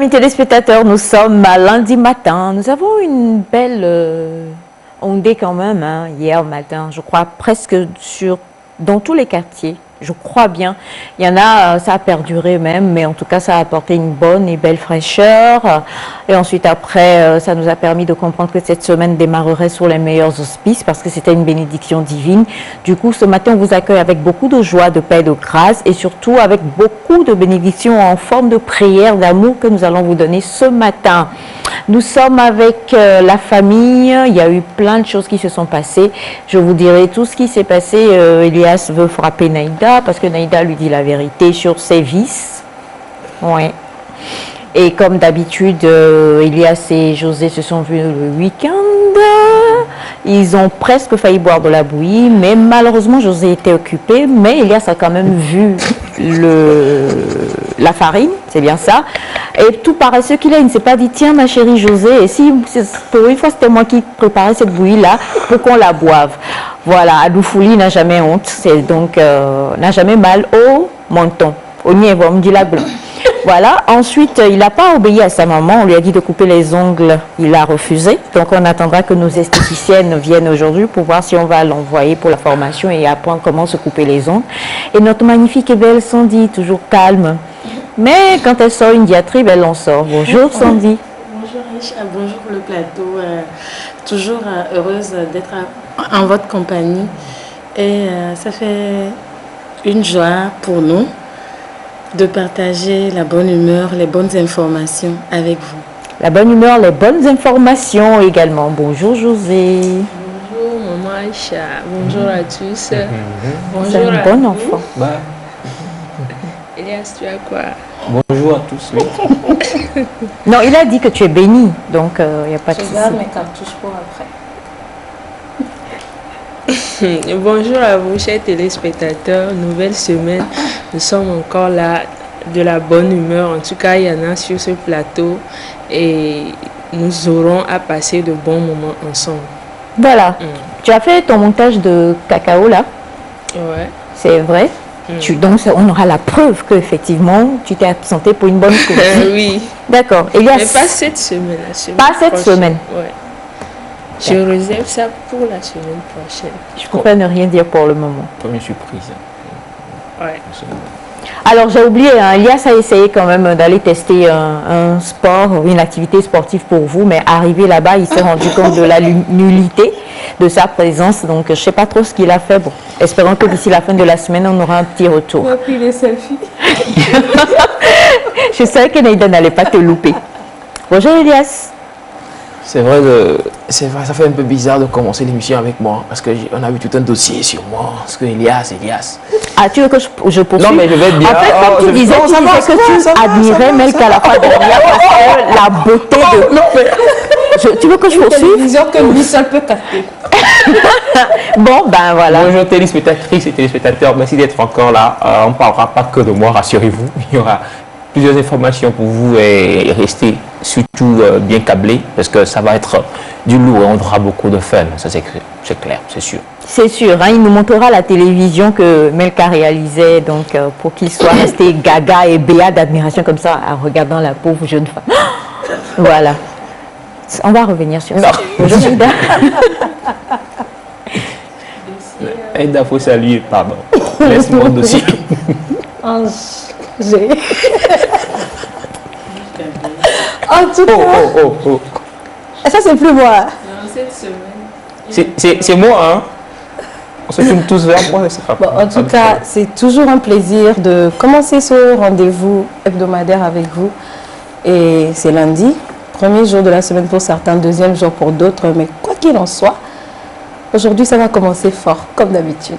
amis téléspectateurs, nous sommes à lundi matin. Nous avons une belle ondée quand même, hein, hier matin. Je crois presque dans tous les quartiers. Je crois bien. Il y en a, ça a perduré même, mais en tout cas, ça a apporté une bonne et belle fraîcheur. Et ensuite, après, ça nous a permis de comprendre que cette semaine démarrerait sur les meilleurs auspices parce que c'était une bénédiction divine. Du coup, ce matin, on vous accueille avec beaucoup de joie, de paix, de grâce et surtout avec beaucoup de bénédictions en forme de prière, d'amour que nous allons vous donner ce matin. Nous sommes avec la famille. Il y a eu plein de choses qui se sont passées. Je vous dirai tout ce qui s'est passé. Elias veut frapper Naïda parce que Naïda lui dit la vérité sur ses vices. Ouais. Et comme d'habitude, Elias et José se sont vus le week-end. Ils ont presque failli boire de la bouillie, mais malheureusement, José était occupé. Mais Elias a quand même vu la farine, c'est bien ça. Et tout paresseux qu'il est, il ne s'est pas dit, tiens ma chérie José, et si pour une fois c'était moi qui préparais cette bouillie-là, pour qu'on la boive. Voilà, Adoufouli n'a jamais honte, c'est donc n'a jamais mal au menton. Au niveau, on me dit la blanc. Voilà, ensuite, il n'a pas obéi à sa maman, on lui a dit de couper les ongles, il a refusé. Donc on attendra que nos esthéticiennes viennent aujourd'hui pour voir si on va l'envoyer pour la formation et apprendre comment se couper les ongles. Et notre magnifique et belle Sandy, toujours calme. Mais quand elle sort une diatribe, elle en sort. Bonjour Sandy. Bonjour Aïcha, bonjour le plateau. Toujours heureuse d'être en votre compagnie. Et ça fait une joie pour nous de partager la bonne humeur, les bonnes informations avec vous. La bonne humeur, les bonnes informations également. Bonjour José. Bonjour maman Aïcha. Bonjour à tous. Bonjour C'est un bon enfant. Elias, tu as quoi? Bonjour à tous. Oui. Non, il a dit que tu es béni, donc il n'y a pas de souci. Je garde mes cartouches pour après. Bonjour à vous, chers téléspectateurs. Nouvelle semaine. Nous sommes encore là, de la bonne humeur. En tout cas, il y en a sur ce plateau et nous aurons à passer de bons moments ensemble. Voilà. Tu as fait ton montage de cacao là? Ouais. C'est vrai? Donc, on aura la preuve qu'effectivement, tu t'es absenté pour une bonne cause. Oui. D'accord. Elias. Mais pas cette semaine. La semaine Pas cette prochaine. semaine. Ouais. Je réserve ça pour la semaine prochaine. Je préfère ne rien dire pour le moment. Première surprise. Ouais. Alors, j'ai oublié, hein, Elias a essayé quand même d'aller tester un sport, une activité sportive pour vous, mais arrivé là-bas, il s'est rendu compte de la nullité de sa présence. Donc, je ne sais pas trop ce qu'il a fait. Bon, espérons que d'ici la fin de la semaine, on aura un petit retour. On a pris des selfies. Je savais que Naïda n'allait pas te louper. Bonjour Elias. C'est vrai, ça fait un peu bizarre de commencer l'émission avec moi parce qu'on a vu tout un dossier sur moi. Parce que Elias. Ah, tu veux que je poursuive? Non, mais je vais être bien. En fait, comme tu disais, tu admirais Melka la fois dernière parce que la beauté de... Non, mais... Tu veux que je poursuive? Télévision que lui seul peut capter. Bon, ben voilà. Bonjour téléspectatrices et téléspectateurs, merci d'être encore là. On ne parlera pas que de moi, rassurez-vous. Il y aura plusieurs informations pour vous et restez surtout bien câblés parce que ça va être du lourd et on aura beaucoup de fun. Ça, c'est clair, c'est sûr. C'est sûr, hein, il nous montrera la télévision que Melka réalisait donc, pour qu'il soit resté gaga et béat d'admiration comme ça en regardant la pauvre jeune femme. Voilà. On va revenir sur ça. Bonjour Aïda. Aïda, faut saluer, pardon. Laisse-moi le dossier. J'ai. En tout cas. Oh. Ça, c'est plus moi. Non, cette semaine. C'est moi, hein. On se filme tous vers moi. Bon, en tout cas, c'est toujours un plaisir de commencer ce rendez-vous hebdomadaire avec vous. Et c'est lundi, premier jour de la semaine pour certains, deuxième jour pour d'autres. Mais quoi qu'il en soit, aujourd'hui, ça va commencer fort, comme d'habitude.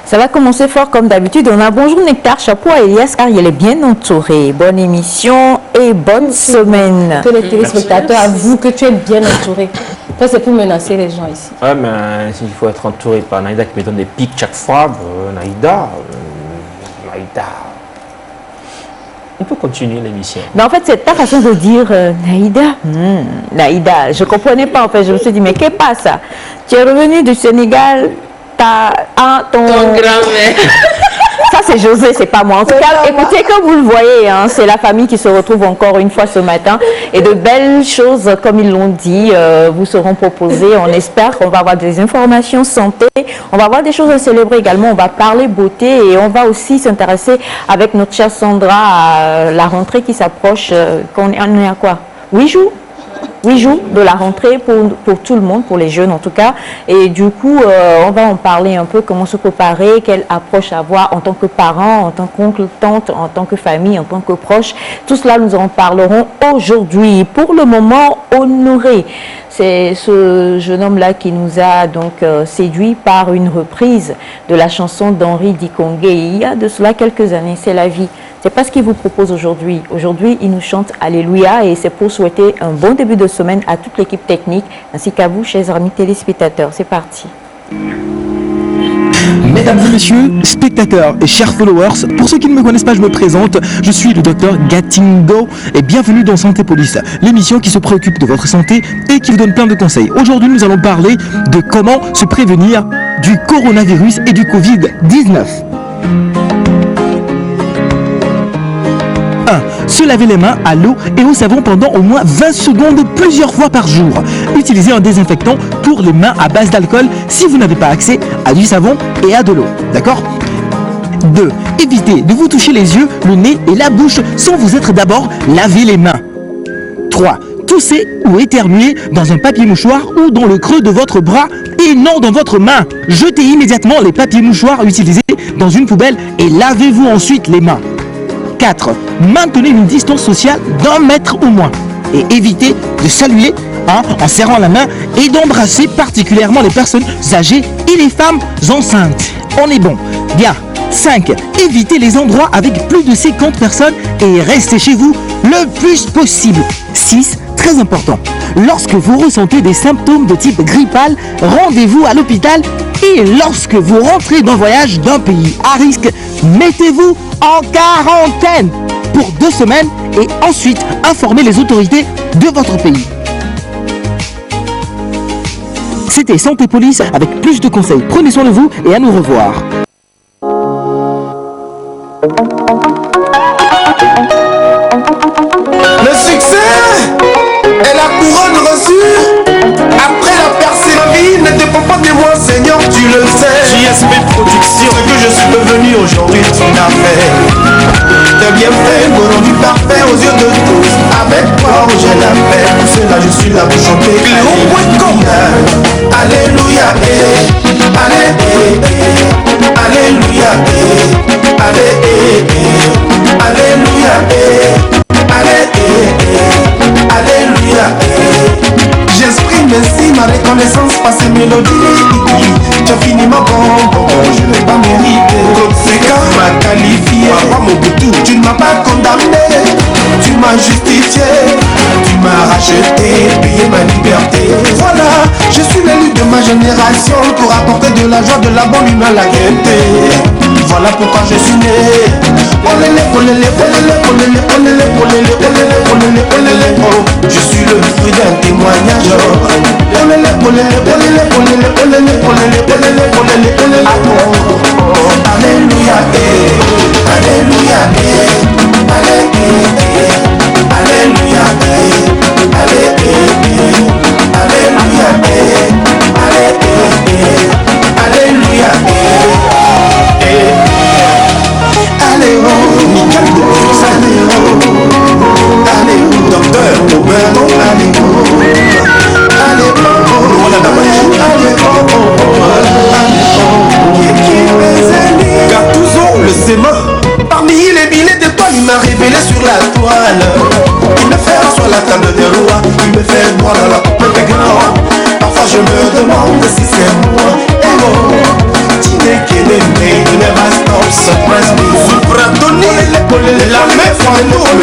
Ça va commencer fort comme d'habitude. On a bonjour Nectar, chapeau à Elias car il est bien entouré. Bonne émission et bonne semaine. Que les téléspectateurs avouent que tu es bien entouré. Ça, c'est pour menacer les gens ici. Ouais, mais il faut être entouré par Naïda qui me donne des pics chaque fois. Naïda. On peut continuer l'émission. Mais en fait, c'est ta façon de dire Naïda. Naïda, je ne comprenais pas en fait. Je me suis dit, mais qu'est-ce qui passe ça? Tu es revenu du Sénégal, ton grand-mère. ça c'est José, c'est pas moi. En tout cas, écoutez, comme vous le voyez, hein, c'est la famille qui se retrouve encore une fois ce matin. Et de belles choses, comme ils l'ont dit, vous seront proposées. On espère qu'on va avoir des informations santé. On va avoir des choses à célébrer également. On va parler beauté et on va aussi s'intéresser avec notre chère Sandra à la rentrée qui s'approche. On est à quoi? 8 jours? 8 jours de la rentrée pour tout le monde, pour les jeunes en tout cas. Et du coup, on va en parler un peu, comment se préparer, quelle approche avoir en tant que parent, en tant qu'oncle, tante, en tant que famille, en tant que proche. Tout cela, nous en parlerons aujourd'hui. Pour le moment, Honoré, c'est ce jeune homme-là qui nous a donc séduit par une reprise de la chanson d'Henri Dikongué. Il y a de cela quelques années, c'est la vie. C'est pas ce qu'il vous propose aujourd'hui. Aujourd'hui, il nous chante Alléluia et c'est pour souhaiter un bon début de semaine à toute l'équipe technique ainsi qu'à vous, chers amis téléspectateurs. C'est parti. Mesdames et messieurs, spectateurs et chers followers, pour ceux qui ne me connaissent pas, je me présente, je suis le docteur Gatingo et bienvenue dans Santé Police, l'émission qui se préoccupe de votre santé et qui vous donne plein de conseils. Aujourd'hui, nous allons parler de comment se prévenir du coronavirus et du Covid-19. 1. Se laver les mains à l'eau et au savon pendant au moins 20 secondes plusieurs fois par jour. Utilisez un désinfectant pour les mains à base d'alcool si vous n'avez pas accès à du savon et à de l'eau. D'accord ? 2. Évitez de vous toucher les yeux, le nez et la bouche sans vous être d'abord lavé les mains. 3. Toussez ou éternuez dans un papier mouchoir ou dans le creux de votre bras et non dans votre main. Jetez immédiatement les papiers mouchoirs utilisés dans une poubelle et lavez-vous ensuite les mains. 4. Maintenez une distance sociale d'1 mètre au moins et évitez de saluer en serrant la main et d'embrasser particulièrement les personnes âgées et les femmes enceintes. On est bon. Bien. 5. Évitez les endroits avec plus de 50 personnes et restez chez vous le plus possible. 6. Très important. Lorsque vous ressentez des symptômes de type grippal, rendez-vous à l'hôpital et lorsque vous rentrez d'un voyage d'un pays à risque, mettez-vous en quarantaine pour 2 semaines et ensuite informez les autorités de votre pays. C'était Santé Police avec plus de conseils. Prenez soin de vous et à nous revoir. Le succès est la couronne reçue. Après la percée, ma vie ne dépend pas de moi, Seigneur, tu le sais. JSP Production, ce que je suis devenu aujourd'hui, tu l'as fait. T'es bien fait, me rendu parfait aux yeux de tous. Avec toi, j'ai la paix. Pour cela, je suis là pour chanter. Alléluia, Alléluia, Alléluia, Alléluia. J'exprime ainsi ma reconnaissance par ces mélodies. Tu as fini ma bombe, je ne l'ai pas mérité. Conséquent, m'a qualifié. Tu ne m'as pas condamné, tu m'as justifié. Tu m'as racheté, payé ma liberté. Voilà, je suis l'élu de ma génération pour apporter de la joie, de la bonne humeur, la gaieté. Voilà pourquoi je suis né. Je suis le fruit d'un témoignage. Alléluia, Alléluia, Alléluia, Alléluia, docteur Aubert, Gattuso, le séma. Parmi les billets d'étoiles, il m'a révélé sur la toile. Il me fait asseoir la table des rois, il me fait boire dans la coupe des grands. Parfois je me demande si c'est moi. Et bon, Tineke never stop, surprise me. Supratoni, la main fantôme.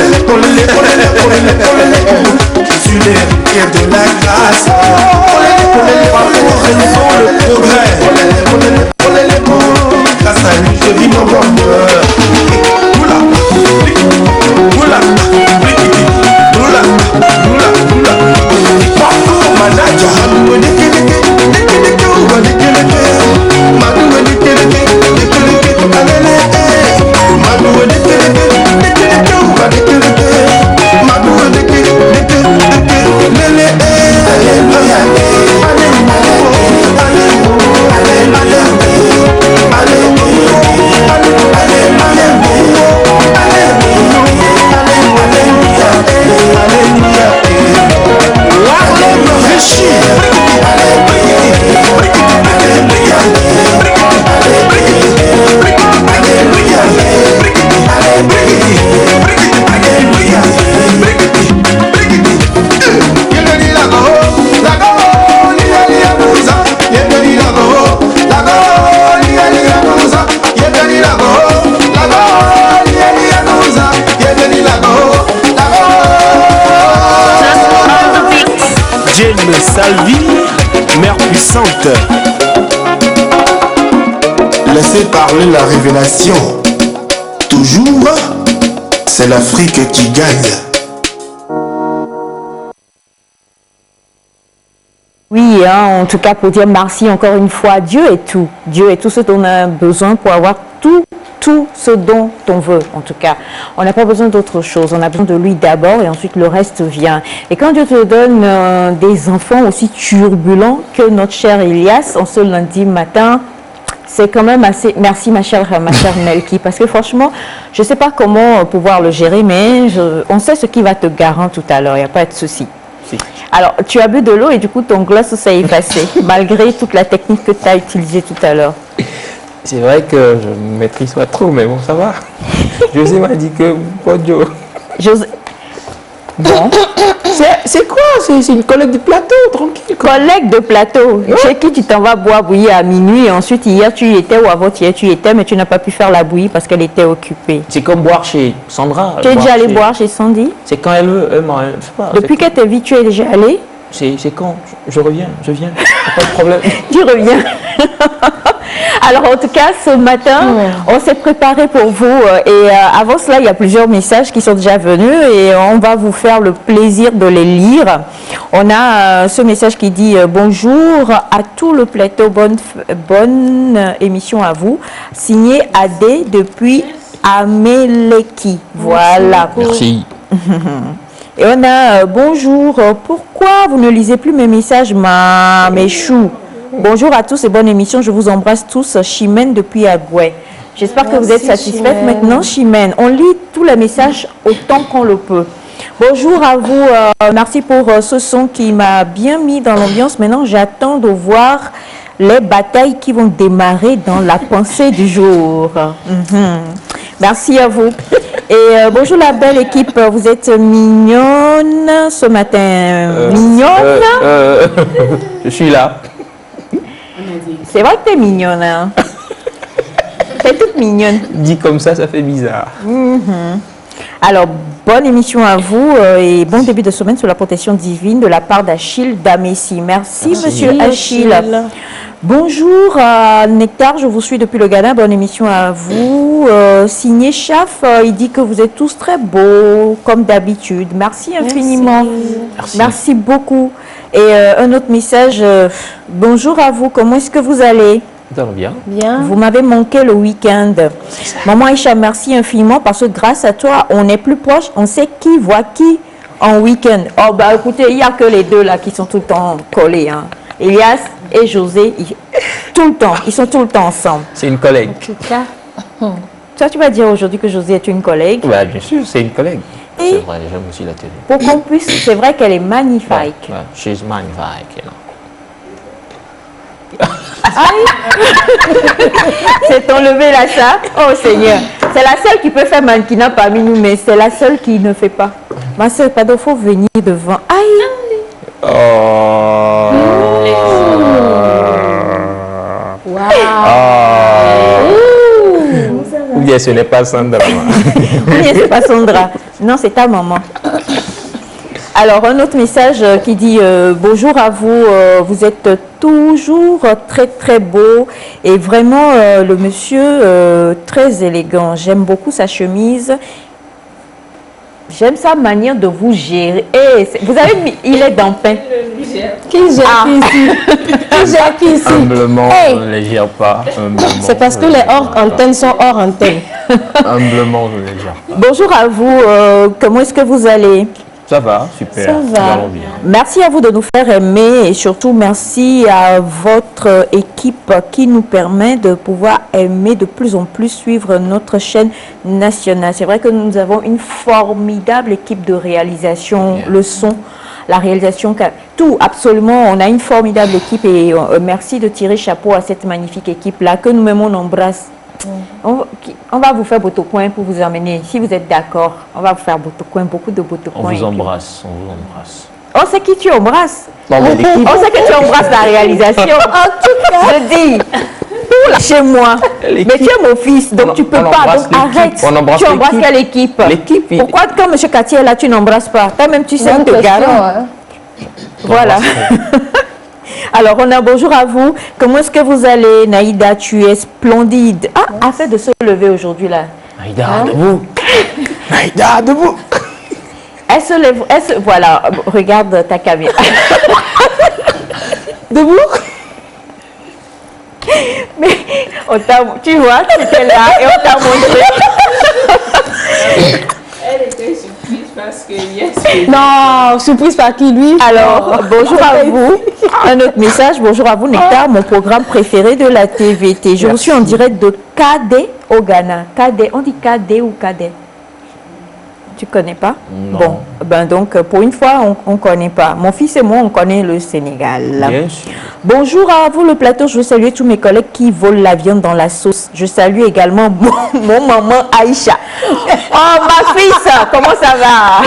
Je suis l'héritier de la grâce. Renouveau le progrès. Grâce à lui, je vis mon bonheur. Oula, oula, oula, oula, oula. Parcours manager. fait parler la révélation. Toujours, c'est l'Afrique qui gagne. Oui, hein, en tout cas pour dire merci encore une fois, Dieu est tout. Dieu est tout ce dont on a besoin pour avoir tout ce dont on veut, en tout cas. On n'a pas besoin d'autre chose, on a besoin de lui d'abord et ensuite le reste vient. Et quand Dieu te donne des enfants aussi turbulents que notre cher Elias en ce lundi matin, c'est quand même assez... Merci ma chère Melky, parce que franchement, je ne sais pas comment pouvoir le gérer, mais on sait ce qui va te garantir tout à l'heure, il n'y a pas de souci. Si. Alors, tu as bu de l'eau et du coup, ton gloss s'est effacé, malgré toute la technique que tu as utilisée tout à l'heure. C'est vrai que je ne maîtrise pas trop, mais bon, ça va. José m'a dit que... José... Bon. C'est quoi? C'est une collègue de plateau, tranquille. Collègue de plateau. Ouais. Chez qui tu t'en vas boire bouillir à minuit et ensuite hier tu y étais ou avant-hier tu y étais, mais tu n'as pas pu faire la bouillie parce qu'elle était occupée. C'est comme boire chez Sandra. Tu es déjà allé boire chez Sandy? C'est quand elle veut. Je sais pas. Depuis qu'elle t'a vu, tu es déjà allé? C'est quand? Je viens. Pas de problème. Tu reviens. Alors en tout cas, ce matin, on s'est préparé pour vous et avant cela, il y a plusieurs messages qui sont déjà venus et on va vous faire le plaisir de les lire. On a ce message qui dit bonjour à tout le plateau, bonne émission à vous, signé Adé depuis Améleki. Voilà. Merci. Et on a bonjour, pourquoi vous ne lisez plus mes messages, mes choux? Bonjour à tous et bonne émission, je vous embrasse tous, Chimène depuis Agoué. J'espère que vous êtes satisfaite maintenant, Chimène. On lit tous les messages autant qu'on le peut. Bonjour à vous, merci pour ce son qui m'a bien mis dans l'ambiance. Maintenant, j'attends de voir les batailles qui vont démarrer dans la pensée du jour. Merci à vous. Et bonjour la belle équipe, vous êtes mignonne ce matin. Mignonne Je suis là. C'est vrai que t'es mignonne, hein? T'es toute mignonne. Dit comme ça fait bizarre. Alors, bonne émission à vous et bon début de semaine sous la protection divine de la part d'Achille Damessi. Merci, monsieur Achille. Bonjour Nectar, je vous suis depuis le Ghana, bonne émission à vous. Signé Chaf, il dit que vous êtes tous très beaux, comme d'habitude. Merci infiniment. Merci beaucoup. Et un autre message, bonjour à vous, comment est-ce que vous allez? Ça va bien. Bien. Vous m'avez manqué le week-end. Maman Aïcha, merci infiniment parce que grâce à toi, on est plus proche, on sait qui voit qui en week-end. Oh bah écoutez, il n'y a que les deux là qui sont tout le temps collés. Hein. Elias et José, tout le temps, ils sont tout le temps ensemble. C'est une collègue. En tout cas, toi tu vas dire aujourd'hui que José est une collègue. Bah, bien sûr, c'est une collègue. C'est vrai, j'aime aussi la télé. Pour qu'on puisse, c'est vrai qu'elle est magnifique. Ouais, she's magnifique, you know. C'est enlevé là ça. Oh Seigneur. C'est la seule qui peut faire mannequinat parmi nous, mais c'est la seule qui ne fait pas. Ma soeur, pas de faut venir devant. Aïe. Oh. Wow. Ou bien ce n'est pas Sandra. Ou bien c'est pas Sandra. Non, c'est ta maman. Alors, un autre message qui dit bonjour à vous, vous êtes toujours très très beau et vraiment le monsieur très élégant. J'aime beaucoup sa chemise. J'aime sa manière de vous gérer. Vous avez mis, il est dans pain. Qui gère ici? Qui gère ici? Humblement, on ne les gère pas. C'est parce que les hors antennes sont hors antennes. Humblement, je ne les gère pas. Bonjour à vous, comment est-ce que vous allez? Ça va, super. Ça va. Bien. Merci à vous de nous faire aimer et surtout merci à votre équipe qui nous permet de pouvoir aimer de plus en plus, suivre notre chaîne nationale. C'est vrai que nous avons une formidable équipe de réalisation, le son, la réalisation, tout, absolument. On a une formidable équipe et merci de tirer chapeau à cette magnifique équipe-là que nous-mêmes on embrasse. On va vous faire Botocoin pour vous emmener. Si vous êtes d'accord, on va vous faire Botocoin, beaucoup de Botocoin. On vous embrasse, on vous embrasse. On sait qui tu embrasses. Non, on sait que tu embrasses la réalisation. En tout cas, je dis, tout là chez moi. Mais tu es mon fils, donc tu peux pas. Donc arrête. Tu embrasses quelle équipe? L'équipe. Pourquoi quand M. Cathy est là, tu n'embrasses pas? Toi-même, tu sais où te garer. Voilà. Alors, on a bonjour à vous. Comment est-ce que vous allez, Naïda? Tu es splendide. Ah, a fait de se lever aujourd'hui, là. Naïda, debout. Naïda, debout. Elle se lève, voilà, regarde ta caméra. Debout. Mais tu vois, tu étais là et on t'a montré. Elle était surprise parce que yes. Non, surprise par qui, lui? Alors, bonjour à vous. Un autre message, bonjour à vous, Nectar, mon programme préféré de la TVT. Je vous suis en direct de KD au Ghana. KD, on dit KD ou KD? Tu connais pas? Non. Bon, ben donc, pour une fois, on connaît pas. Mon fils et moi, on connaît le Sénégal. Bien sûr. Bonjour à vous le plateau, je veux saluer tous mes collègues qui volent la viande dans la sauce. Je salue également mon maman Aïcha. Oh ma fille, comment ça va?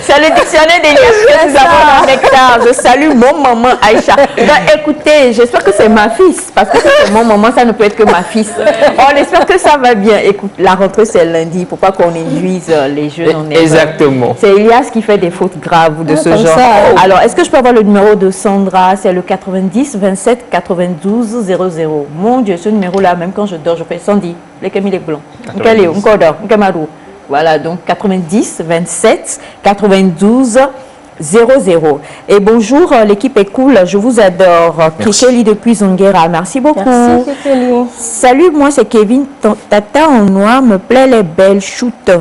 C'est le dictionnaire des liens que nous avons dans Nectar. Je salue mon maman Aïcha. Ben, écoutez, j'espère que c'est ma fille, parce que si c'est mon maman, ça ne peut être que ma fille. On espère que ça va bien. Écoute, la rentrée c'est lundi, pour pas qu'on induise les jeunes en erreur. Exactement. C'est Elias qui fait des fautes graves de ce genre. Alors, est-ce que je peux avoir le numéro de Sandra? C'est le 90 27 92 00. Mon Dieu, ce numéro-là, même quand je dors, je fais Sandy, les Camille blancs. Voilà, donc 90 27 92 00. Et bonjour, l'équipe est cool, je vous adore. Kikeli depuis Zonguera, merci beaucoup. Merci, Kikeli. Salut, moi c'est Kevin. Tata en noir me plaît les belles shoots.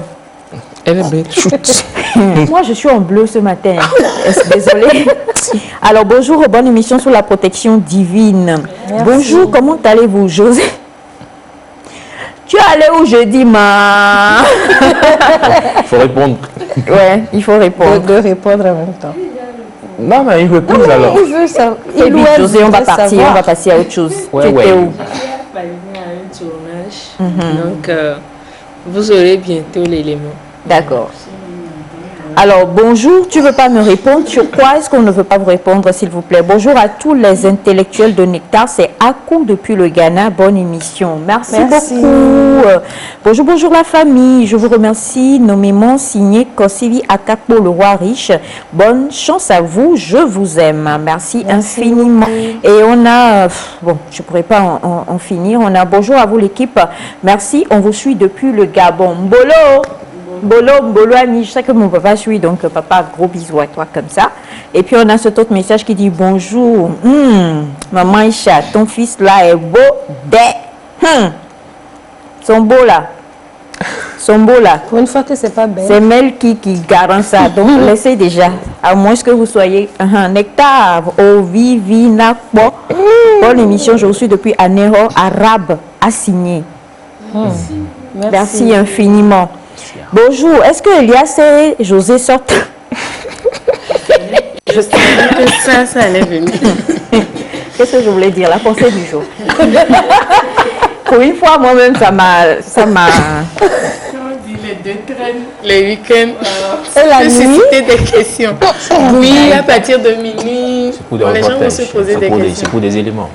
Elle est belle. Shoot. Moi, je suis en bleu ce matin. Désolée. Alors, bonjour, bonne émission sur la protection divine. Merci. Bonjour, comment allez-vous, José? Tu es allé où jeudi, ma? Il faut répondre. Ouais, il faut répondre. De répondre en même temps. Non, mais il veut plus alors. Il veut ça. Et vite, José, on va partir, savoir. on va passer à autre chose. Ouais, Tu étais ouais. où? À un tournage. Donc, vous aurez bientôt l'élément. D'accord. Alors, bonjour, tu ne veux pas me répondre? Sur quoi est-ce qu'on ne veut pas vous répondre, s'il vous plaît? Bonjour à tous les intellectuels de Nectar, c'est Akou depuis le Ghana. Bonne émission. Merci beaucoup. Bonjour la famille. Je vous remercie. Nommément signé Kosivi Akakbo, le roi riche. Bonne chance à vous. Je vous aime. Merci infiniment. Et on a, bon, je ne pourrais pas en finir. On a bonjour à vous l'équipe. Merci. On vous suit depuis le Gabon. Mbolo. Mbolo Ami, je sais que mon papa suit, donc papa, gros bisous à toi comme ça. Et puis on a cet autre message qui dit bonjour, maman Isha, ton fils là est beau, sont beaux là. Pour une fois que c'est pas belle. C'est Mel qui garant ça, donc laissez déjà, à moins que vous soyez Nectar, au Vivina. Bonne émission, je vous suis depuis Anéro, arabe, assigné. Merci infiniment. Bonjour, est-ce que Elias et José sortent? Je savais que ça allait venir. Qu'est-ce que je voulais dire? La pensée du jour. Pour une fois, moi-même, ça m'a... Quand on dit les deux traînes, les week-ends, Et la nuit? susciter des questions. Oui, à partir de minuit, C'est pour des les gens vont reportages. se poser des C'est questions. pour des éléments.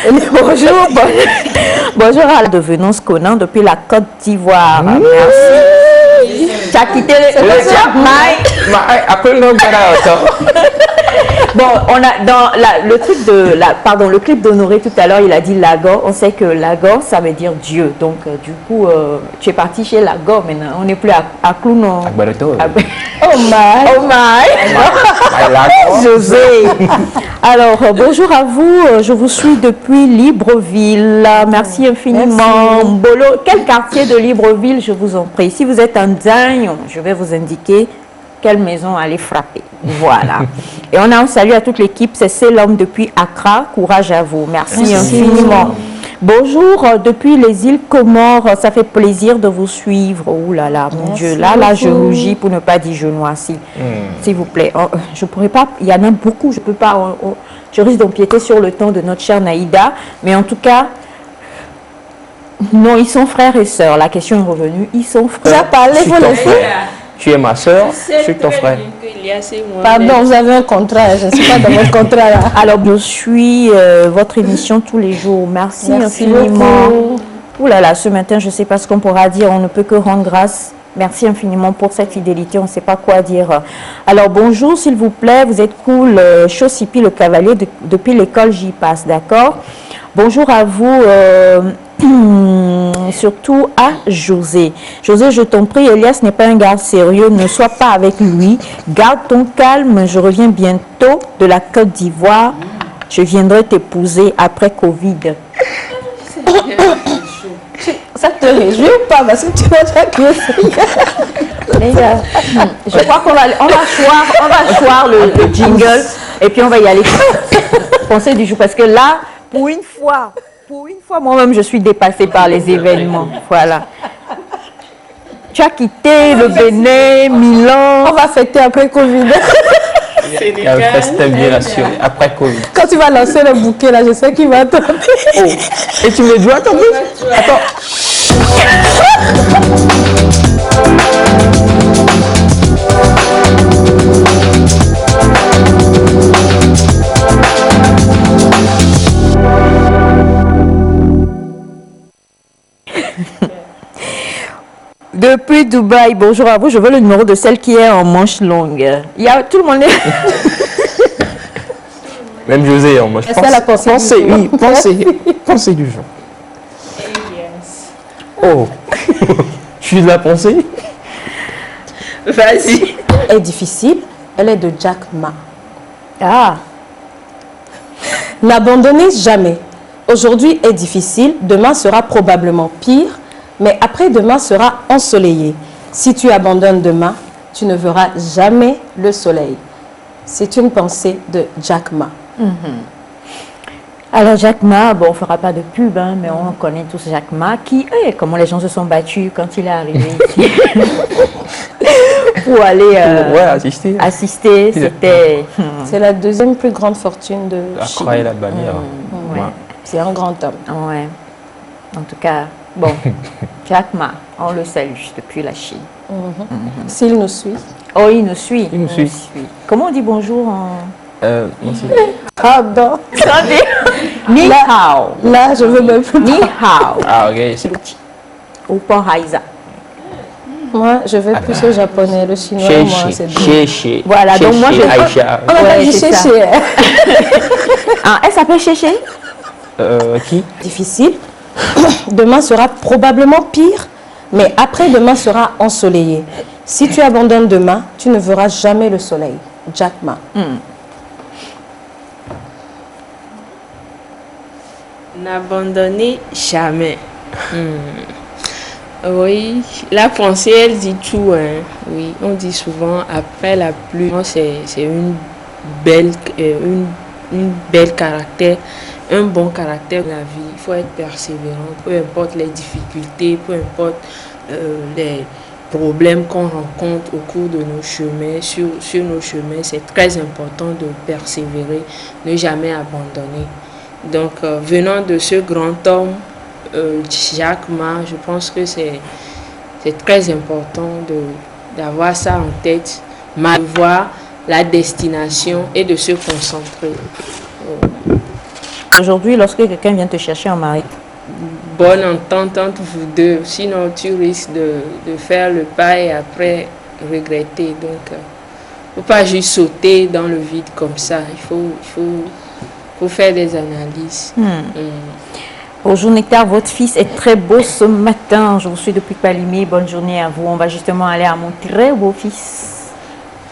Bonjour, bonjour à la devenance Conan depuis la Côte d'Ivoire. Merci. Tu as quitté le Appelle-nous Bon, on a dans le truc de le clip d'Honoré tout à l'heure, il a dit Lagor. On sait que Lagor, ça veut dire Dieu. Donc, du coup, tu es parti chez Lagor maintenant. On n'est plus à Clounon. Oh my. José. Alors, bonjour à vous. Je vous suis depuis Libreville. Merci infiniment. Merci. Mbolo, quel quartier de Libreville, je vous en prie? Si vous êtes en Digne, je vais vous indiquer quelle maison aller frapper. Voilà. Et on a un salut à toute l'équipe. C'est l'homme depuis Accra. Courage à vous. Merci infiniment. Bonjour depuis les îles Comores. Ça fait plaisir de vous suivre. Oh là là, mon Dieu. Là, je rougis pour ne pas dire je noircis. S'il vous plaît. Je pourrais pas. Il y en a beaucoup. Je peux pas. Je risque d'empiéter sur le temps de notre chère Naïda. Mais en tout cas, non, ils sont frères et sœurs. La question est revenue. Ils sont frères. Tu as parlé, Je suis vous ton le frère. Tu es ma soeur, je suis ton frère. Pardon, vous avez un contrat. Je ne suis pas dans votre contrat là. Alors, je suis votre émission tous les jours. Merci Merci infiniment. beaucoup. Ouh là là, ce matin, je ne sais pas ce qu'on pourra dire. On ne peut que rendre grâce Merci infiniment pour cette fidélité, on ne sait pas quoi dire. Alors bonjour s'il vous plaît, vous êtes cool, Chosipi le cavalier, depuis l'école j'y passe, d'accord? Bonjour à vous, surtout à José. José, je t'en prie, Elias n'est pas un gars sérieux, ne sois pas avec lui. Garde ton calme, je reviens bientôt de la Côte d'Ivoire. Je viendrai t'épouser après Covid. Ça te réjouit ou pas? Parce que tu vas déjà Les gars, je crois qu'on va choir le jingle et puis on va y aller. Pensez du jour parce que là, pour une fois, moi-même, je suis dépassée par les événements. Voilà. Tu as quitté le Bénin, Milan. On va fêter après Covid. Il y a un festin bien assuré après Covid. Quand tu vas lancer le bouquet, là, je sais qu'il va tomber. Oh. Et tu me dois tomber? Attends. Depuis Dubaï, bonjour à vous. Je veux le numéro de celle qui est en manche longue. Il y a tout le monde. Même José, moi je C'est ça la pensée. Pensez du jour. Oh, je suis de la pensée. Vas-y. Est difficile, elle est de Jack Ma. Ah, N'abandonnez jamais. Aujourd'hui est difficile, demain sera probablement pire, mais après-demain sera ensoleillé. Si tu abandonnes demain, tu ne verras jamais le soleil. C'est une pensée de Jack Ma. alors Jack Ma, bon, on ne fera pas de pub, hein, mais on connaît tous Jack Ma, qui, comment les gens se sont battus quand il est arrivé ici. Pour aller Ouais, assister. assister, c'était... C'est la deuxième plus grande fortune de La Chine. croix et la bannière. Ouais. Ouais. C'est un grand homme. Ouais. En tout cas, bon, Jack Ma, on le salue depuis la Chine. S'il nous suit. Oh, il nous suit. Il nous suit. Comment on dit bonjour en... Merci. Pardon. Ni hao. Là, je veux même plus. Ni hao. Ah, ok. C'est Ou Haiza. Moi, je vais plus au japonais, le chinois, moi, c'est bien. Chéché. Voilà, donc moi, je- Aïcha. On a pas Ouais, dit c'est ça. chéché. Ah, elle s'appelle Chéché? Qui? Difficile. Demain sera probablement pire, mais après-demain sera ensoleillé. Si tu abandonnes demain, tu ne verras jamais le soleil. Jack Ma. N'abandonnez jamais. Oui, la pensée, elle dit tout. Hein. Oui, on dit souvent, après la pluie, c'est une belle caractère, un bon caractère de la vie. Il faut être persévérant, peu importe les difficultés, peu importe les problèmes qu'on rencontre au cours de nos chemins, sur nos chemins. C'est très important de persévérer, ne jamais abandonner. Donc, venant de ce grand homme, Jack Ma, je pense que c'est très important d'avoir ça en tête, de voir la destination et de se concentrer. Aujourd'hui, lorsque quelqu'un vient te chercher en mari, Bonne entente entre vous deux, sinon tu risques de faire le pas et après regretter. Donc, il ne faut pas juste sauter dans le vide comme ça. Il faut faire des analyses. bonjour Nectar, votre fils est très beau ce matin. Je vous suis depuis Palimé. Bonne journée à vous. On va justement aller à mon très beau fils.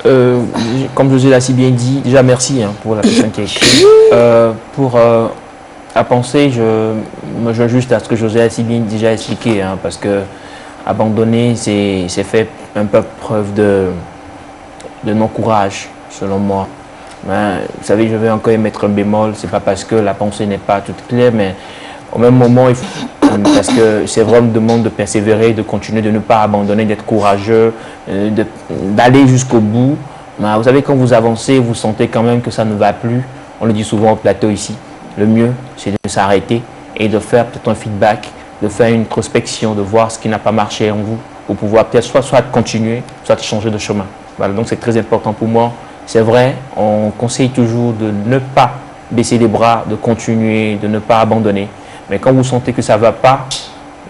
Comme José l'a si bien dit, déjà merci pour la personne qui a écrit. Pour la pensée, je me joins juste à ce que José a si bien déjà expliqué, parce que abandonner, c'est fait un peu preuve de non-courage, selon moi. Ben, vous savez, je vais encore mettre un bémol, c'est pas parce que la pensée n'est pas toute claire, mais au même moment, il faut, parce que c'est vraiment une demande de persévérer, de continuer, de ne pas abandonner, d'être courageux, d'aller jusqu'au bout. Ben, vous savez, quand vous avancez, vous sentez quand même que ça ne va plus. On le dit souvent au plateau ici. Le mieux, c'est de s'arrêter et de faire peut-être un feedback, de faire une introspection, de voir ce qui n'a pas marché en vous, pour pouvoir peut-être soit continuer, soit changer de chemin. Voilà, donc c'est très important pour moi. C'est vrai, on conseille toujours de ne pas baisser les bras, de continuer, de ne pas abandonner. Mais quand vous sentez que ça ne va pas,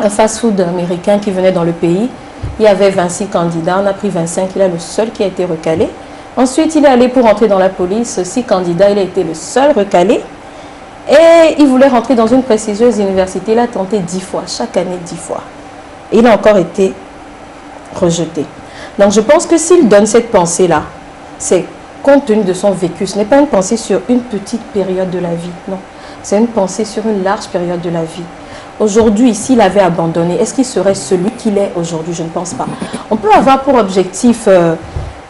un fast-food américain qui venait dans le pays. Il y avait 26 candidats, on a pris 25, il est le seul qui a été recalé. Ensuite, il est allé pour entrer dans la police, 6 candidats, il a été le seul recalé. Et il voulait rentrer dans une prestigieuse université, il a tenté 10 fois, chaque année 10 fois. Et il a encore été rejeté. Donc je pense que s'il donne cette pensée-là, c'est compte tenu de son vécu. Ce n'est pas une pensée sur une petite période de la vie, non. C'est une pensée sur une large période de la vie. Aujourd'hui, s'il avait abandonné, est-ce qu'il serait celui qu'il est aujourd'hui? Je ne pense pas. On peut avoir pour objectif,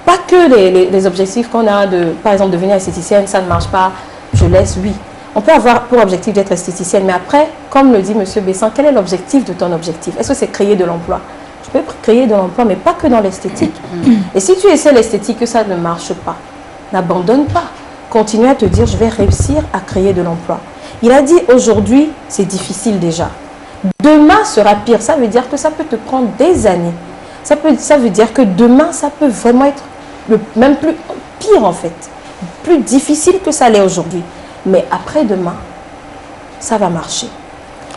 pas que les objectifs qu'on a, par exemple, devenir esthéticienne, ça ne marche pas, je laisse, oui. On peut avoir pour objectif d'être esthéticienne, mais après, comme le dit M. Besson, quel est l'objectif de ton objectif? Est-ce que c'est créer de l'emploi? Tu peux créer de l'emploi, mais pas que dans l'esthétique. Et si tu essaies l'esthétique que ça ne marche pas, n'abandonne pas. Continue à te dire, je vais réussir à créer de l'emploi. Il a dit, aujourd'hui, c'est difficile déjà. Demain sera pire. Ça veut dire que ça peut te prendre des années. Ça veut dire que demain, ça peut vraiment être même plus pire en fait. Plus difficile que ça l'est aujourd'hui. Mais après-demain, ça va marcher.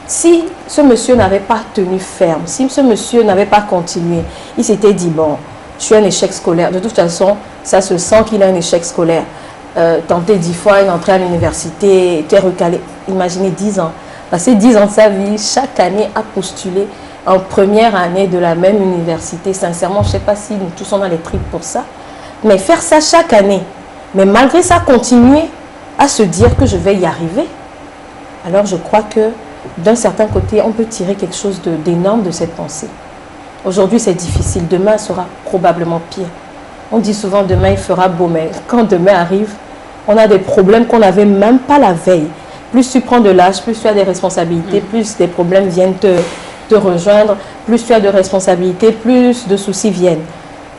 Si ce monsieur n'avait pas tenu ferme, si ce monsieur n'avait pas continué, il s'était dit, bon, je suis un échec scolaire. De toute façon, ça se sent qu'il a un échec scolaire. Tenter 10 fois une entrée à l'université, tu es recalé. Imaginez 10 ans. Passer 10 ans de sa vie, chaque année à postuler en première année de la même université. Sincèrement, je ne sais pas si nous tous on a les tripes pour ça. Mais faire ça chaque année, mais malgré ça, continuer à se dire que je vais y arriver. Alors je crois que d'un certain côté, on peut tirer quelque chose d'énorme de cette pensée. Aujourd'hui, c'est difficile. Demain sera probablement pire. On dit souvent demain, il fera beau, mais quand demain arrive, on a des problèmes qu'on n'avait même pas la veille. Plus tu prends de l'âge, plus tu as des responsabilités, plus des problèmes viennent te rejoindre, plus tu as de responsabilités, plus de soucis viennent.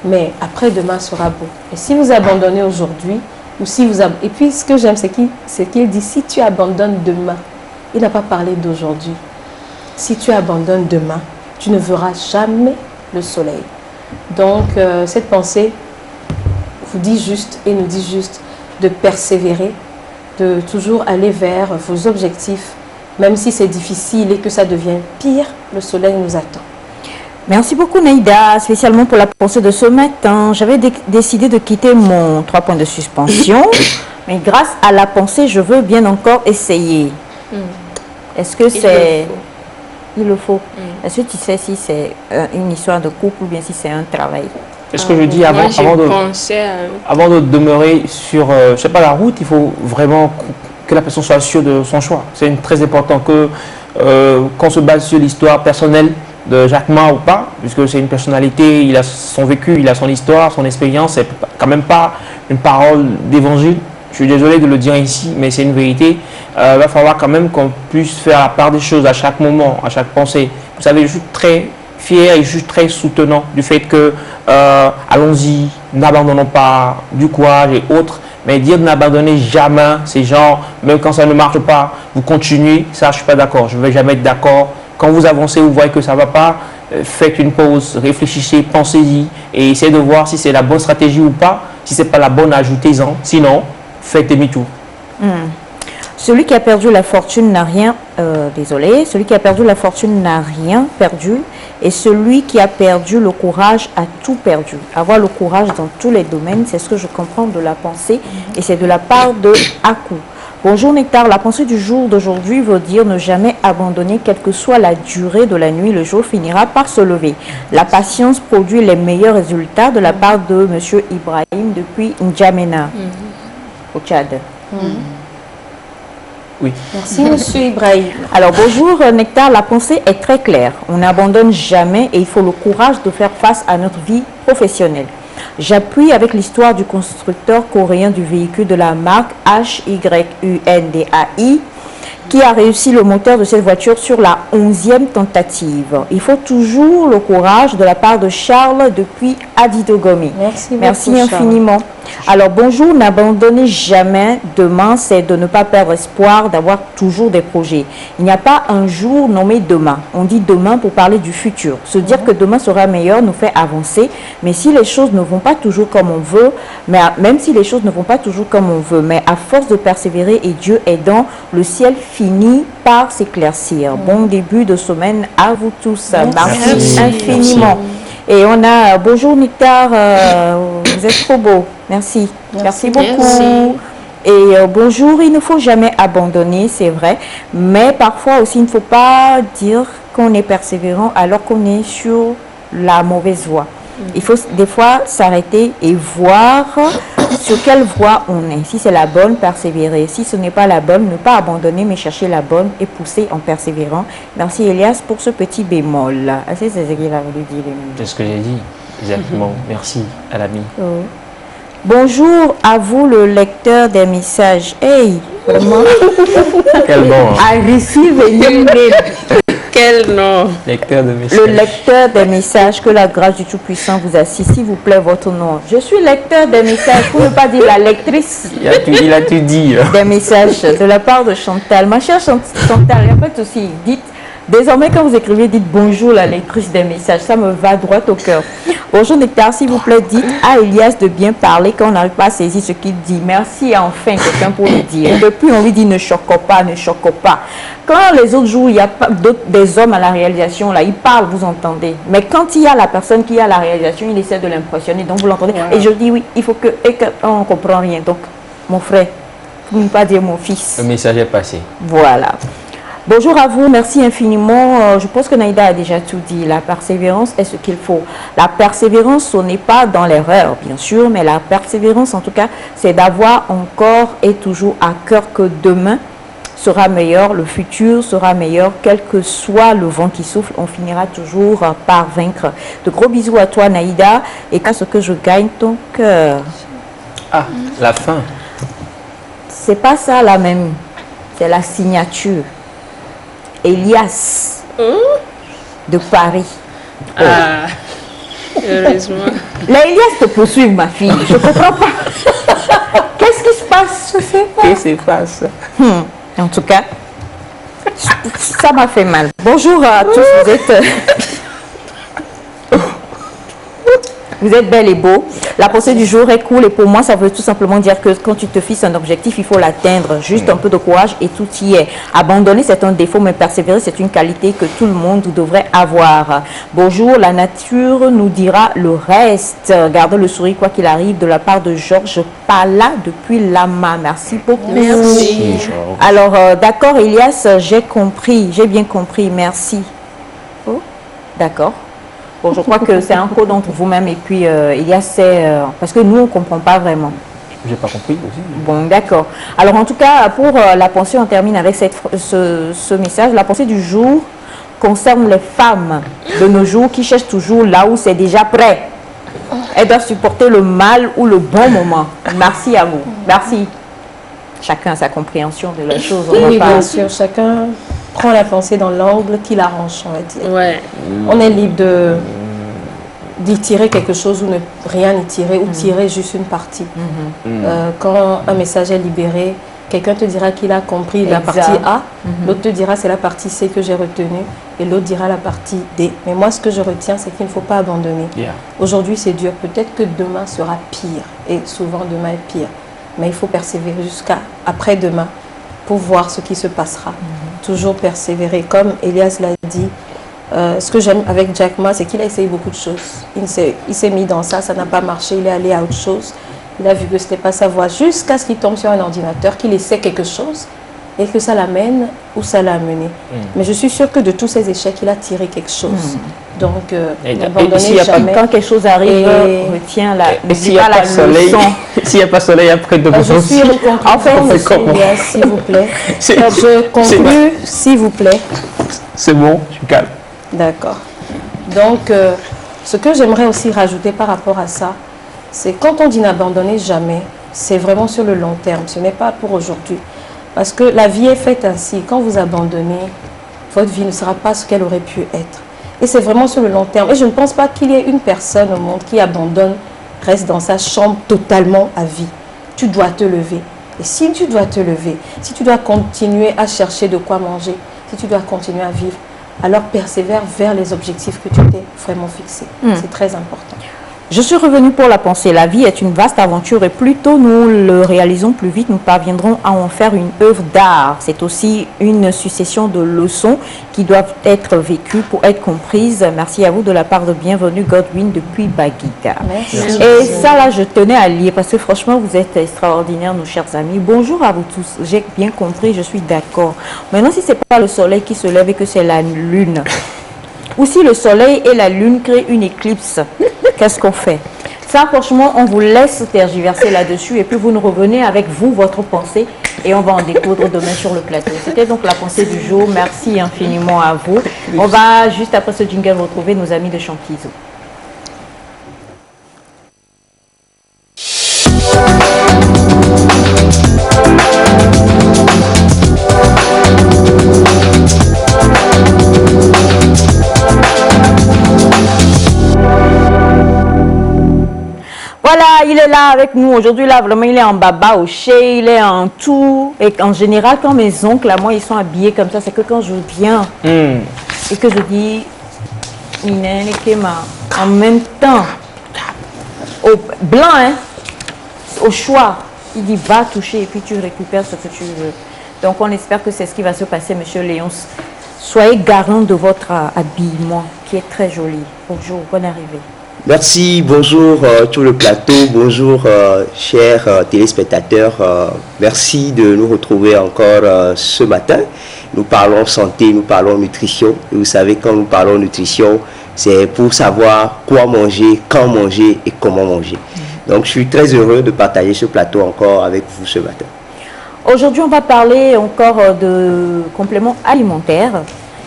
Mais après, demain sera beau. Et si vous abandonnez aujourd'hui, ou si vous et puis ce que j'aime, c'est qu'il dit, si tu abandonnes demain, il n'a pas parlé d'aujourd'hui. Si tu abandonnes demain, tu ne verras jamais le soleil. Donc, cette pensée vous dit juste et nous dit juste de persévérer, de toujours aller vers vos objectifs, même si c'est difficile et que ça devient pire, le soleil nous attend. Merci beaucoup Neïda, spécialement pour la pensée de ce matin. J'avais décidé de quitter mon 3 points de suspension, mais grâce à la pensée, je veux bien encore essayer. Est-ce que c'est... Il le faut. Est-ce que tu sais si c'est une histoire de couple ou bien si c'est un travail? C'est ce que je dis avant de demeurer sur je sais pas, la route, il faut vraiment que la personne soit sûre de son choix. C'est très important que qu'on se base sur l'histoire personnelle de Jacques Ma ou pas, puisque c'est une personnalité, il a son vécu, il a son histoire, son expérience, c'est quand même pas une parole d'évangile. Je suis désolé de le dire ici, mais c'est une vérité. Il va falloir quand même qu'on puisse faire la part des choses à chaque moment, à chaque pensée. Vous savez, je suis très fier et je suis très soutenant du fait que allons-y, n'abandonnons pas, du courage et autres. Mais dire de n'abandonner jamais, c'est genre, même quand ça ne marche pas, vous continuez, ça je ne suis pas d'accord. Je ne vais jamais être d'accord. Quand vous avancez, vous voyez que ça ne va pas, faites une pause, réfléchissez, pensez-y et essayez de voir si c'est la bonne stratégie ou pas. Si ce n'est pas la bonne, ajoutez-en. Sinon, faites demi-tour. Celui qui a perdu la fortune n'a rien, celui qui a perdu la fortune n'a rien perdu, et celui qui a perdu le courage a tout perdu. Avoir le courage dans tous les domaines, c'est ce que je comprends de la pensée, et c'est de la part de Hakou. Bonjour Nectar, la pensée du jour d'aujourd'hui veut dire ne jamais abandonner, quelle que soit la durée de la nuit, le jour finira par se lever. La patience produit les meilleurs résultats, de la part de M. Ibrahim depuis N'Djamena, au Tchad. Oui. Merci Monsieur Ibrahim. Alors bonjour Nectar, la pensée est très claire. On n'abandonne jamais et il faut le courage de faire face à notre vie professionnelle. J'appuie avec l'histoire du constructeur coréen du véhicule de la marque HYUNDAI qui a réussi le moteur de cette voiture sur la 11e tentative. Il faut toujours le courage, de la part de Charles depuis Adidogomi. Merci infiniment. Alors, bonjour, n'abandonnez jamais. Demain, c'est de ne pas perdre espoir, d'avoir toujours des projets. Il n'y a pas un jour nommé demain. On dit demain pour parler du futur. Se dire que demain sera meilleur nous fait avancer. Mais si les choses ne vont pas toujours comme on veut, même si les choses ne vont pas toujours comme on veut, mais à force de persévérer et Dieu aidant, le ciel finit par s'éclaircir. Bon début de semaine à vous tous. Merci infiniment. Et on a, bonjour Nectar, vous êtes trop beau. Merci. Merci beaucoup. Merci. Et bonjour, il ne faut jamais abandonner, c'est vrai. Mais parfois aussi, il ne faut pas dire qu'on est persévérant alors qu'on est sur la mauvaise voie. Il faut des fois s'arrêter et voir sur quelle voie on est. Si c'est la bonne, persévérer. Si ce n'est pas la bonne, ne pas abandonner, mais chercher la bonne et pousser en persévérant. Merci Elias pour ce petit bémol. C'est ce qu'il a voulu dire. C'est ce que j'ai dit. Exactement. Merci à l'ami. Bonjour à vous le lecteur des messages. Hey, vraiment. Quel bon. I receive a new name. Quel nom? Lecteur de Le messages. lecteur des messages, que la grâce du Tout-Puissant vous assiste, s'il vous plaît, votre nom. Je suis lecteur des messages, pour ne pas dire la lectrice Il a tout dit. des messages de la part de Chantal. Ma chère Chantal, en fait aussi, dites, désormais quand vous écrivez, dites bonjour la lectrice des messages, ça me va droit au cœur. Bonjour Nectar, s'il vous plaît, dites à Elias de bien parler quand on n'arrive pas à saisir ce qu'il dit. Merci enfin quelqu'un pour le dire. Et depuis on lui dit ne choque pas, ne choque pas. Quand les autres jours, il y a des hommes à la réalisation, là, ils parlent, vous entendez. Mais quand il y a la personne qui a la réalisation, il essaie de l'impressionner, donc vous l'entendez. Voilà. Et je dis oui, il faut que, on ne comprend rien. Donc, mon frère, pour ne pas dire mon fils. Le message est passé. Voilà. Bonjour à vous, merci infiniment. Je pense que Naïda a déjà tout dit. La persévérance est ce qu'il faut. La persévérance, ce n'est pas dans l'erreur, bien sûr, mais la persévérance, en tout cas, c'est d'avoir encore et toujours à cœur que demain sera meilleur, le futur sera meilleur, quel que soit le vent qui souffle, on finira toujours par vaincre. De gros bisous à toi, Naïda, et qu'à ce que je gagne ton cœur. Ah, la fin. C'est pas ça la même, c'est la signature. Elias de Paris. Ah, heureusement. La Elias te poursuit, ma fille. Je ne comprends pas. Qu'est-ce qui se passe? Je sais pas. Qu'est-ce qui se passe? En tout cas, ça m'a fait mal. Bonjour à tous, vous êtes belles et beaux. La pensée du jour est cool et pour moi, ça veut tout simplement dire que quand tu te fixes un objectif, il faut l'atteindre. Juste un peu de courage et tout y est. Abandonner, c'est un défaut, mais persévérer, c'est une qualité que tout le monde devrait avoir. Bonjour, la nature nous dira le reste. Gardez le sourire quoi qu'il arrive de la part de Georges Pala depuis Lama. Merci beaucoup. Merci. Alors, d'accord, Elias, j'ai compris. J'ai bien compris. Merci. Oh, d'accord. Bon, je crois que c'est un code entre vous-même et puis Elias, parce que nous, on ne comprend pas vraiment. J'ai pas compris aussi. Bon, d'accord. Alors, en tout cas, pour la pensée, on termine avec ce message. La pensée du jour concerne les femmes de nos jours qui cherchent toujours là où c'est déjà prêt. Elles doivent supporter le mal ou le bon moment. Merci à vous. Merci. Chacun a sa compréhension de la chose. Oui, bien sûr. Chacun prend la pensée dans l'angle qui l'arrange, on va dire. Ouais. On est libre d'y tirer quelque chose ou ne rien y tirer ou tirer juste une partie. Quand un message est libéré, quelqu'un te dira qu'il a compris la partie A, l'autre te dira c'est la partie C que j'ai retenue et l'autre dira la partie D. Mais moi, ce que je retiens, c'est qu'il ne faut pas abandonner. Aujourd'hui, c'est dur. Peut-être que demain sera pire et souvent demain est pire. Mais il faut persévérer jusqu'à après-demain pour voir ce qui se passera. Toujours persévérer. Comme Elias l'a dit, ce que j'aime avec Jack Ma, c'est qu'il a essayé beaucoup de choses. Il s'est mis dans ça, ça n'a pas marché, il est allé à autre chose. Il a vu que ce n'était pas sa voie jusqu'à ce qu'il tombe sur un ordinateur, qu'il essaie quelque chose et que ça l'amène où ça l'a amené. Mais je suis sûre que de tous ses échecs, il a tiré quelque chose. Donc, n'abandonnez jamais. Quand quelque chose arrive, retiens la s'il n'y a pas de soleil, s'il n'y a pas de soleil après de je suis en fait, s'il vous plaît. Je conclue, s'il vous plaît. C'est bon, je suis calme. D'accord. Donc, ce que j'aimerais aussi rajouter par rapport à ça, c'est quand on dit n'abandonnez jamais, c'est vraiment sur le long terme. Ce n'est pas pour aujourd'hui. Parce que la vie est faite ainsi. Quand vous abandonnez, votre vie ne sera pas ce qu'elle aurait pu être. Et c'est vraiment sur le long terme. Et je ne pense pas qu'il y ait une personne au monde qui abandonne reste dans sa chambre totalement à vie. Tu dois te lever. Et si tu dois te lever, si tu dois continuer à chercher de quoi manger, si tu dois continuer à vivre, alors persévère vers les objectifs que tu t'es vraiment fixés. C'est très important. Je suis revenue pour la pensée. La vie est une vaste aventure et plus tôt nous le réalisons, plus vite nous parviendrons à en faire une œuvre d'art. C'est aussi une succession de leçons qui doivent être vécues pour être comprises. Merci à vous de la part de Bienvenue Godwin depuis Baguita. Merci. Et ça là, je tenais à lire parce que franchement, vous êtes extraordinaires, nos chers amis. Bonjour à vous tous. J'ai bien compris, je suis d'accord. Maintenant, si ce n'est pas le soleil qui se lève et que c'est la lune, ou si le soleil et la lune créent une éclipse, qu'est-ce qu'on fait? Ça, franchement, on vous laisse tergiverser là-dessus et puis vous nous revenez avec vous, votre pensée, et on va en découdre demain sur le plateau. C'était donc la pensée du jour. Merci infiniment à vous. On va, juste après ce jingle, retrouver nos amis de Champizo. Voilà, il est là avec nous. Aujourd'hui, là, vraiment, il est en baba au chez, il est en tout. Et en général, quand mes oncles, à moi, ils sont habillés comme ça, c'est que quand je viens et que je dis, Inen et Kema, en même temps, au blanc, hein, au choix, il dit, va toucher et puis tu récupères ce que tu veux. Donc, on espère que c'est ce qui va se passer, Monsieur Léonce. Soyez garant de votre habillement, qui est très joli. Bonjour, bonne arrivée. Merci, bonjour tout le plateau, bonjour chers téléspectateurs, merci de nous retrouver encore ce matin. Nous parlons santé, nous parlons nutrition, et vous savez quand nous parlons nutrition, c'est pour savoir quoi manger, quand manger et comment manger. Donc je suis très heureux de partager ce plateau encore avec vous ce matin. Aujourd'hui on va parler encore de compléments alimentaires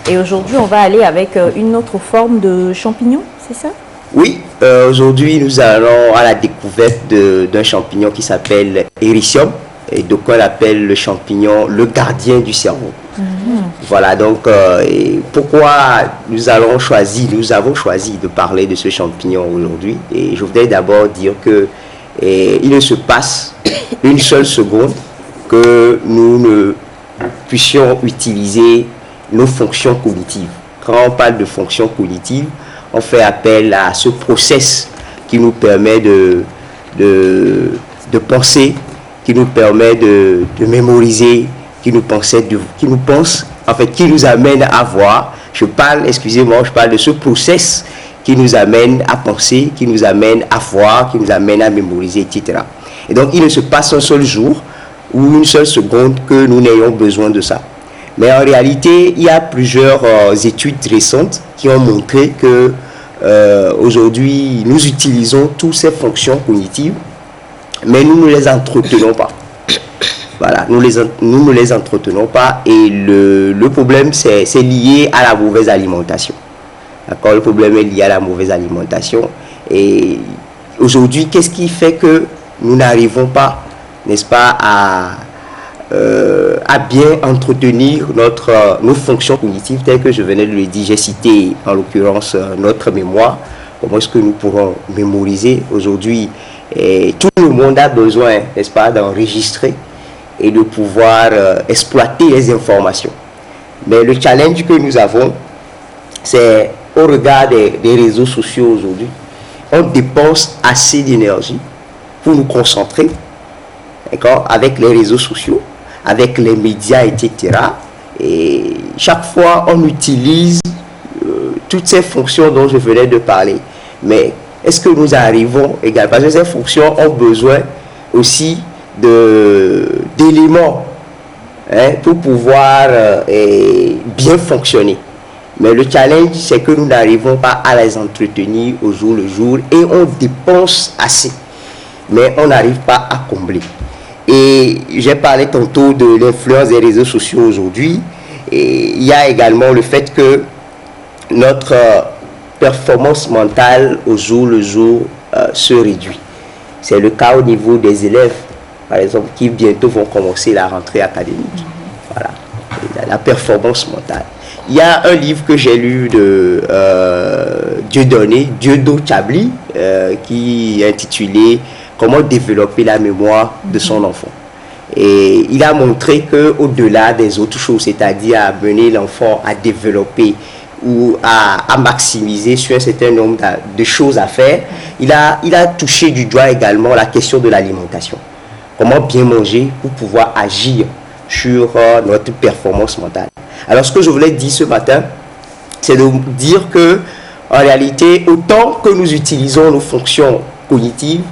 et aujourd'hui on va aller avec une autre forme de champignon, c'est ça? Oui, aujourd'hui nous allons à la découverte d'un champignon qui s'appelle Erythricium et donc on l'appelle le champignon le gardien du cerveau. Voilà donc pourquoi nous avons choisi de parler de ce champignon aujourd'hui. Et je voudrais d'abord dire que il ne se passe une seule seconde que nous ne puissions utiliser nos fonctions cognitives. Quand on parle de fonctions cognitives, on fait appel à ce process qui nous permet de penser, qui nous permet de mémoriser, qui nous amène à voir. Je parle de ce process qui nous amène à penser, qui nous amène à voir, qui nous amène à mémoriser, etc. Et donc, il ne se passe un seul jour ou une seule seconde que nous n'ayons besoin de ça. Mais en réalité, il y a plusieurs études récentes qui ont montré que aujourd'hui, nous utilisons toutes ces fonctions cognitives, mais nous ne les entretenons pas. Voilà, nous ne les entretenons pas et le problème, c'est lié à la mauvaise alimentation. D'accord, le problème est lié à la mauvaise alimentation. Et aujourd'hui, qu'est-ce qui fait que nous n'arrivons pas, n'est-ce pas, à bien entretenir nos fonctions cognitives telles que je venais de le dire. J'ai cité en l'occurrence notre mémoire. Comment est-ce que nous pourrons mémoriser aujourd'hui? Tout le monde a besoin, n'est-ce pas, d'enregistrer et de pouvoir exploiter les informations. Mais le challenge que nous avons, c'est au regard des réseaux sociaux aujourd'hui, on dépense assez d'énergie pour nous concentrer, d'accord, avec les réseaux sociaux, avec les médias, etc. Et chaque fois, on utilise toutes ces fonctions dont je venais de parler. Mais est-ce que nous arrivons également? Parce que ces fonctions ont besoin aussi d'éléments pour pouvoir bien fonctionner. Mais le challenge, c'est que nous n'arrivons pas à les entretenir au jour le jour et on dépense assez. Mais on n'arrive pas à combler. Et j'ai parlé tantôt de l'influence des réseaux sociaux aujourd'hui. Et il y a également le fait que notre performance mentale au jour le jour se réduit. C'est le cas au niveau des élèves, par exemple, qui bientôt vont commencer la rentrée académique. Voilà, la performance mentale. Il y a un livre que j'ai lu de Dieudonné Chabli, qui est intitulé « Comment développer la mémoire de son enfant ». Et il a montré qu'au-delà des autres choses, c'est-à-dire amener l'enfant à développer ou à maximiser sur un certain nombre de choses à faire, il a touché du doigt également la question de l'alimentation. Comment bien manger pour pouvoir agir sur notre performance mentale. Alors ce que je voulais dire ce matin, c'est de dire que en réalité, autant que nous utilisons nos fonctions cognitives,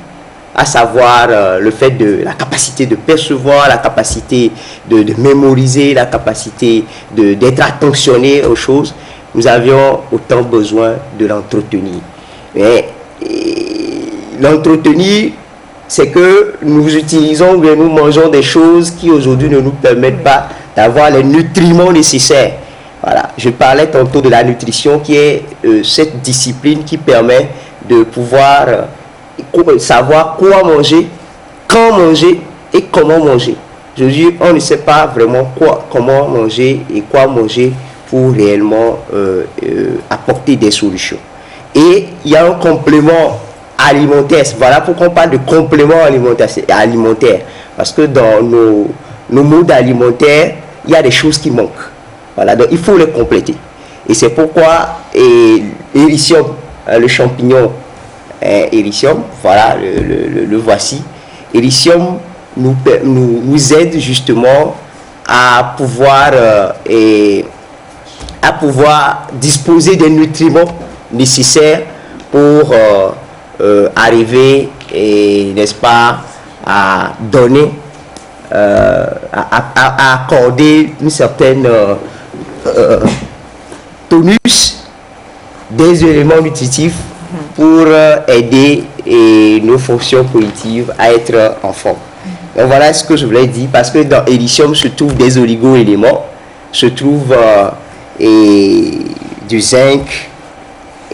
à savoir le fait de la capacité de percevoir, la capacité de mémoriser, la capacité d'être attentionné aux choses, nous avions autant besoin de l'entretenir. Mais l'entretenir, c'est que nous utilisons ou bien nous mangeons des choses qui aujourd'hui ne nous permettent pas d'avoir les nutriments nécessaires. Voilà. Je parlais tantôt de la nutrition qui est cette discipline qui permet de pouvoir savoir quoi manger, quand manger et comment manger. Je dis, on ne sait pas vraiment comment manger et quoi manger pour réellement apporter des solutions. Et il y a un complément alimentaire. Voilà pourquoi on parle de complément alimentaire. Parce que dans nos modes alimentaires, il y a des choses qui manquent. Voilà, donc il faut les compléter. Et c'est pourquoi Ericium, le champignon Ericium, voilà, le voici. Ericium nous aide justement à pouvoir disposer des nutriments nécessaires pour arriver, n'est-ce pas, à donner, à accorder une certaine tonus des éléments nutritifs pour aider nos fonctions cognitives à être en forme. Donc voilà ce que je voulais dire, parce que dans Ericium se trouvent des oligo-éléments, se trouvent du zinc,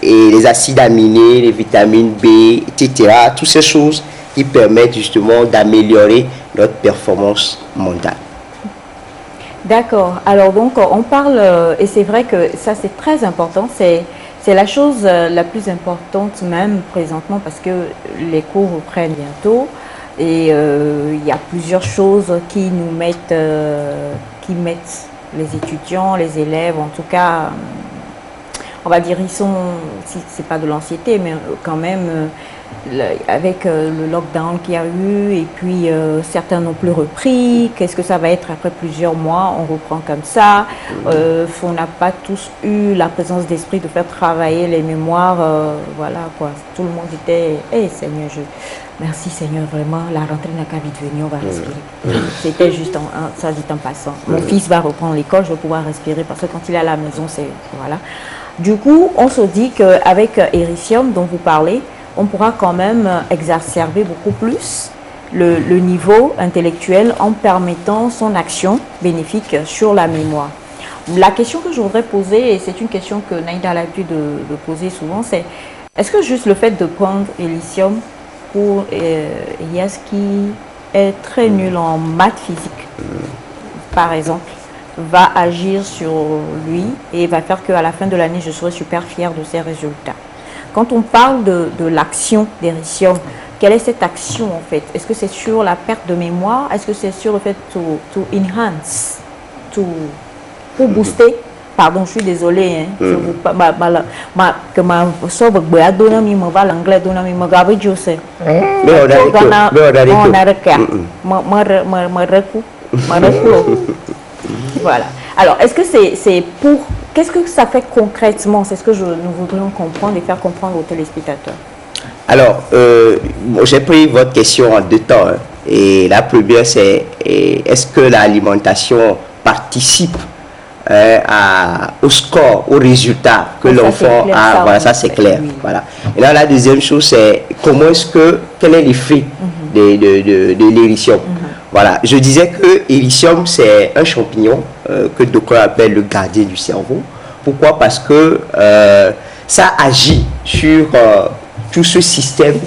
et les acides aminés, les vitamines B, etc. Toutes ces choses qui permettent justement d'améliorer notre performance mentale. D'accord. Alors donc on parle, et c'est vrai que ça c'est très important, c'est la chose la plus importante même présentement parce que les cours reprennent bientôt et il y a plusieurs choses qui nous mettent, qui mettent les étudiants, les élèves, en tout cas, on va dire, ils sont, si c'est pas de l'anxiété, mais quand même, avec le lockdown qu'il y a eu, et puis certains n'ont plus repris, qu'est-ce que ça va être après plusieurs mois, on reprend comme ça, on n'a pas tous eu la présence d'esprit de faire travailler les mémoires, voilà quoi, tout le monde était, Seigneur, merci Seigneur, vraiment, la rentrée n'a qu'à vite venir, on va respirer. C'était juste, ça dit en passant, mon fils va reprendre l'école, je vais pouvoir respirer, parce que quand il est à la maison, c'est, voilà. Du coup, on se dit qu'avec Ericium dont vous parlez, on pourra quand même exacerber beaucoup plus le niveau intellectuel en permettant son action bénéfique sur la mémoire. La question que je voudrais poser, et c'est une question que Naïda a l'habitude de poser souvent, c'est est-ce que juste le fait de prendre Ericium pour Elias qui est très nul en maths physique, par exemple, va agir sur lui et va faire qu'à la fin de l'année, je serai super fière de ses résultats. Quand on parle de l'action d'Ericium, quelle est cette action en fait? Est-ce que c'est sur la perte de mémoire? Est-ce que c'est sur le fait to enhance, pour booster? Pardon, je suis désolée. Hein, je vous, que ma soeur va donner mi me va l'anglais donner mi me gabe jose. Voilà. Alors, est-ce que c'est pour... Qu'est-ce que ça fait concrètement? C'est ce que nous voudrions comprendre et faire comprendre aux téléspectateurs. Alors, j'ai pris votre question en deux temps. Hein. Et la première, c'est est-ce que l'alimentation participe au score, au résultat que l'enfant a? Voilà, ça c'est clair. Oui. Voilà. Et là, la deuxième chose, c'est quel est l'effet de l'Ericium? Voilà, je disais que Ericium, c'est un champignon que d'aucuns appellent le gardien du cerveau. Pourquoi? Parce que ça agit sur tout ce système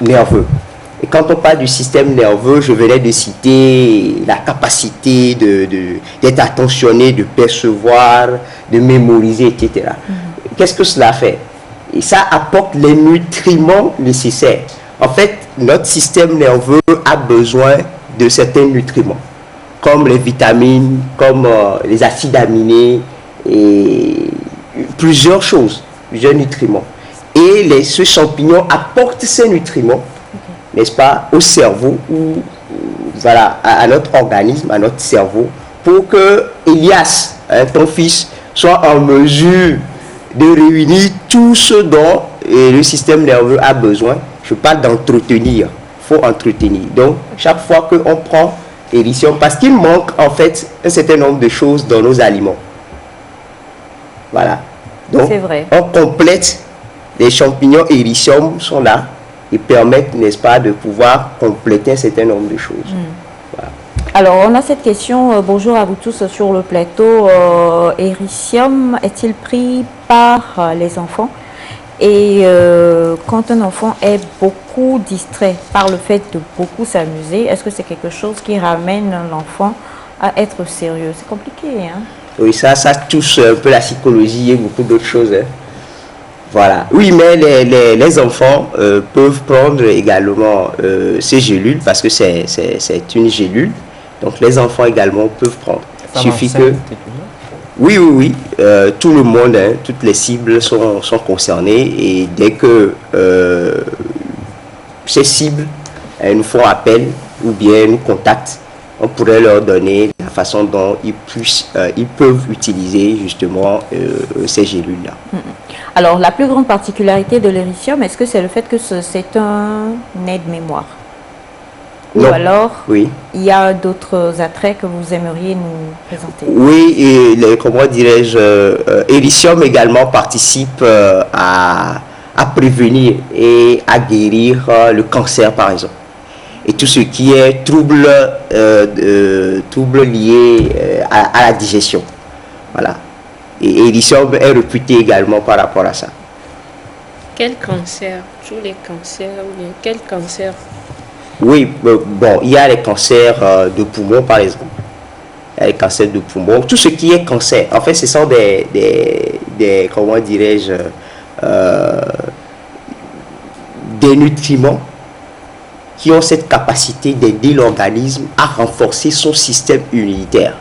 nerveux. Et quand on parle du système nerveux, je venais de citer la capacité d'être attentionné, de percevoir, de mémoriser, etc. Qu'est-ce que cela fait? Et ça apporte les nutriments nécessaires. En fait, notre système nerveux a besoin de certains nutriments, comme les vitamines, comme les acides aminés, et plusieurs choses, plusieurs nutriments. Et ce champignon apporte ces nutriments, n'est-ce pas, au cerveau, ou voilà, à notre organisme, à notre cerveau, pour que Elias, ton fils, soit en mesure de réunir tout ce dont le système nerveux a besoin. Je parle d'entretenir, il faut entretenir. Donc, chaque fois qu'on prend Éricium, parce qu'il manque en fait un certain nombre de choses dans nos aliments. Voilà. Donc, on complète, les champignons Éricium sont là et permettent, n'est-ce pas, de pouvoir compléter un certain nombre de choses. Voilà. Alors, on a cette question, bonjour à vous tous sur le plateau. Éricium est-il pris par les enfants? Et quand un enfant est beaucoup distrait par le fait de beaucoup s'amuser, est-ce que c'est quelque chose qui ramène l'enfant à être sérieux? C'est compliqué, hein? Oui, ça touche un peu la psychologie et beaucoup d'autres choses. Hein. Voilà. Oui, mais les enfants peuvent prendre également ces gélules parce que c'est une gélule. Donc les enfants également peuvent prendre. Il suffit que... Oui. Tout le monde, hein, toutes les cibles sont concernées et dès que ces cibles nous font appel ou bien nous contactent, on pourrait leur donner la façon dont ils peuvent utiliser justement ces gélules-là. Alors, la plus grande particularité de l'Éricium, est-ce que c'est le fait que c'est un aide-mémoire? Ou Non. alors, oui. Il y a d'autres attraits que vous aimeriez nous présenter? Oui, et comment dirais-je, Éricium également participe à prévenir et à guérir le cancer, par exemple. Et tout ce qui est trouble lié à la digestion. Voilà. Et Éricium est réputé également par rapport à ça. Quel cancer? Tous les cancers ou bien quel cancer? Oui, bon, il y a les cancers de poumon, par exemple. Il y a les cancers de poumon. Tout ce qui est cancer, en fait, ce sont des comment dirais-je, des nutriments qui ont cette capacité d'aider l'organisme à renforcer son système immunitaire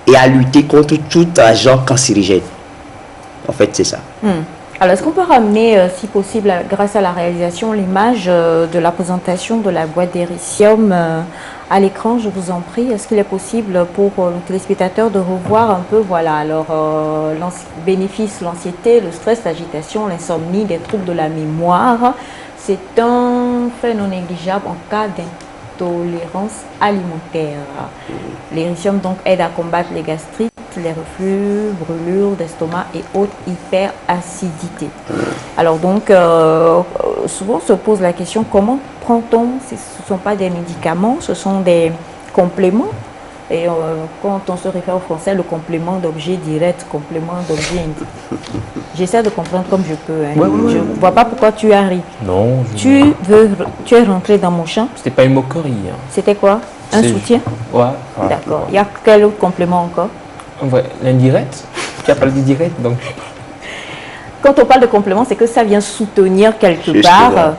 et à lutter contre tout agent cancérigène. En fait, c'est ça. Alors, est-ce qu'on peut ramener, si possible, grâce à la réalisation, l'image de la présentation de la boîte d'Éricium à l'écran, je vous en prie? Est-ce qu'il est possible pour le téléspectateur de revoir un peu, voilà, alors, bénéfices, l'anxiété, le stress, l'agitation, l'insomnie, des troubles de la mémoire? C'est un fait non négligeable en cas d'intolérance alimentaire. L'Éricium donc aide à combattre les gastrites, les reflux, brûlures d'estomac et autres hyperacidités. Alors donc, souvent se pose la question, comment prend-on? Ce ne sont pas des médicaments, ce sont des compléments. Et quand on se réfère au français, le complément d'objet direct, complément d'objet indirect. J'essaie de comprendre comme je peux. Hein. Je ne vois pas pourquoi tu as ri. Non. Tu es rentré dans mon champ. C'était pas une moquerie. Hein. C'était quoi? Un soutien? Ouais. D'accord. Il y a quel autre complément encore? Ouais, l'indirect. Tu as parlé du direct, donc. Quand on parle de complément, c'est que ça vient soutenir quelque part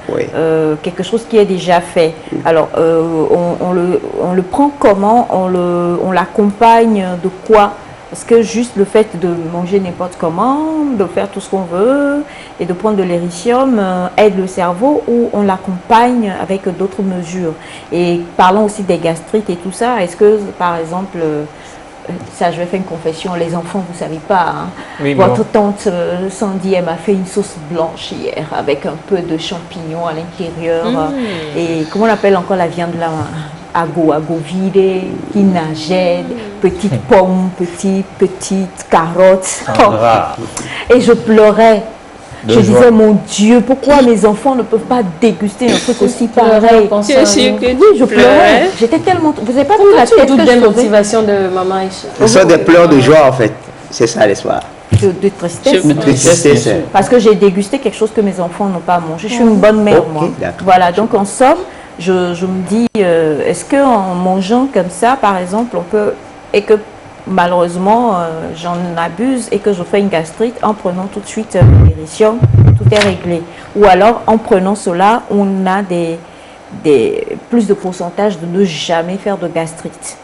quelque chose qui est déjà fait. Alors, on le prend comment? On l'accompagne de quoi? Parce que juste le fait de manger n'importe comment, de faire tout ce qu'on veut et de prendre de l'Éricium aide le cerveau, ou on l'accompagne avec d'autres mesures? Et parlons aussi des gastrites et tout ça. Est-ce que, par exemple, ça, je vais faire une confession, les enfants, vous ne savez pas, hein. Oui, votre tante Sandy, elle m'a fait une sauce blanche hier avec un peu de champignons à l'intérieur. Et comment on appelle encore la viande là? Ago vide, qui nageait, petites pommes, petites carottes. Et je pleurais. Je disais, mon Dieu, pourquoi mes enfants ne peuvent pas déguster un truc aussi pareil? Tu es sûr que oui, je pleurais. J'étais tellement... Vous n'avez pas vu la tête que des motivations de maman Aïcha? Ce sont des pleurs de joie, en fait. C'est ça, l'espoir. De tristesse. De tristesse. Parce que j'ai dégusté quelque chose que mes enfants n'ont pas mangé. Je suis une bonne mère, moi. Voilà, donc en somme, je me dis, est-ce qu'en mangeant comme ça, par exemple, on peut... Et que malheureusement, j'en abuse et que je fais une gastrite en prenant tout de suite l'Éricium, tout est réglé. Ou alors, en prenant cela, on a plus de pourcentage de ne jamais faire de gastrite.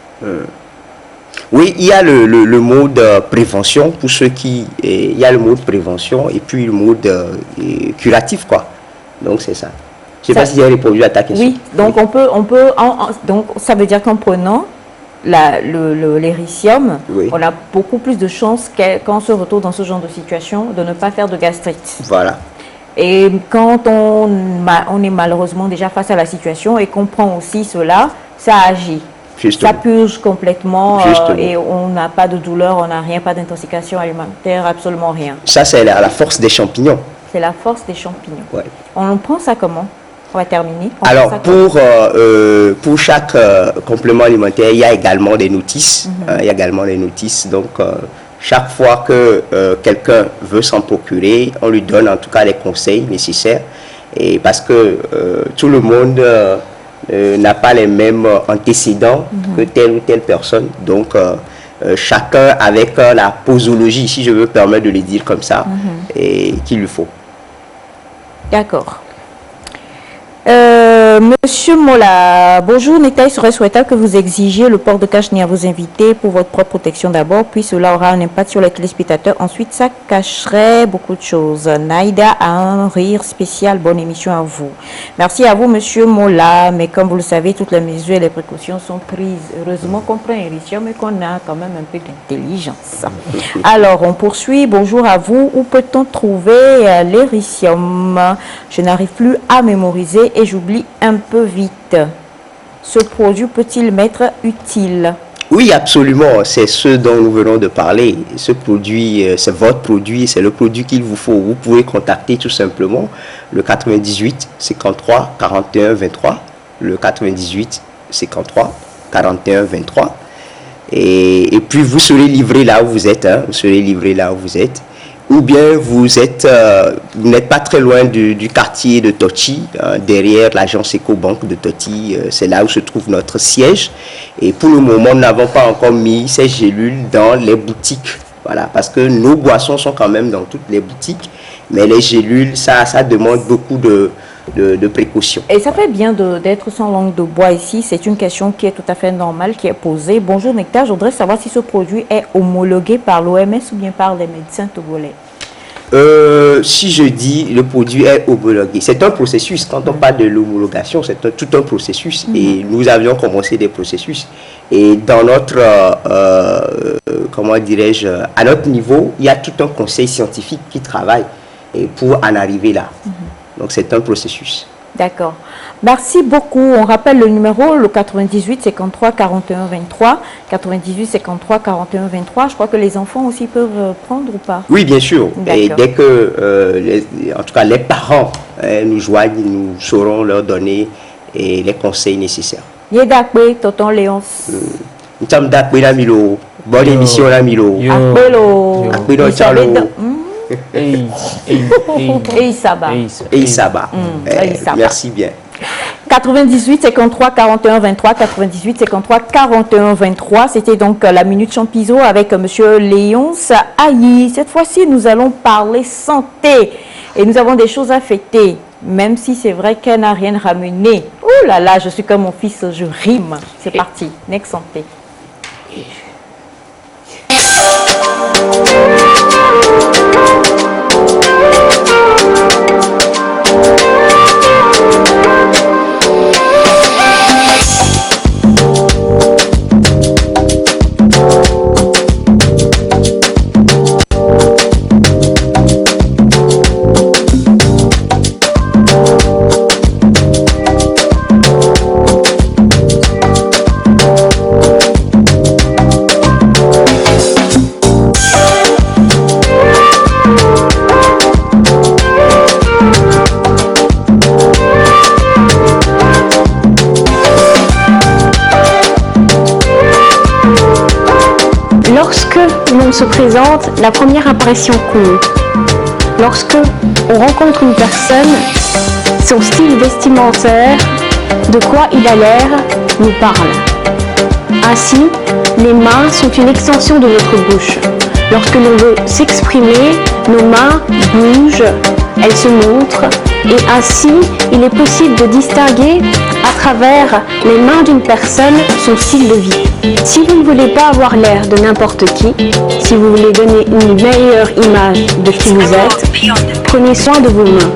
Oui, il y a le mode prévention pour ceux qui... il y a le mode prévention et puis le mode curatif, quoi. Donc, c'est ça. Je ne sais pas si j'ai répondu à ta question. Oui, donc donc ça veut dire qu'en prenant l'éricium, on a beaucoup plus de chances quand on se retrouve dans ce genre de situation de ne pas faire de gastrite. Voilà. Et quand on est malheureusement déjà face à la situation et qu'on prend aussi cela, ça agit. Justement. Ça purge complètement et on n'a pas de douleur, on n'a rien, pas d'intoxication alimentaire, absolument rien. Ça, c'est la force des champignons. C'est la force des champignons. Ouais. On prend ça comment? On va terminer. Alors, pour chaque complément alimentaire, il y a également des notices. Il y a également des notices. Donc, chaque fois que quelqu'un veut s'en procurer, on lui donne en tout cas les conseils nécessaires. Et parce que tout le monde n'a pas les mêmes antécédents que telle ou telle personne. Donc, chacun avec la posologie, si je veux permettre de le dire comme ça, et qu'il lui faut. D'accord. Monsieur Mola, bonjour. Il serait souhaitable que vous exigiez le port de cache-nez à vos invités pour votre propre protection d'abord, puis cela aura un impact sur les téléspectateurs. Ensuite, ça cacherait beaucoup de choses. Naïda a un rire spécial. Bonne émission à vous. Merci à vous, Monsieur Mola. Mais comme vous le savez, toutes les mesures et les précautions sont prises. Heureusement qu'on prend Éricium et qu'on a quand même un peu d'intelligence. Alors, on poursuit. Bonjour à vous. Où peut-on trouver l'Éricium? Je n'arrive plus à mémoriser et j'oublie un peu vite. Ce produit peut-il m'être utile? Oui, absolument. C'est ce dont nous venons de parler. Ce produit, c'est votre produit, c'est le produit qu'il vous faut. Vous pouvez contacter tout simplement le 98 53 41 23, le 98 53 41 23. Et puis vous serez livré là où vous êtes. Vous serez livré là où vous êtes. Ou bien vous n'êtes pas très loin du quartier de Toti, derrière l'agence Ecobank de Toti. C'est là où se trouve notre siège. Et pour le moment, nous n'avons pas encore mis ces gélules dans les boutiques. Voilà, parce que nos boissons sont quand même dans toutes les boutiques. Mais les gélules, ça demande beaucoup de précautions. Et ça fait bien d'être sans langue de bois ici. C'est une question qui est tout à fait normale, qui est posée. Bonjour Nectar, je voudrais savoir si ce produit est homologué par l'OMS ou bien par les médecins togolais. Si je dis le produit est homologué, c'est un processus. Quand on parle de l'homologation, c'est tout un processus. Et nous avions commencé des processus. Et dans notre, comment dirais-je, à notre niveau, il y a tout un conseil scientifique qui travaille pour en arriver là. Donc c'est un processus. D'accord. Merci beaucoup. On rappelle le numéro, le 98 53 41 23. 98 53 41 23. Je crois que les enfants aussi peuvent prendre ou pas? Oui, bien sûr. Et dès que, en tout cas, les parents nous joignent, nous saurons leur donner les conseils nécessaires. Yedakwe, Tonton Léonce. Nous sommes d'accord, Milo. Bonne émission, Milo. Apelo. Apelo, Chalo. Merci bien. 98 53 41 23, 98 53 41 23. C'était donc la Minute Champizo avec Monsieur Léonce Ayi. Cette fois-ci, nous allons parler santé et nous avons des choses à fêter, même si c'est vrai qu'elle n'a rien ramené. Ouh là là, je suis comme mon fils, je rime. C'est parti, Next Santé. Se présente, la première impression compte. Lorsque on rencontre une personne, son style vestimentaire, de quoi il a l'air, nous parle. Ainsi, les mains sont une extension de notre bouche. Lorsque l'on veut s'exprimer, nos mains bougent elle se montre et ainsi il est possible de distinguer à travers les mains d'une personne son style de vie. Si vous ne voulez pas avoir l'air de n'importe qui, si vous voulez donner une meilleure image de qui vous êtes, prenez soin de vos mains.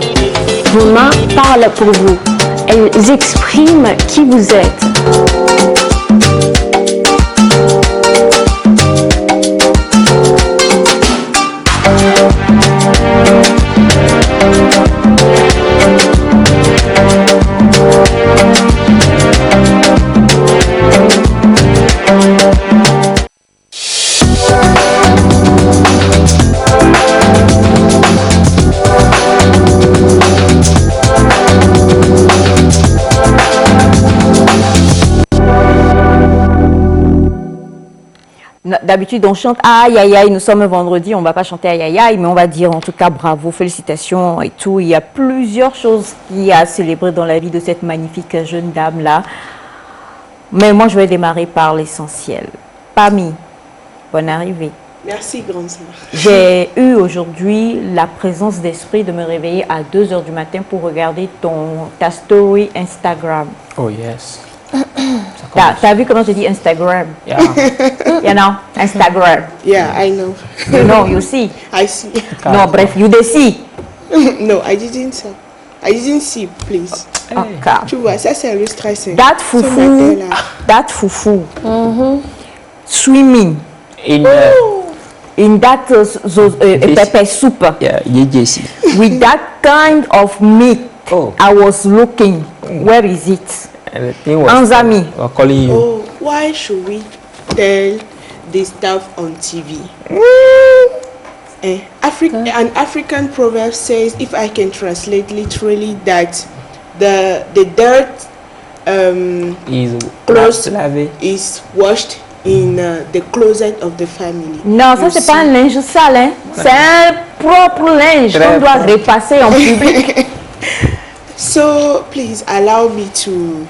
Vos mains parlent pour vous. Elles expriment qui vous êtes. D'habitude, on chante aïe aïe aïe, nous sommes vendredi, on ne va pas chanter aïe aïe aïe, mais on va dire en tout cas bravo, félicitations et tout. Il y a plusieurs choses qu'il y a à célébrer dans la vie de cette magnifique jeune dame-là. Mais moi, je vais démarrer par l'essentiel. Pami, bonne arrivée. Merci, grande sœur. J'ai eu aujourd'hui la présence d'esprit de me réveiller à 2 h du matin pour regarder ta story Instagram. Oh yes. T'as vu comment je dis Instagram? Yeah. You know, Instagram. Yeah, I know. You know, you see. I see. No, bref, you see. No, I didn't see, please. Okay. Tu vois, ça c'est le stress. That fufu, swimming in that pepper soup. Yeah, Jesse. With that kind of meat, I was looking. Where is it? And the thing was, Anzami. we're calling you. Oh, why should we tell this stuff on TV? An African proverb says, if I can translate literally, that the dirt clothes is washed in the closet of the family. Non, ça c'est pas un linge sale, hein? C'est un propre linge qu'on doit repasser en public. So please allow me to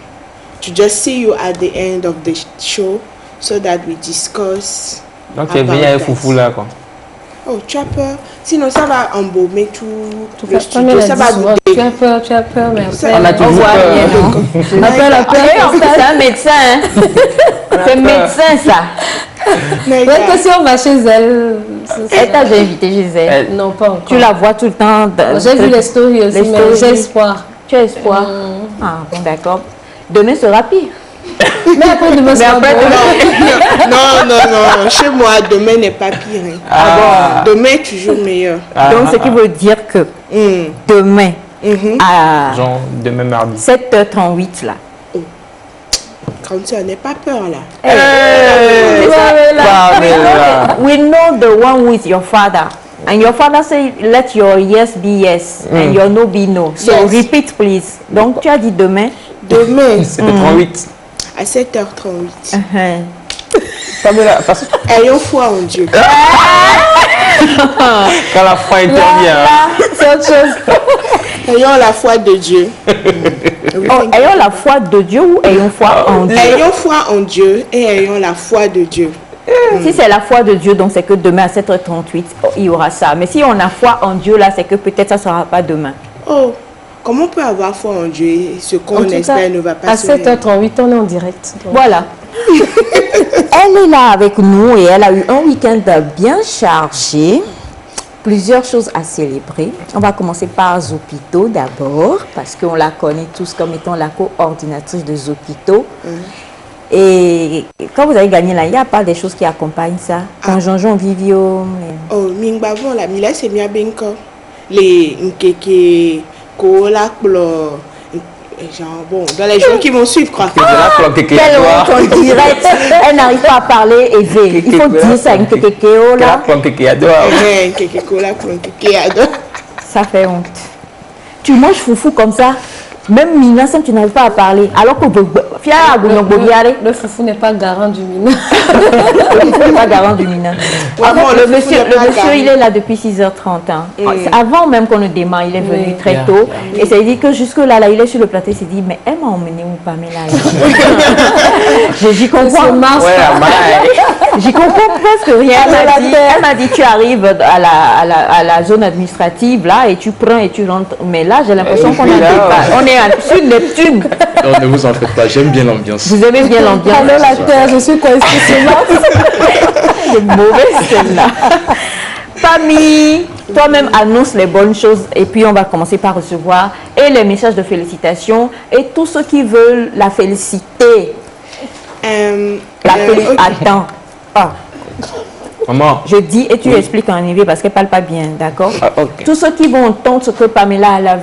just see you at the end of the show so that we discuss. Donc tu es venu avec Foufou là quoi. Oh, tu as peur? Sinon ça va embaumer tout le studio. Ça va goûter. Tu as peur, mais après... On a toujours peur. C'est un médecin, hein? C'est médecin ça. Ouais, que si on va chez elle... Elle t'a déjà invité chez elle? Non, pas encore. Tu la vois tout le temps? J'ai vu les stories aussi, mais j'ai espoir. Tu as espoir? Ah bon, d'accord. Demain sera pire. Mais après demain sera bon. Non. Chez moi, demain n'est pas pire. Hein. Ah bon? Demain est toujours meilleur. Donc, ce qui veut dire que demain, à genre demain mardi. 7h38 là. Quand tu n'as pas peur là. We know the one with your father. And your father say, let your yes be yes and your no be no. So yes. Repeat please. Donc tu as dit demain. Demain. 7h38. À 7h38. Ayons foi en Dieu. Quand la foi intervient. C'est autre chose. Ayons la foi de Dieu. Ayons la foi de Dieu ou ayons foi en Dieu? Ayons foi en Dieu et ayons la foi de Dieu. Si c'est la foi de Dieu, donc c'est que demain à 7h38, il y aura ça. Mais si on a foi en Dieu, là, c'est que peut-être ça ne sera pas demain. Oh, comment on peut avoir foi en Dieu et ce qu'on espère ne va pas à 7h38, on est en direct. Donc. Voilà. Elle est là avec nous et elle a eu un week-end bien chargé. Plusieurs choses à célébrer. On va commencer par Zopito d'abord, parce qu'on la connaît tous comme étant la coordinatrice de Zopito. Et quand vous avez gagné là, il n'y a pas des choses qui accompagnent ça. Quand Jean-Jean Vivio. Oh, Mingbavon, la Mila, c'est bien benko. Les Nkeke, Kola, Klo. Genre, bon, dans les gens qui vont suivre, quoi. Elle direct, elle n'arrive pas à parler et il faut dire ça, Nkeke, là. Ça fait honte. Tu manges foufou comme ça, même Mina, tu n'arrives pas à parler. Alors que Le foufou n'est pas garant du mineur. Le foufou n'est pas garant du mineur. Le monsieur, il est là depuis 6h30. Hein. Avant même qu'on ne démarre, il est venu très tôt. Et ça veut dire que jusque-là, il est sur le plateau, il s'est dit, mais elle m'a emmené où Pamela? J'y comprends. J'y comprends presque rien. Elle m'a dit, tu arrives à la zone administrative là et tu prends et tu rentres. Mais là, j'ai l'impression qu'on on est sur Neptune. Non, ne vous en faites pas, j'aime bien l'ambiance. Vous aimez bien l'ambiance? Allô la terre, je suis coincée sur Mars. C'est mauvais celle-là. Famille, toi-même annonce les bonnes choses et puis on va commencer par recevoir et les messages de félicitations et tous ceux qui veulent la féliciter. Attends. Maman. Je dis et tu expliques en anglais parce qu'elle ne parle pas bien, d'accord? Okay. Tous ceux qui vont entendre ce que Pamela, la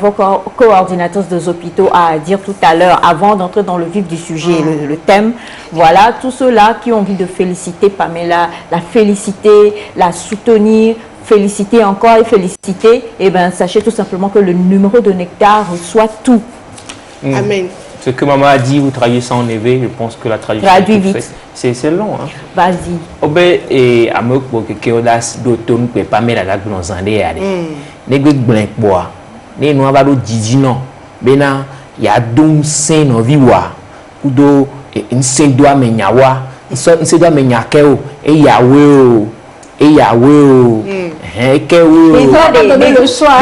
coordinatrice des hôpitaux, a à dire tout à l'heure, avant d'entrer dans le vif du sujet, le thème, voilà, tous ceux-là qui ont envie de féliciter Pamela, la féliciter, la soutenir, féliciter encore et féliciter, eh bien, sachez tout simplement que le numéro de Nectar reçoit tout. Amen. Ce que maman a dit, vous traduisez ça en éveil, je pense que la traduction traduit vite. C'est long. Hein? Vas-y. Obe et amok pour que Keodas d'automne peut pas mettre la dans un dé. Négé blanc bois. Né no abado dizino. Bena ya dom sen no viwa. Kudo nse doa menyawa. Nse doa menyakeo e yawe. Et Yahweh, ils ont donné le choix.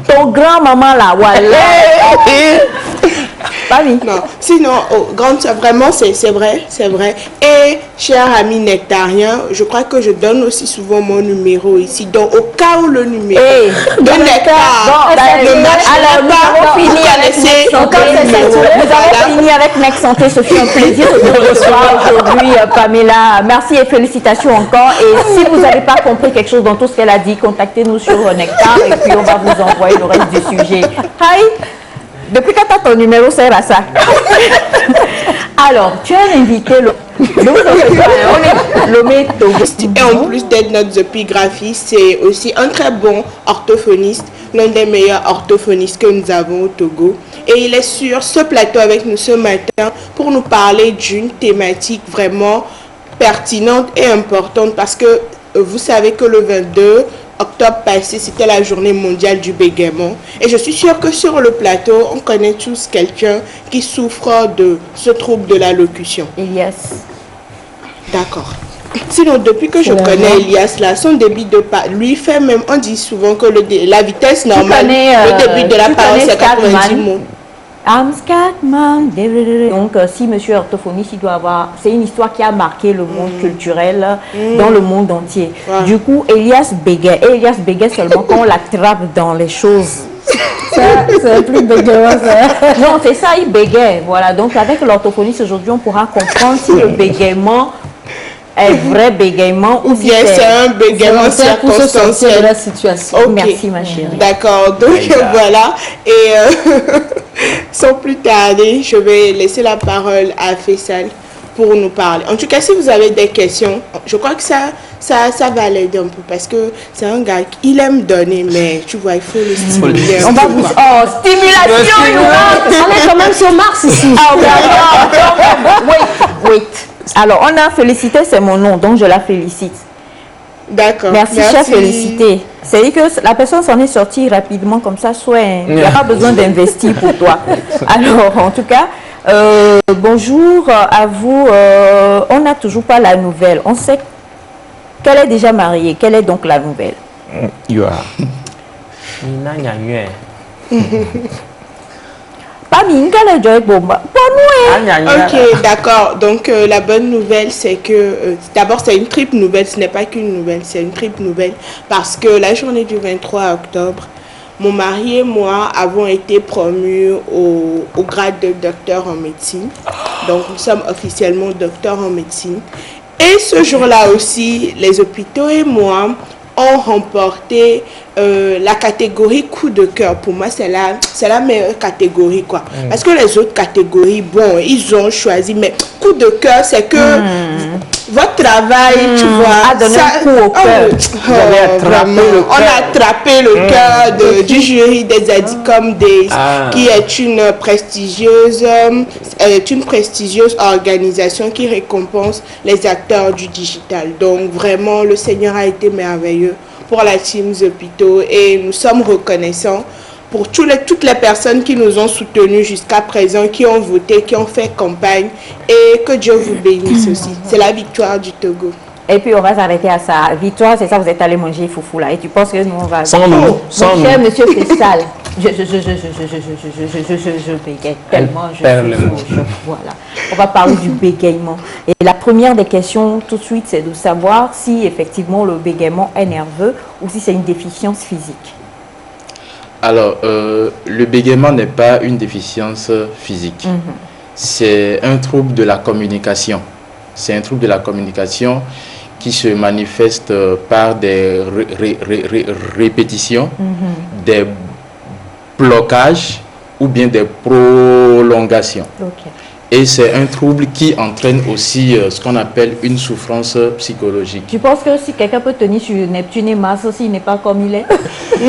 Ton grand-maman là, voilà. Non, sinon, vraiment, c'est vrai. Et, cher ami nectarien, je crois que je donne aussi souvent mon numéro ici. Donc, au cas où le numéro de Nectar ne marche pas, vous connaissez le numéro. Nous avons fini avec Nec Santé. Ce fut un plaisir de vous recevoir aujourd'hui, Pamela. Merci et félicitations encore. Et si vous n'avez pas compris quelque chose dans tout ce qu'elle a dit, contactez-nous sur Nectar et puis on va vous envoyer le reste du sujet. Hi! Depuis quand t'as ton numéro sert à ça? Alors, tu as invité et en plus d'être notre épigraphiste, c'est aussi un très bon orthophoniste, l'un des meilleurs orthophonistes que nous avons au Togo. Et il est sur ce plateau avec nous ce matin pour nous parler d'une thématique vraiment pertinente et importante parce que vous savez que le 22 octobre passé, c'était la journée mondiale du bégaiement. Et je suis sûre que sur le plateau, on connaît tous quelqu'un qui souffre de ce trouble de la locution. Elias. D'accord. Sinon, depuis que je connais Elias, là, son débit de parole, lui fait même, on dit souvent que la vitesse normale, le début de la parole, c'est 90 mots. I'm Scatman. Donc, si monsieur est orthophoniste, il doit avoir... C'est une histoire qui a marqué le monde culturel dans le monde entier. Du coup, Elias bégaye. Et Elias bégaye seulement quand on l'attrape dans les choses. C'est plus bégayant, ça. Non, c'est ça, il bégaye. Voilà. Donc, avec l'orthophoniste, aujourd'hui, on pourra comprendre si le bégaiement est vrai bégaiement ou bien c'est un bégaiement circonstanciel de la situation. Okay. Merci, ma chérie. D'accord. Donc, voilà. Et... sans plus tarder, je vais laisser la parole à Faisal pour nous parler. En tout cas, si vous avez des questions, je crois que ça va l'aider un peu parce que c'est un gars qui aime donner, mais tu vois, il faut le stimuler. On va vous... Oh, stimulation! On est quand même sur Mars ici. Wait. Alors, on a félicité, c'est mon nom, donc je la félicite. D'accord. Merci, chère félicité. C'est-à-dire que la personne s'en est sortie rapidement comme ça, soit il n'y a pas besoin d'investir pour toi. Alors, en tout cas, bonjour à vous. On n'a toujours pas la nouvelle. On sait qu'elle est déjà mariée. Quelle est donc la nouvelle? Ok, d'accord. Donc, la bonne nouvelle, c'est que d'abord, c'est une triple nouvelle. Ce n'est pas qu'une nouvelle, c'est une triple nouvelle. Parce que la journée du 23 octobre, mon mari et moi avons été promus au grade de docteur en médecine. Donc, nous sommes officiellement docteurs en médecine. Et ce jour-là aussi, les hôpitaux et moi ont remporté la catégorie coup de cœur. Pour moi, c'est la meilleure catégorie, quoi. Parce que les autres catégories, bon, ils ont choisi, mais coup de cœur, c'est que votre travail travail, tu vois. A donné un coup au cœur. On a attrapé le cœur du jury des Adicom Days, qui est une prestigieuse organisation qui récompense les acteurs du digital. Donc vraiment, le Seigneur a été merveilleux pour la team Zopito et nous sommes reconnaissants pour toutes les personnes qui nous ont soutenus jusqu'à présent, qui ont voté, qui ont fait campagne, et que Dieu vous bénisse aussi. C'est la victoire du Togo. Et puis on va s'arrêter à ça. Victoire, c'est ça, vous êtes allé manger foufou là. Et tu penses que nous on va... Sans nous, sans Mon nous. cher monsieur Fessal, je bégaye tellement, voilà. On va parler du bégaiement. Et la première des questions tout de suite, c'est de savoir si effectivement le bégaiement est nerveux ou si c'est une déficience physique. Alors, le bégaiement n'est pas une déficience physique. C'est un trouble de la communication. C'est un trouble de la communication qui se manifeste par des répétitions, des blocages ou bien des prolongations. Et c'est un trouble qui entraîne aussi ce qu'on appelle une souffrance psychologique. Tu penses que si quelqu'un peut tenir sur Neptune et Mars aussi, il n'est pas comme il est? Je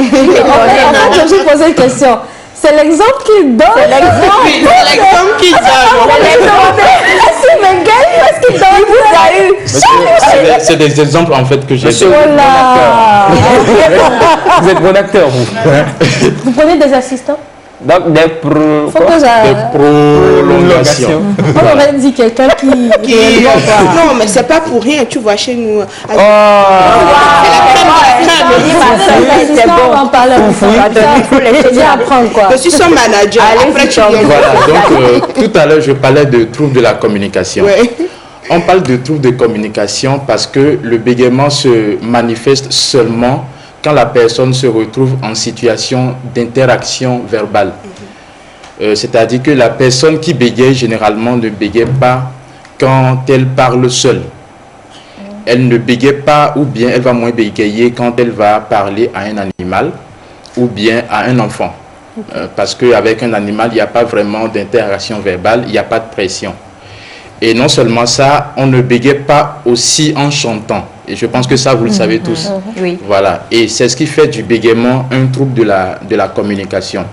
vais poser une question. C'est l'exemple qu'il donne. C'est l'exemple qu'il donne. Est-ce qu'il donne? Vous a eu. C'est des exemples en fait que j'ai. Vous êtes bon acteur, vous. Vous prenez des assistants? Donc, des prolongations. On aurait dit quelqu'un qui... Non, mais c'est pas pour rien, tu vois, chez nous. C'est bon. On va en parler. Je vais apprendre quoi. Je suis son manager. Après, tu viens. Voilà, donc tout à l'heure, je parlais de troubles de la communication. On parle de troubles de communication parce que le bégaiement se manifeste seulement quand la personne se retrouve en situation d'interaction verbale. C'est-à-dire que la personne qui bégaye généralement ne bégaye pas quand elle parle seule. Elle ne bégaye pas ou bien elle va moins bégayer quand elle va parler à un animal ou bien à un enfant. Parce qu'avec un animal, il n'y a pas vraiment d'interaction verbale, il n'y a pas de pression. Et non seulement ça, on ne bégaye pas aussi en chantant. Et je pense que ça, vous le savez tous. Oui. Voilà. Et c'est ce qui fait du bégaiement un trouble de la communication.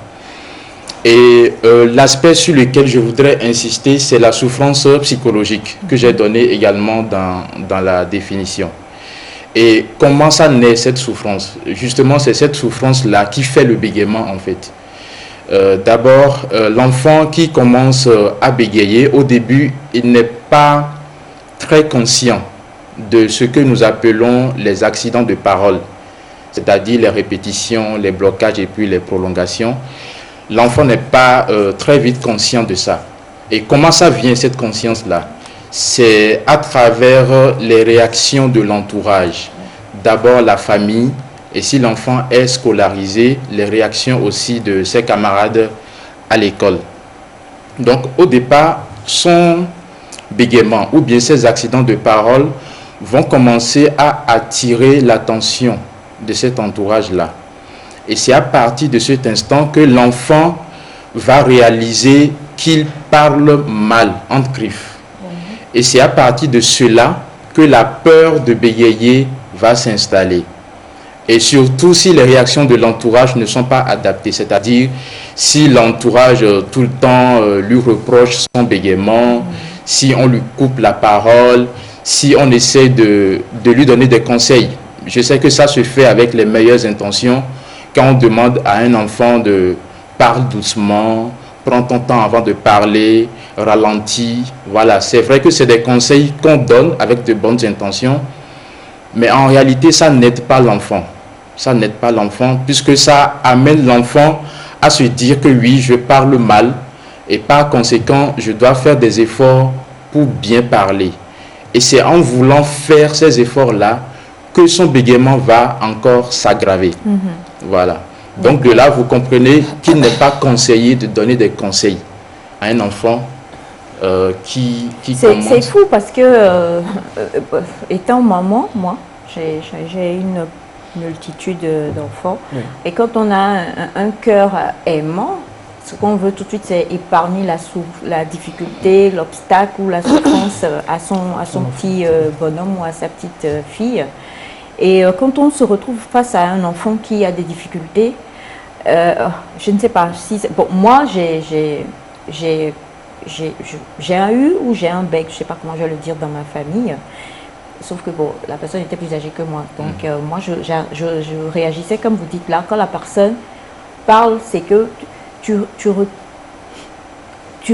Et l'aspect sur lequel je voudrais insister, c'est la souffrance psychologique que j'ai donnée également dans la définition. Et comment ça naît cette souffrance? Justement, c'est cette souffrance-là qui fait le bégaiement en fait. D'abord, l'enfant qui commence à bégayer, au début, il n'est pas très conscient de ce que nous appelons les accidents de parole, c'est-à-dire les répétitions, les blocages et puis les prolongations. L'enfant n'est pas très vite conscient de ça. Et comment ça vient, cette conscience-là? C'est à travers les réactions de l'entourage. D'abord la famille, et si l'enfant est scolarisé, les réactions aussi de ses camarades à l'école. Donc au départ, son bégaiement ou bien ses accidents de parole vont commencer à attirer l'attention de cet entourage-là. Et c'est à partir de cet instant que l'enfant va réaliser qu'il parle mal, entre griffes. Et c'est à partir de cela que la peur de bégayer va s'installer. Et surtout si les réactions de l'entourage ne sont pas adaptées, c'est-à-dire si l'entourage tout le temps lui reproche son bégaiement, si on lui coupe la parole, si on essaie de lui donner des conseils. Je sais que ça se fait avec les meilleures intentions. Quand on demande à un enfant de parler doucement, prends ton temps avant de parler, ralentis. Voilà, c'est vrai que c'est des conseils qu'on donne avec de bonnes intentions, mais en réalité, ça n'aide pas l'enfant. Ça n'aide pas l'enfant puisque ça amène l'enfant à se dire que oui, je parle mal et par conséquent, je dois faire des efforts pour bien parler. Et c'est en voulant faire ces efforts-là que son bégaiement va encore s'aggraver. Voilà. Donc de là, vous comprenez qu'il n'est pas conseillé de donner des conseils à un enfant qui commence. C'est fou parce que, étant maman, moi, j'ai une multitude d'enfants. Et quand on a un cœur aimant, ce qu'on veut tout de suite, c'est épargner la difficulté, l'obstacle ou la souffrance à son petit bonhomme ou à sa petite fille. Et quand on se retrouve face à un enfant qui a des difficultés, je ne sais pas si... Bon, moi, j'ai un U ou j'ai un bec, je ne sais pas comment je vais le dire dans ma famille. Sauf que bon, la personne était plus âgée que moi. Donc moi, je réagissais comme vous dites là. Quand la personne parle, c'est que tu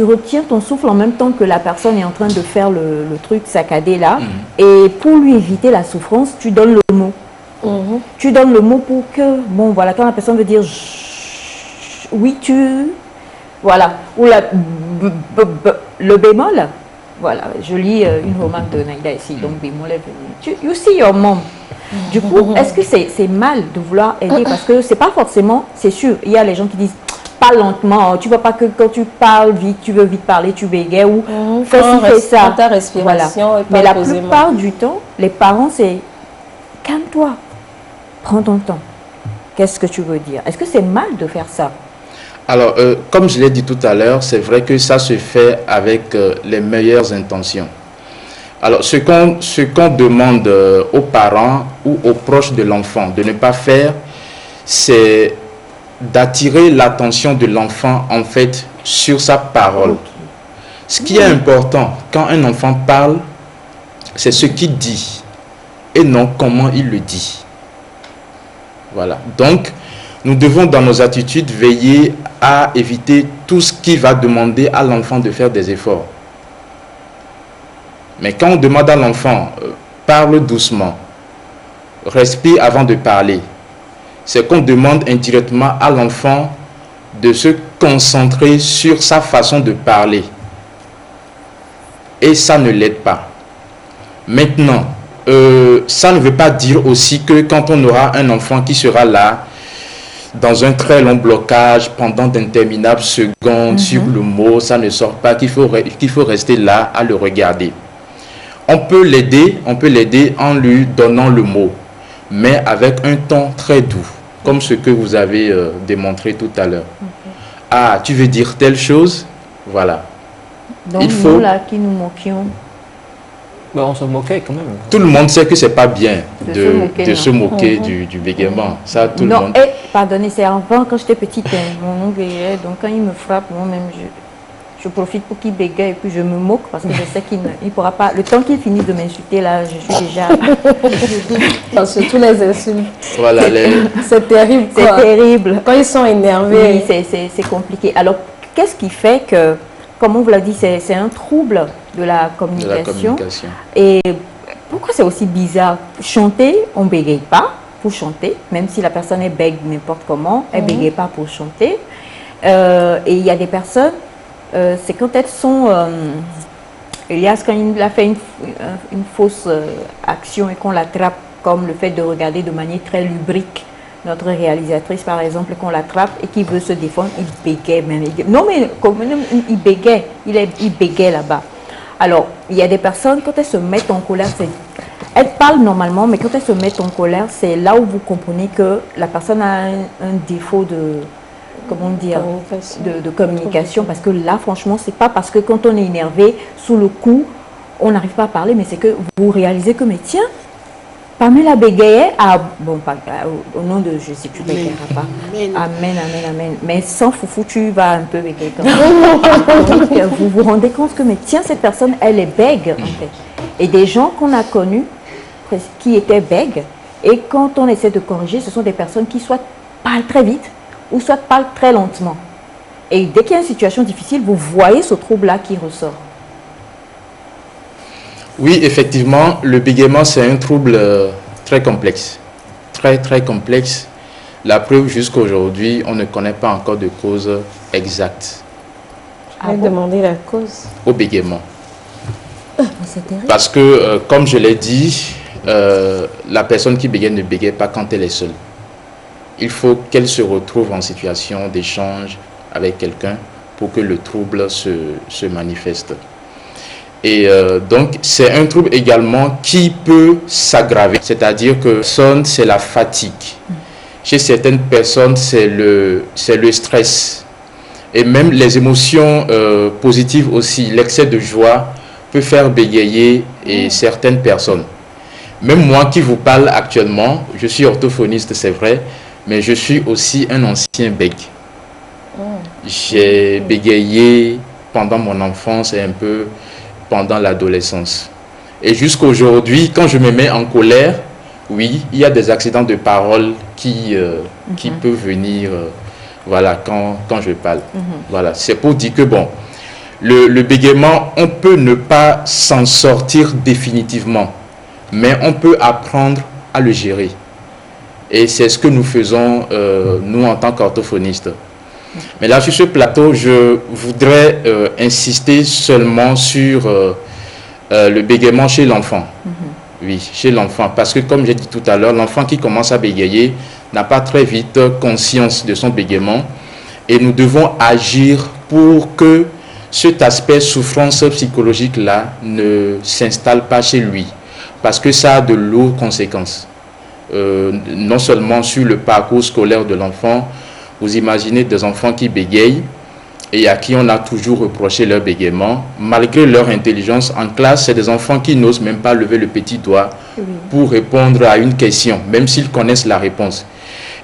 retiens ton souffle en même temps que la personne est en train de faire le truc saccadé là. Et pour lui éviter la souffrance, tu donnes le mot. Tu donnes le mot pour que, bon voilà, quand la personne veut dire oui, voilà. Ou le bémol. Voilà, je lis une remarque de Naïda ici, donc bémol est venu. You see your mom. Du coup, est-ce que c'est mal de vouloir aider? Parce que c'est pas forcément, c'est sûr, il y a les gens qui disent pas lentement, tu vois pas que quand tu parles vite, tu veux vite parler, tu bégayes ou fais ça. Ta respiration voilà. Mais la plupart du temps, les parents, c'est calme-toi, prends ton temps. Qu'est-ce que tu veux dire? Est-ce que c'est mal de faire ça? Alors, comme je l'ai dit tout à l'heure, c'est vrai que ça se fait avec les meilleures intentions. Alors, ce qu'on demande aux parents ou aux proches de l'enfant de ne pas faire, c'est d'attirer l'attention de l'enfant, en fait, sur sa parole. Ce qui est important, quand un enfant parle, c'est ce qu'il dit et non comment il le dit. Voilà. Donc, nous devons, dans nos attitudes, veiller à éviter tout ce qui va demander à l'enfant de faire des efforts. Mais quand on demande à l'enfant, parle doucement, respire avant de parler, c'est qu'on demande indirectement à l'enfant de se concentrer sur sa façon de parler. Et ça ne l'aide pas. Maintenant, ça ne veut pas dire aussi que quand on aura un enfant qui sera là, dans un très long blocage pendant d'interminables secondes sur le mot, ça ne sort pas, qu'il faut rester là à le regarder. On peut l'aider en lui donnant le mot, mais avec un ton très doux, comme ce que vous avez démontré tout à l'heure. Ah, tu veux dire telle chose? Voilà. Donc nous là qui nous moquions. Ben, on se moquait quand même. Tout le monde sait que c'est pas bien de se moquer du bégaiement. Ça, tout le monde. Pardonnez, c'est avant, quand j'étais petite, mon oncle bégayait, donc quand il me frappe, moi-même, je profite pour qu'il bégaye et puis je me moque parce que je sais qu'il ne pourra pas. Le temps qu'il finisse de m'insulter, là, je suis déjà. Parce que tous les insultes. Voilà, c'est terrible. C'est terrible. Quand ils sont énervés. Oui, c'est compliqué. Alors, qu'est-ce qui fait que, comme on vous l'a dit, c'est un trouble de la communication. Et pourquoi c'est aussi bizarre? Chanter, on ne bégaye pas pour chanter, même si la personne est bègue n'importe comment, elle ne bégaye pas pour chanter. Et il y a des personnes, c'est quand elles sont... Elias, quand il a fait une fausse action et qu'on l'attrape, comme le fait de regarder de manière très lubrique notre réalisatrice, par exemple, qu'on l'attrape et qui veut se défendre, il bégaye même. Non, mais comme il bégaye, il bégaye là-bas. Alors, il y a des personnes, quand elles se mettent en colère, elles parlent normalement, mais quand elles se mettent en colère, c'est là où vous comprenez que la personne a un défaut de, comment dire, de communication. Parce que là, franchement, c'est pas parce que quand on est énervé, sous le coup, on n'arrive pas à parler, mais c'est que vous réalisez que, mais tiens, Pamela bégayait, au nom de Jésus, tu bégayeras pas. Amen, amen, amen. Mais sans foufou, tu vas un peu bégayer quand même. Donc, vous vous rendez compte que, mais tiens, cette personne, elle est bègue, en fait. Et des gens qu'on a connus, qui étaient bègues, et quand on essaie de corriger, ce sont des personnes qui soit parlent très vite, ou soit parlent très lentement. Et dès qu'il y a une situation difficile, vous voyez ce trouble-là qui ressort. Oui, effectivement, le bégaiement, c'est un trouble très complexe. Très, très complexe. La preuve, jusqu'à aujourd'hui, on ne connaît pas encore de cause exacte. Je vais demander la cause. Au bégaiement. C'est terrible. Parce que, comme je l'ai dit, la personne qui bégaye ne bégaye pas quand elle est seule. Il faut qu'elle se retrouve en situation d'échange avec quelqu'un pour que le trouble se manifeste. Et donc, c'est un trouble également qui peut s'aggraver. C'est-à-dire que c'est la fatigue. Chez certaines personnes, c'est le stress. Et même les émotions positives aussi, l'excès de joie peut faire bégayer certaines personnes. Même moi qui vous parle actuellement, je suis orthophoniste, c'est vrai, mais je suis aussi un ancien bègue. J'ai bégayé pendant mon enfance et un peu pendant l'adolescence. Et jusqu'aujourd'hui, quand je me mets en colère, oui, il y a des accidents de parole qui peuvent venir voilà, quand je parle. Voilà, c'est pour dire que bon, le bégaiement, on peut ne pas s'en sortir définitivement, mais on peut apprendre à le gérer. Et c'est ce que nous faisons, nous, en tant qu'orthophonistes. Mais là, sur ce plateau, je voudrais insister seulement sur le bégaiement chez l'enfant. Oui, chez l'enfant. Parce que, comme j'ai dit tout à l'heure, l'enfant qui commence à bégayer n'a pas très vite conscience de son bégaiement. Et nous devons agir pour que cet aspect souffrance psychologique-là ne s'installe pas chez lui. Parce que ça a de lourdes conséquences. Non seulement sur le parcours scolaire de l'enfant. Vous imaginez des enfants qui bégayent et à qui on a toujours reproché leur bégaiement. Malgré leur intelligence, en classe, c'est des enfants qui n'osent même pas lever le petit doigt pour répondre à une question, même s'ils connaissent la réponse.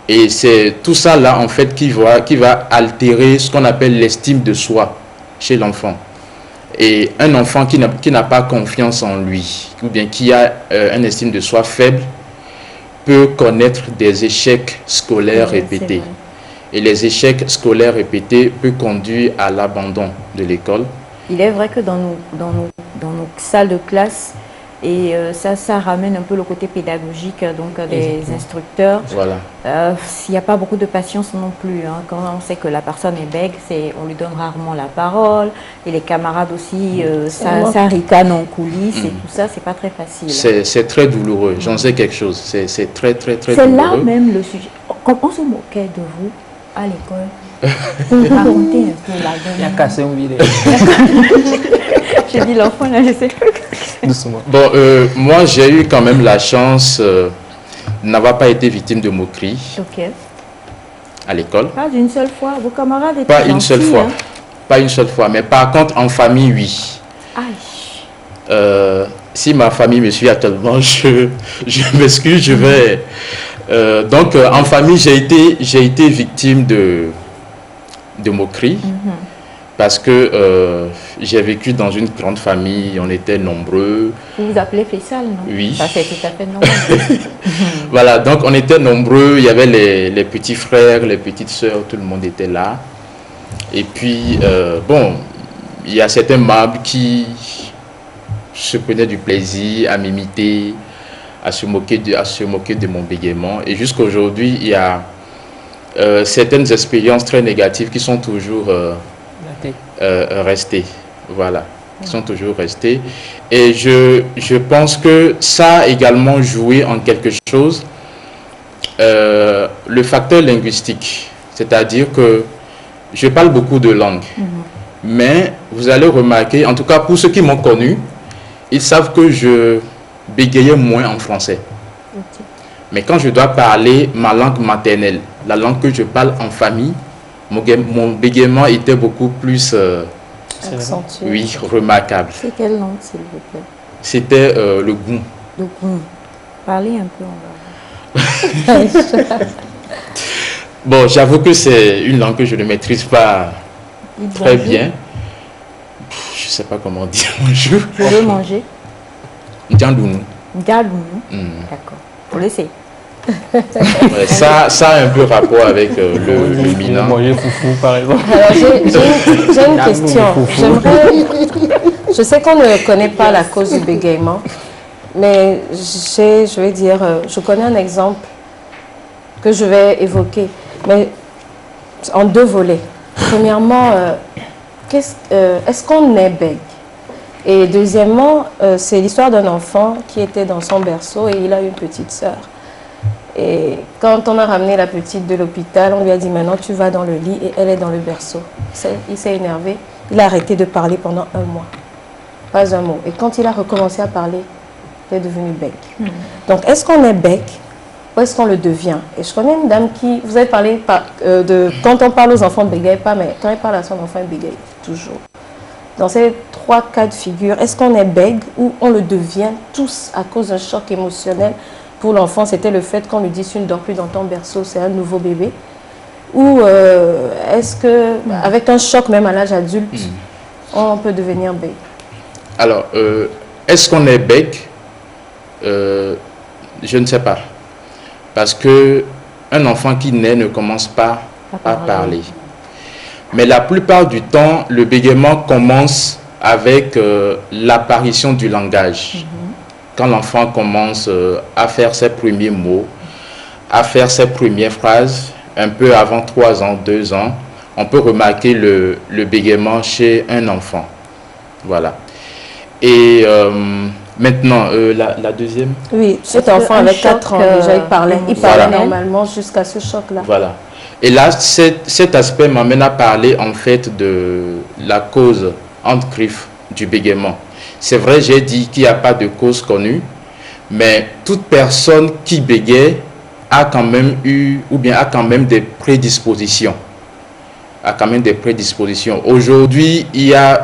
Et c'est tout ça là, en fait, qui va altérer ce qu'on appelle l'estime de soi chez l'enfant. Et un enfant qui n'a pas confiance en lui, ou bien qui a une estime de soi faible, peut connaître des échecs scolaires répétés. Et les échecs scolaires répétés peuvent conduire à l'abandon de l'école. Il est vrai que dans nos salles de classe, et ça ramène un peu le côté pédagogique des instructeurs. Voilà. Il n'y a pas beaucoup de patience non plus. Hein. Quand on sait que la personne est bègue, on lui donne rarement la parole. Et les camarades aussi, ça ricane en coulisses et tout ça, c'est pas très facile. C'est très douloureux. J'en sais quelque chose. C'est très douloureux. C'est là même le sujet. On se moquait de vous à l'école. Racontez un peu la gueule. Il a cassé un vidéo. J'ai dit l'enfant là, je sais pas. Doucement. Bon, moi j'ai eu quand même la chance de n'avoir pas été victime de moqueries à l'école. Pas d'une seule fois. Vos camarades étaient Pas une seule gentils, fois. hein. Pas une seule fois. Mais par contre, en famille, oui. Aïe. Si ma famille me suit actuellement, je m'excuse, je vais... donc, en famille, j'ai été victime de moqueries. Parce que j'ai vécu dans une grande famille, on était nombreux. Vous vous appelez Faisal, non? Oui. Ça, c'est tout à fait normal. Voilà, donc on était nombreux, il y avait les petits frères, les petites sœurs, tout le monde était là. Et puis, bon, il y a certains membres qui se prenaient du plaisir à m'imiter, à se moquer de mon bégaiement. Et jusqu'à aujourd'hui, il y a certaines expériences très négatives qui sont toujours restées. Voilà, qui sont toujours restées. Et je pense que ça a également joué en quelque chose, le facteur linguistique. C'est-à-dire que je parle beaucoup de langues. Mais vous allez remarquer, en tout cas pour ceux qui m'ont connu, ils savent que je bégayais moins en français. Mais quand je dois parler ma langue maternelle, la langue que je parle en famille, mon bégaiement était beaucoup plus accentué. Oui, remarquable. C'est quelle langue, s'il vous plaît? C'était le goût. Le goût. Parlez un peu, on va voir. Bon, j'avoue que c'est une langue que je ne maîtrise pas très bien. Je ne sais pas comment dire bonjour. Je veux manger. Ndiandounou. Ndiandounou. D'accord. Faut laisser. Ouais, ça a un peu rapport avec le Mina. Manger foufou, par exemple. Alors, j'ai une question. Je sais qu'on ne connaît pas la cause du bégaiement, mais je vais dire, je connais un exemple que je vais évoquer, mais en deux volets. Premièrement, est-ce qu'on est bègue? Et deuxièmement, c'est l'histoire d'un enfant qui était dans son berceau et il a une petite sœur. Et quand on a ramené la petite de l'hôpital, on lui a dit maintenant tu vas dans le lit et elle est dans le berceau. Il s'est énervé, il a arrêté de parler pendant 1 mois. Pas un mot. Et quand il a recommencé à parler, il est devenu bègue. Donc est-ce qu'on est bègue ou est-ce qu'on le devient? Et je connais une dame qui, vous avez parlé de, quand on parle aux enfants, ne bégaye pas, mais quand elle parle à son enfant, elle bégaye toujours. Dans ces 3 cas de figure, est-ce qu'on est bègue ou on le devient tous à cause d'un choc émotionnel? Pour l'enfant, c'était le fait qu'on lui dise tu ne dors plus dans ton berceau, c'est un nouveau bébé. Ou est-ce que, avec un choc même à l'âge adulte, on peut devenir bègue? Alors, est-ce qu'on est bègue? Je ne sais pas. Parce que un enfant qui naît ne commence pas à parler. Mais la plupart du temps, le bégaiement commence avec l'apparition du langage. Quand l'enfant commence à faire ses premiers mots, à faire ses premières phrases, un peu avant 3 ans, 2 ans, on peut remarquer le bégaiement chez un enfant. Voilà. Et maintenant, la deuxième. Oui, cet enfant avec 4 ans déjà, il parlait. Il parlait normalement jusqu'à ce choc-là. Voilà. Et là, cet aspect m'amène à parler en fait de la cause entre griffes du bégaiement. C'est vrai, j'ai dit qu'il n'y a pas de cause connue, mais toute personne qui bégaye a quand même eu, ou bien a quand même des prédispositions. Aujourd'hui, il y a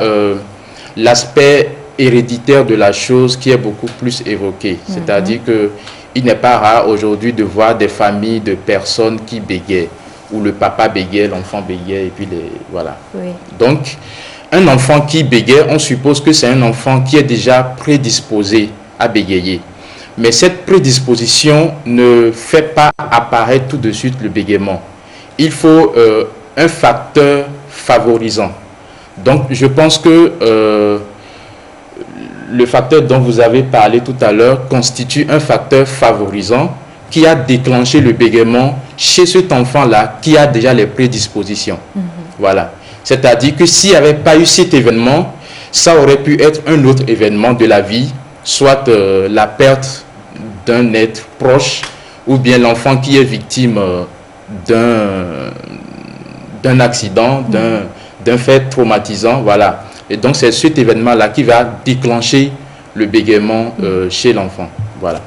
l'aspect héréditaire de la chose qui est beaucoup plus évoqué. C'est-à-dire qu'il n'est pas rare aujourd'hui de voir des familles de personnes qui bégayent, où le papa bégaye, l'enfant bégaye, et puis voilà. Oui. Donc, un enfant qui bégaye, on suppose que c'est un enfant qui est déjà prédisposé à bégayer. Mais cette prédisposition ne fait pas apparaître tout de suite le bégaiement. Il faut un facteur favorisant. Donc, je pense que le facteur dont vous avez parlé tout à l'heure constitue un facteur favorisant qui a déclenché le bégaiement chez cet enfant-là qui a déjà les prédispositions. Voilà. C'est-à-dire que s'il n'y avait pas eu cet événement, ça aurait pu être un autre événement de la vie, soit la perte d'un être proche, ou bien l'enfant qui est victime d'un accident, d'un fait traumatisant. Voilà. Et donc c'est cet événement-là qui va déclencher le bégaiement chez l'enfant. Voilà.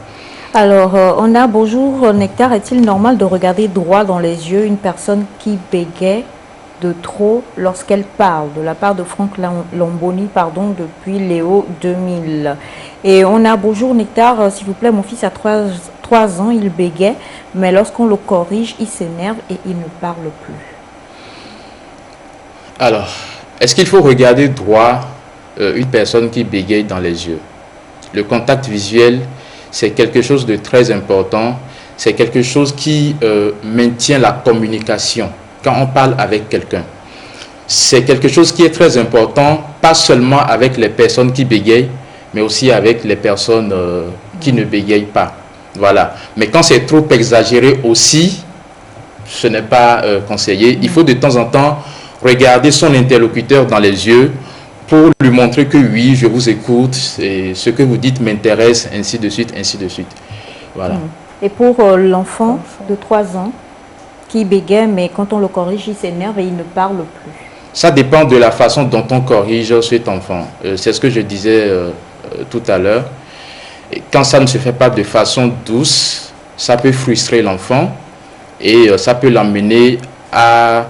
Alors, on a bonjour Nectar, est-il normal de regarder droit dans les yeux une personne qui bégaye de trop lorsqu'elle parle? De la part de Franck Lamboni, pardon, depuis Léo 2000. Et on a bonjour Nectar, s'il vous plaît, mon fils a 3 ans, il bégaye, mais lorsqu'on le corrige, il s'énerve et il ne parle plus. Alors, est-ce qu'il faut regarder droit une personne qui bégaye dans les yeux? Le contact visuel, c'est quelque chose de très important. C'est quelque chose qui maintient la communication quand on parle avec quelqu'un. C'est quelque chose qui est très important, pas seulement avec les personnes qui bégayent, mais aussi avec les personnes qui ne bégayent pas. Voilà. Mais quand c'est trop exagéré aussi, ce n'est pas conseillé. Il faut de temps en temps regarder son interlocuteur dans les yeux pour lui montrer que oui, je vous écoute, et ce que vous dites m'intéresse, ainsi de suite, ainsi de suite. Voilà. Et pour l'enfant de 3 ans qui bégaye, mais quand on le corrige, il s'énerve et il ne parle plus. Ça dépend de la façon dont on corrige cet enfant. C'est ce que je disais tout à l'heure. Quand ça ne se fait pas de façon douce, ça peut frustrer l'enfant et ça peut l'amener à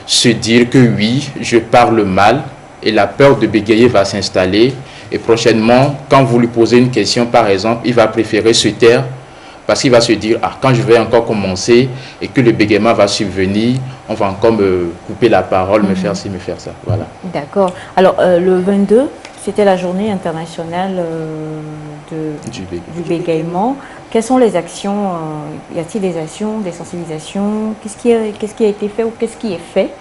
se dire que oui, je parle mal, et la peur de bégayer va s'installer. Et prochainement, quand vous lui posez une question, par exemple, il va préférer se taire parce qu'il va se dire, ah, quand je vais encore commencer et que le bégaiement va subvenir, on va encore me couper la parole, me faire ci, me faire ça. Voilà. D'accord. Alors, le 22, c'était la journée internationale du bégaiement. Quelles sont les actions? Y a-t-il des actions, des sensibilisations? Qu'est-ce qui a été fait ou qu'est-ce qui est fait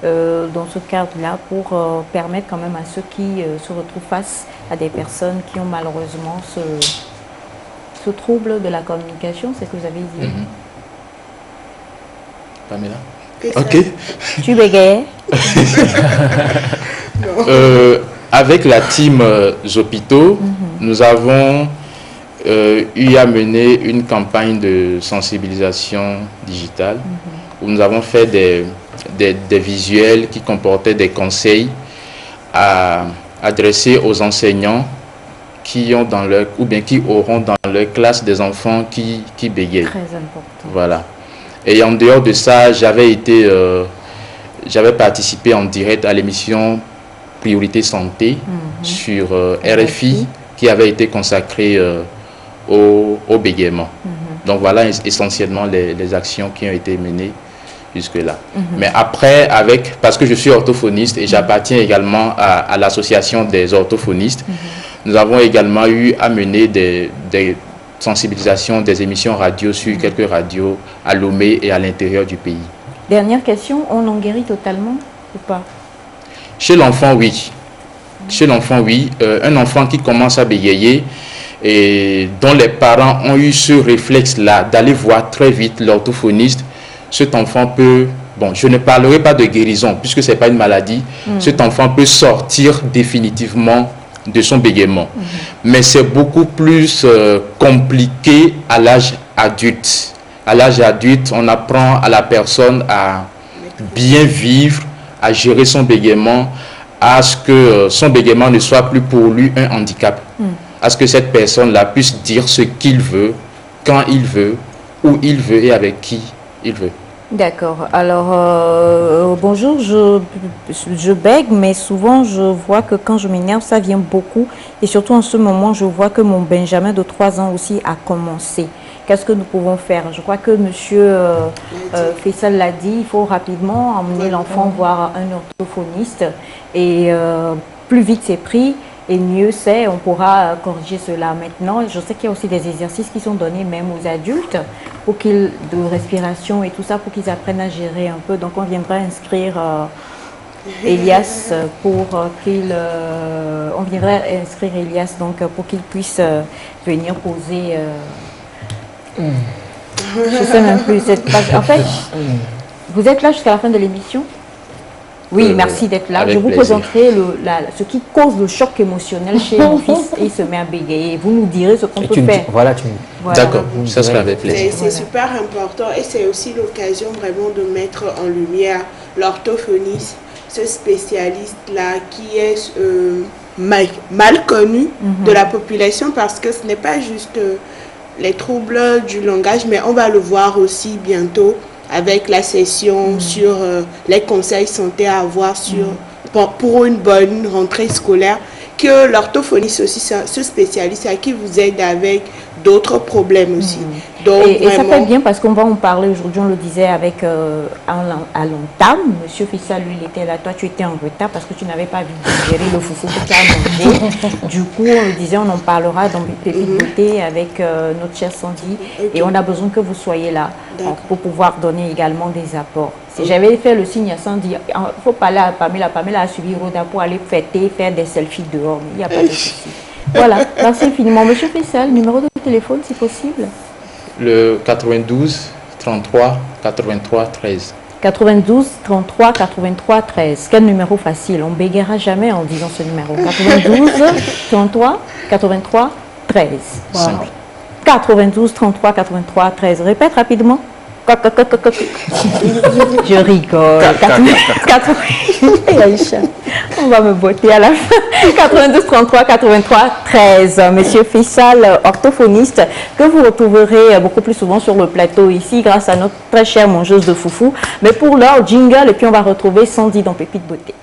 dans ce cadre-là pour permettre quand même à ceux qui se retrouvent face à des personnes qui ont malheureusement ce trouble de la communication? C'est ce que vous avez dit. Pamela? Ok. Tu bégayais? Avec la team Zopito, nous avons eu à mener une campagne de sensibilisation digitale où nous avons fait des visuels qui comportaient des conseils à adresser aux enseignants qui ont dans leur, ou bien qui auront dans leur classe des enfants qui bégayent. Très important. Voilà. Et en dehors de ça, j'avais participé en direct à l'émission Priorité Santé sur RFI qui avait été consacrée au bégaiement. Donc voilà essentiellement les actions qui ont été menées jusque-là. Mais après, parce que je suis orthophoniste et j'appartiens également à l'association des orthophonistes, nous avons également eu à mener des sensibilisations, des émissions radio sur quelques radios à Lomé et à l'intérieur du pays. Dernière question, on en guérit totalement ou pas? Chez l'enfant, oui. Chez l'enfant, oui. Un enfant qui commence à bégayer et dont les parents ont eu ce réflexe-là d'aller voir très vite l'orthophoniste, cet enfant peut, bon, je ne parlerai pas de guérison puisque ce n'est pas une maladie, cet enfant peut sortir définitivement de son bégaiement. Mais c'est beaucoup plus compliqué à l'âge adulte. À l'âge adulte, on apprend à la personne à bien vivre, à gérer son bégaiement, à ce que son bégaiement ne soit plus pour lui un handicap. À ce que cette personne-là puisse dire ce qu'il veut, quand il veut, où il veut et avec qui il veut. D'accord. Alors, bonjour, je bègue, mais souvent je vois que quand je m'énerve, ça vient beaucoup. Et surtout en ce moment, je vois que mon Benjamin de 3 ans aussi a commencé. Qu'est-ce que nous pouvons faire? Je crois que monsieur Faisal l'a dit, il faut rapidement emmener l'enfant voir un orthophoniste. Et plus vite c'est pris, et mieux c'est, on pourra corriger cela. Maintenant, je sais qu'il y a aussi des exercices qui sont donnés même aux adultes pour de respiration et tout ça, pour qu'ils apprennent à gérer un peu. Donc on viendra inscrire Elias pour on viendrait inscrire Elias donc pour qu'il puisse venir poser. Je sais même plus cette page. En fait, vous êtes là jusqu'à la fin de l'émission? Oui, merci d'être là. Je vous présenterai ce qui cause le choc émotionnel chez mon fils et il se met à bégayer. Vous nous direz ce qu'on peut faire. Voilà. D'accord, ça sera avec plaisir. C'est super important et c'est aussi l'occasion vraiment de mettre en lumière l'orthophoniste, ce spécialiste-là qui est mal connu de la population parce que ce n'est pas juste les troubles du langage, mais on va le voir aussi bientôt avec la session sur les conseils santé à avoir pour une bonne rentrée scolaire, que l'orthophoniste aussi, ce spécialiste à qui vous aide avec d'autres problèmes aussi. Donc, et ça fait bien parce qu'on va en parler aujourd'hui, on le disait avec à l'entame, monsieur Fissa, lui, il était là, toi tu étais en retard parce que tu n'avais pas vu digérer le foufou que tu as mangé. Du coup, on le disait, on en parlera dans Pépite Beauté avec notre chère Sandy et on a besoin que vous soyez là pour pouvoir donner également des apports. Si j'avais fait le signe à Sandy, il faut parler à Pamela. Pamela a suivi Roda pour aller fêter, faire des selfies dehors, mais il n'y a pas de souci. Voilà, merci infiniment. Monsieur Fessal, numéro de téléphone si possible. Le 92 33 83 13. 92 33 83 13. Quel numéro facile? On ne bégayera jamais en disant ce numéro. 92 33 83 13. Wow. 92 33 83 13. Répète rapidement. Je rigole. On va me botter à la fin. 92 33 83 13. Monsieur Fissal, orthophoniste, que vous retrouverez beaucoup plus souvent sur le plateau ici grâce à notre très chère mangeuse de foufou. Mais pour l'heure, jingle et puis on va retrouver Sandy dans Pépite Beauté.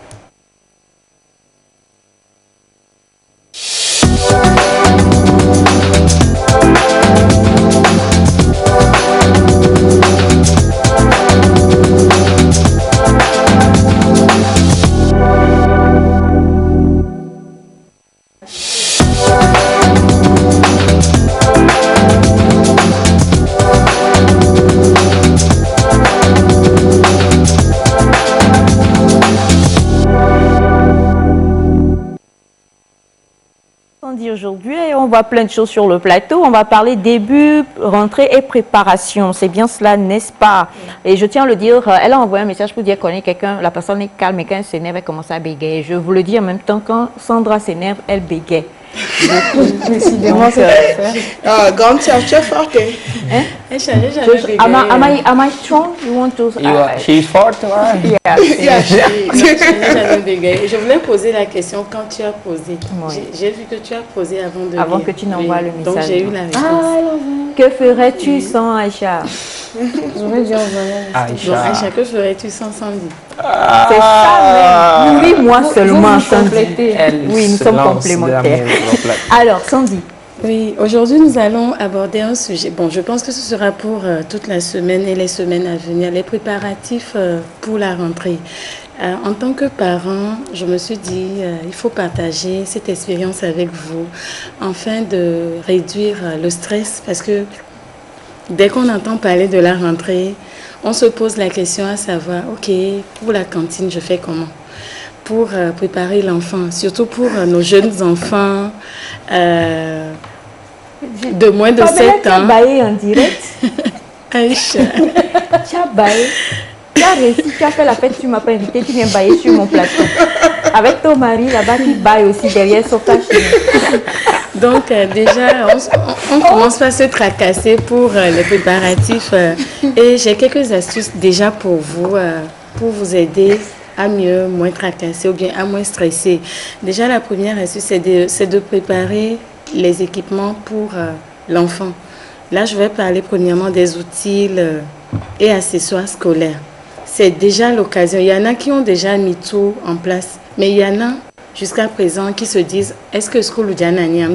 Aujourd'hui, on voit plein de choses sur le plateau. On va parler début, rentrée et préparation. C'est bien cela, n'est-ce pas? Et je tiens à le dire, elle a envoyé un message pour dire qu'on est quelqu'un, la personne est calme et quand elle s'énerve, elle commence à bégayer. Je vous le dis en même temps, quand Sandra s'énerve, elle bégaye. Décidément, c'est Ah, grande sœur, tu es forte. Hein? Am I strong? You want to? She's forte, right? Yeah. Je voulais poser la question quand tu as posé. Oui. J'ai vu que tu as posé avant que tu n'envoies le message. Donc j'ai eu la réponse. Que ferais-tu sans Aïcha? J'aurais dû envoyer. Aïcha, que ferais-tu sans Sandy? C'est ça même. Oui, moi seulement, Sandy. Oui, nous sommes complémentaires. Alors, Sandy. Oui, aujourd'hui nous allons aborder un sujet. Bon, je pense que ce sera pour toute la semaine et les semaines à venir, les préparatifs pour la rentrée. En tant que parent, je me suis dit, il faut partager cette expérience avec vous afin de réduire le stress parce que dès qu'on entend parler de la rentrée, on se pose la question à savoir, ok, pour la cantine, je fais comment? Pour préparer l'enfant, surtout pour nos jeunes enfants de moins de 7 ans. Tu as baillé en direct. Aïcha. Tu as baillé. Tu as réussi, tu as fait la fête, tu ne m'as pas invité, tu viens bailler sur mon plateau. Avec ton mari là-bas qui baille aussi derrière son cachet. Donc déjà, on commence pas à se tracasser pour les préparatifs. Et j'ai quelques astuces déjà pour vous aider à moins tracasser ou bien à moins stresser. Déjà, la première astuce, c'est de préparer les équipements pour l'enfant. Là, je vais parler premièrement des outils et accessoires scolaires. C'est déjà l'occasion. Il y en a qui ont déjà mis tout en place, mais il y en a jusqu'à présent qui se disent, est-ce que school ou Djanania?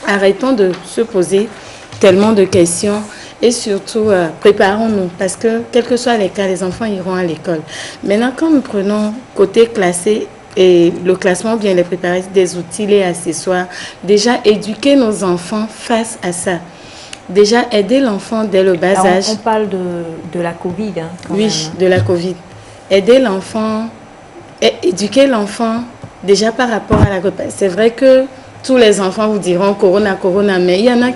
Arrêtons de se poser tellement de questions. Et surtout, préparons-nous parce que, quel que soit les cas, les enfants iront à l'école. Maintenant, quand nous prenons côté classé et le classement, bien les préparer des outils et accessoires, déjà éduquer nos enfants face à ça. Déjà aider l'enfant dès le bas âge. On parle de la Covid. Hein, oui, de la Covid. Aider l'enfant, éduquer l'enfant déjà par rapport à la Covid. C'est vrai que tous les enfants vous diront Corona, mais il y en a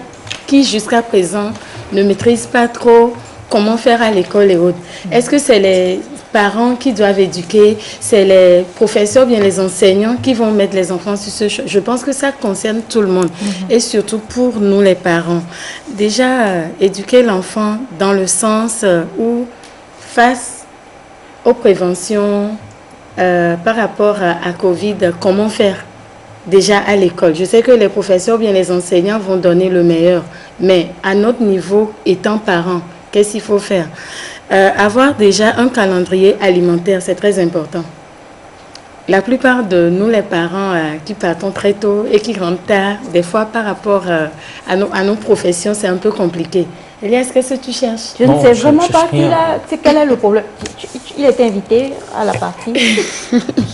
qui jusqu'à présent ne maîtrisent pas trop comment faire à l'école et autres. Est-ce que c'est les parents qui doivent éduquer, c'est les professeurs, bien les enseignants qui vont mettre les enfants sur ce chemin? Je pense que ça concerne tout le monde et surtout pour nous les parents. Déjà, éduquer l'enfant dans le sens où face aux préventions par rapport à Covid, comment faire déjà à l'école. Je sais que les professeurs, bien les enseignants vont donner le meilleur, mais à notre niveau, étant parents, qu'est-ce qu'il faut faire? Avoir déjà un calendrier alimentaire, c'est très important. La plupart de nous, les parents, qui partons très tôt et qui rentrent tard, des fois par rapport à nos professions, c'est un peu compliqué. Elias, qu'est-ce que tu cherches? Je ne sais vraiment pas quel est le problème. Il était invité à la partie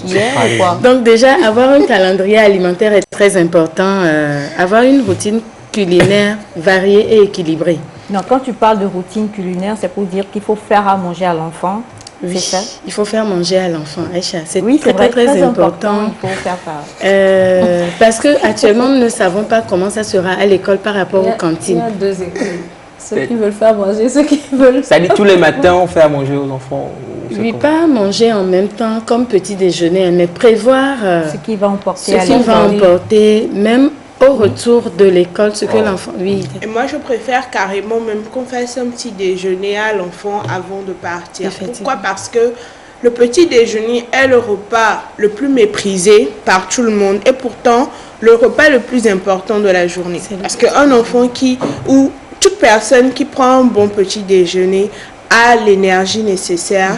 hier ou quoi? Donc déjà, avoir un calendrier alimentaire est très important. Avoir une routine culinaire variée et équilibrée. Non, quand tu parles de routine culinaire, c'est pour dire qu'il faut faire à manger à l'enfant. Oui, c'est ça? Il faut faire manger à l'enfant, Aïcha. C'est très important. Il faut faire ça. Parce qu'actuellement, nous ne savons pas comment ça sera à l'école par rapport aux cantines. Il y a deux écoles. Ceux qui veulent faire manger, ceux qui veulent... Ça dit tous les matins, on fait à manger aux enfants? Oui, pas manger en même temps comme petit déjeuner, mais prévoir ce qu'il va emporter, même au retour de l'école, ce que l'enfant... Oui. Et moi, je préfère carrément même qu'on fasse un petit déjeuner à l'enfant avant de partir. Pourquoi? Parce que le petit déjeuner est le repas le plus méprisé par tout le monde et pourtant le repas le plus important de la journée. Parce qu'un enfant ou toute personne qui prend un bon petit déjeuner a l'énergie nécessaire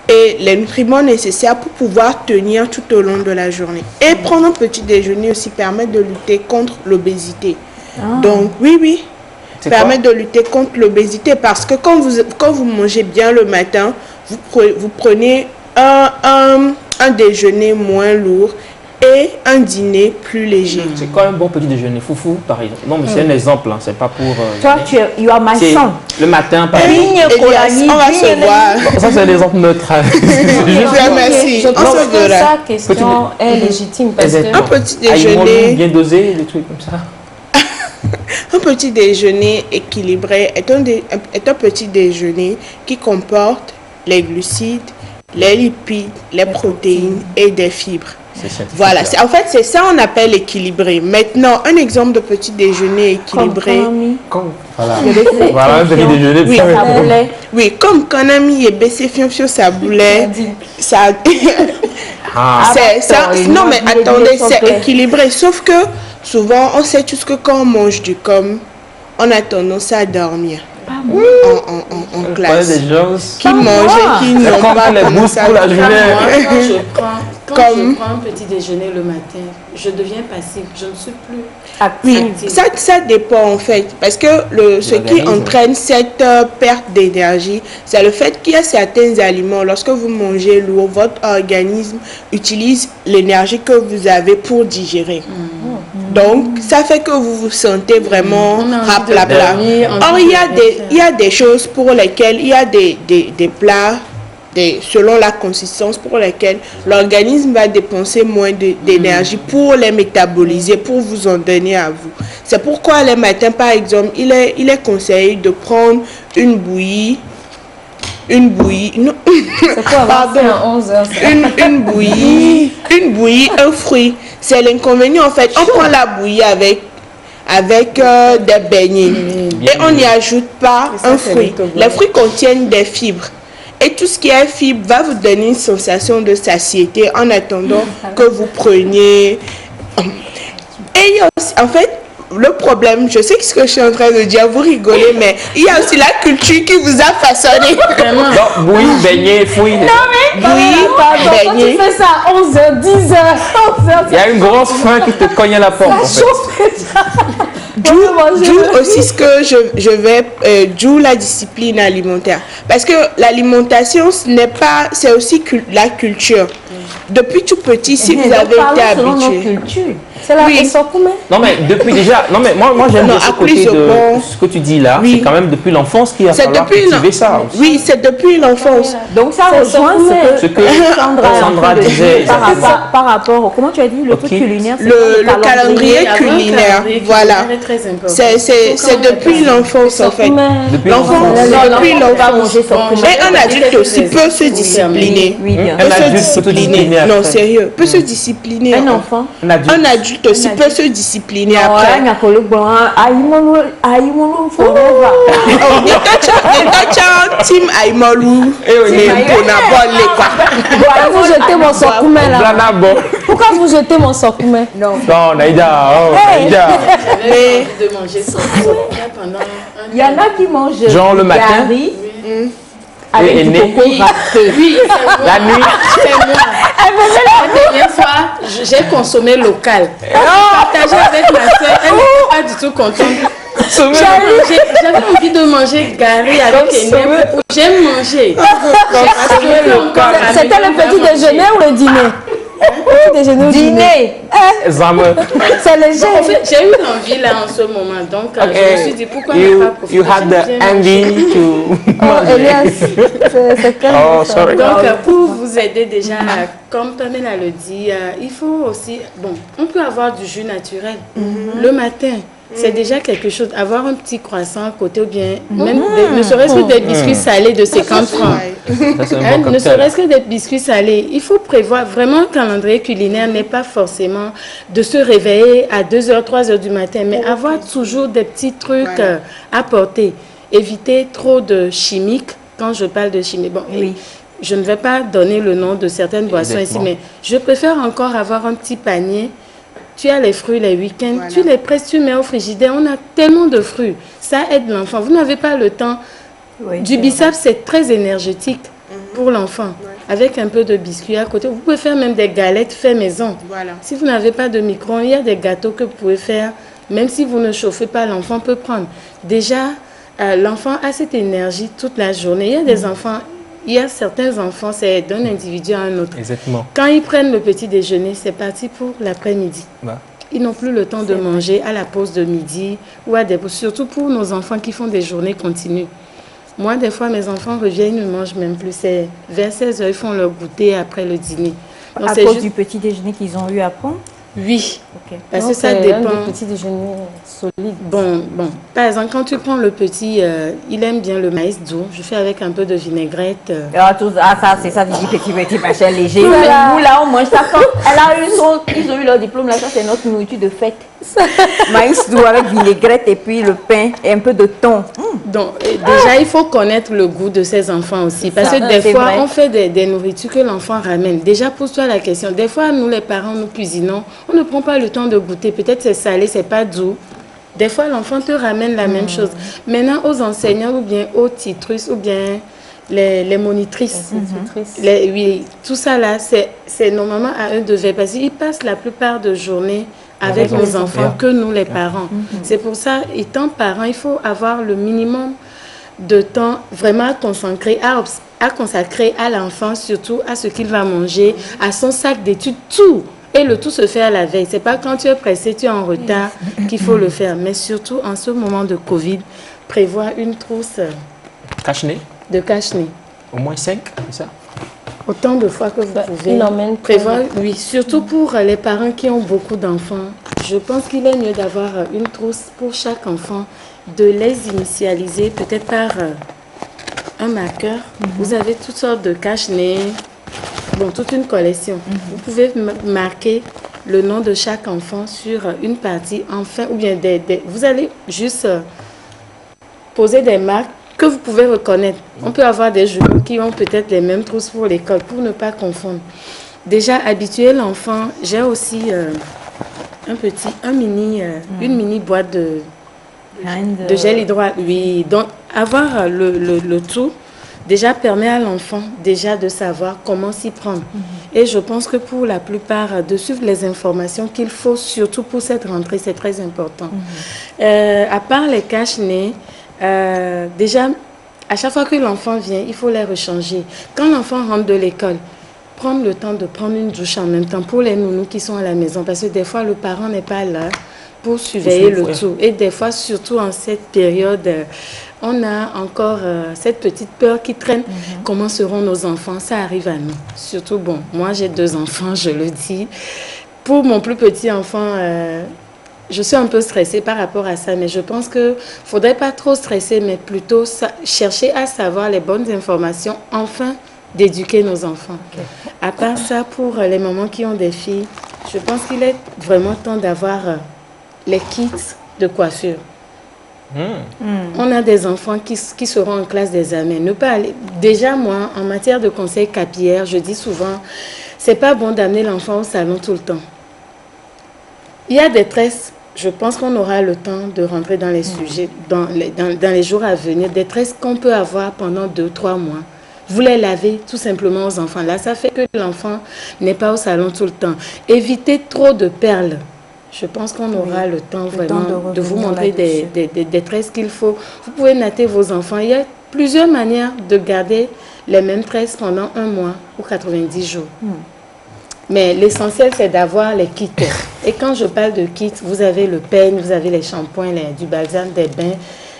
et les nutriments nécessaires pour pouvoir tenir tout au long de la journée. Et prendre un petit déjeuner aussi permet de lutter contre l'obésité. Donc oui, permet de lutter contre l'obésité parce que quand vous mangez bien le matin, vous prenez un déjeuner moins lourd et un dîner plus léger. C'est quoi un bon petit déjeuner? Foufou, par exemple. Non, mais c'est un exemple, hein, c'est pas pour... Toi, you are my son. Le matin, par exemple. On va se voir. Ça, c'est un exemple neutre. Merci. Je pense que sa question est légitime. Parce que un petit déjeuner... bien dosé, des trucs comme ça. Un petit déjeuner équilibré est un petit déjeuner qui comporte les glucides, les lipides, les protéines et des fibres. Voilà, en fait, c'est ça on appelle équilibré. Maintenant, un exemple de petit déjeuner équilibré. Voilà. Voilà, un petit déjeuner. Oui, oui, comme Kanami et baissé fion saboulait, ça... non mais attendez, c'est équilibré. Sauf que souvent, on sait tous que quand on mange du com, on a tendance à dormir. En classe. Des gens qui mangent et qui n'ont pas tendance à dormir. Quand je prends un petit déjeuner le matin, je deviens passive, je ne suis plus active. Oui, ça dépend en fait, parce que ce qui entraîne cette perte d'énergie, c'est le fait qu'il y a certains aliments, lorsque vous mangez lourd, votre organisme utilise l'énergie que vous avez pour digérer. Donc, ça fait que vous vous sentez vraiment raplapla. Or, il y a des choses pour lesquelles, il y a des plats, selon la consistance, pour lesquels l'organisme va dépenser moins d'énergie pour les métaboliser, pour vous en donner à vous. C'est pourquoi les matins, par exemple, il est conseillé de prendre une bouillie. Non. C'est quoi, pardon, 11 heures, une bouillie, un fruit. C'est l'inconvénient en fait. On prend la bouillie avec des beignets et on n'y ajoute pas un fruit. Les fruits contiennent des fibres. Et tout ce qui est fibre va vous donner une sensation de satiété en attendant que vous preniez. Et il y a aussi, en fait, le problème, je sais ce que je suis en train de dire, vous rigolez, mais il y a aussi la culture qui vous a façonné. Donc, bouillie, beignet, fruits. Non, mais bouillie, beignet. Tu fais ça à 11h, 10h, 11h. Il y a une grosse faim qui te cogne à la porte, en fait. D'où aussi ce que je vais, d'où la discipline alimentaire. Parce que l'alimentation, c'est aussi la culture. Depuis tout petit, si vous avez été habitué. C'est la Non mais depuis déjà, non mais moi j'aime ce côté de ce que tu dis là, c'est quand même depuis l'enfance qu'il va falloir cultiver ça. Oui, c'est depuis l'enfance. Donc ça rejoint ce que Sandra disait par rapport, comment tu as dit, le truc culinaire, le calendrier culinaire, voilà. C'est depuis l'enfance en fait. Depuis l'enfance. Et un adulte aussi peut se discipliner. Non, sérieux, peut se discipliner. Un enfant. Un adulte aussi peut se discipliner après. Team Aïmolou. Vous jetez mon sokoumé là. Pourquoi vous jetez mon sokoumé? Non, Naïda. J'avais envie de manger sokoumé pendant un Il y en a qui mangent genre le matin. Avec du coco râpé. Oui, la nuit. C'est moi. La dernière fois, j'ai consommé local. Partagé avec ma soeur, elle n'était pas du tout contente. J'avais envie de manger gari avec Enem. J'aime manger. C'était le petit déjeuner ou le dîner? Dîner. C'est léger. En fait, j'ai eu l'envie là en ce moment, donc je me suis dit pourquoi ne pas profiter. You had the envy to. Oh, sorry. Donc pour vous aider déjà, comme Pamela le dit, il faut aussi, on peut avoir du jus naturel le matin. C'est déjà quelque chose. Avoir un petit croissant à côté ou bien même ne serait-ce que des biscuits salés de 50 francs. Ne serait-ce que des biscuits salés. Il faut prévoir vraiment un calendrier culinaire n'est pas forcément de se réveiller à 2h, 3h du matin, mais avoir toujours des petits trucs à porter. Éviter trop de chimiques. Quand je parle de chimie, je ne vais pas donner le nom de certaines boissons ici, mais je préfère encore avoir un petit panier. Tu as les fruits les week-ends, tu les presses, tu mets au frigidaire. On a tellement de fruits. Ça aide l'enfant. Vous n'avez pas le temps. Du bissap, c'est très énergétique pour l'enfant. Avec un peu de biscuits à côté. Vous pouvez faire même des galettes fait maison. Si vous n'avez pas de micro-ondes, il y a des gâteaux que vous pouvez faire. Même si vous ne chauffez pas, l'enfant peut prendre. Déjà, l'enfant a cette énergie toute la journée. Il y a des enfants... Il y a certains enfants, c'est d'un individu à un autre. Exactement. Quand ils prennent le petit déjeuner, c'est parti pour l'après-midi. Ils n'ont plus le temps de manger à la pause de midi ou à des pauses, surtout pour nos enfants qui font des journées continues. Moi, des fois, mes enfants reviennent, ils ne mangent même plus. C'est vers 16h, ils font leur goûter après le dîner. Donc, à cause du petit déjeuner qu'ils ont eu à prendre? Oui, Ok. parce Donc, que ça c'est dépend. un petit déjeuner solide. Bon. Par exemple, quand tu prends le petit, il aime bien le maïs doux. Je fais avec un peu de vinaigrette. Ça, c'est ça, petit machin léger. Nous, là, on mange ça quand ils ont eu leur diplôme, là, ça, c'est notre nourriture de fête. Maïs doux avec vinaigrette et puis le pain et un peu de thon. Donc, déjà, il faut connaître le goût de ses enfants aussi. Parce que des fois, on fait des nourritures que l'enfant ramène. Déjà, pose-toi la question. Des fois, nous, les parents, nous cuisinons. On ne prend pas le temps de goûter. Peut-être c'est salé, c'est pas doux. Des fois, l'enfant te ramène la même chose. Maintenant, aux enseignants ou bien aux titrus ou bien les monitrices. Oui, tout ça là, c'est normalement à eux de veiller. Parce qu'ils passent la plupart de journée avec nos enfants que nous, les parents. C'est pour ça, étant parent, il faut avoir le minimum de temps vraiment à consacrer à l'enfant, surtout à ce qu'il va manger, à son sac d'études, tout. Et le tout se fait à la veille. C'est pas quand tu es pressé, tu es en retard qu'il faut le faire. Mais surtout, en ce moment de Covid, prévoir une trousse Cache-nez, de cache-nez. au moins 5, c'est ça? Autant de fois que vous pouvez il emmène prévoir. Oui, surtout pour les parents qui ont beaucoup d'enfants. Je pense qu'il est mieux d'avoir une trousse pour chaque enfant, de les initialiser peut-être par un marqueur. Vous avez toutes sortes de cache-nez, bon, toute une collection. Vous pouvez marquer le nom de chaque enfant sur une partie, enfin, ou bien vous allez juste poser des marques que vous pouvez reconnaître. On peut avoir des jumeaux qui ont peut-être les mêmes trousses pour l'école, pour ne pas confondre. Déjà, habituer l'enfant, j'ai aussi une mini boîte de gel hydroalcoolique. Oui, donc avoir le tout déjà permet à l'enfant déjà de savoir comment s'y prendre. Et je pense que pour la plupart, de suivre les informations qu'il faut, surtout pour cette rentrée, c'est très important. À part les cache-nez, déjà, à chaque fois que l'enfant vient, il faut les rechanger. Quand l'enfant rentre de l'école, prendre le temps de prendre une douche en même temps pour les nounous qui sont à la maison, parce que des fois, le parent n'est pas là pour surveiller le tout. Et des fois, surtout en cette période, on a encore cette petite peur qui traîne. Comment seront nos enfants? Ça arrive à nous. Surtout, bon, moi j'ai 2 enfants, je le dis. Pour mon plus petit enfant, je suis un peu stressée par rapport à ça, mais je pense qu'il ne faudrait pas trop stresser, mais plutôt chercher à savoir les bonnes informations, enfin d'éduquer nos enfants. À part ça, pour les mamans qui ont des filles, je pense qu'il est vraiment temps d'avoir les kits de coiffure. On a des enfants qui seront en classe d'examen. Ne pas aller. Déjà, moi, en matière de conseil capillaire, je dis souvent, c'est pas bon d'amener l'enfant au salon tout le temps. Il y a des tresses, je pense qu'on aura le temps de rentrer dans les sujets, dans les jours à venir, des tresses qu'on peut avoir pendant 2-3 mois. Vous les lavez tout simplement aux enfants. Là, ça fait que l'enfant n'est pas au salon tout le temps. Évitez trop de perles. Je pense qu'on aura le temps vraiment de vous montrer des tresses qu'il faut. Vous pouvez natter vos enfants. Il y a plusieurs manières de garder les mêmes tresses pendant 1 mois ou 90 jours. Mais l'essentiel, c'est d'avoir les kits. Et quand je parle de kits, vous avez le peigne, vous avez les shampoings, du balsame, des bains,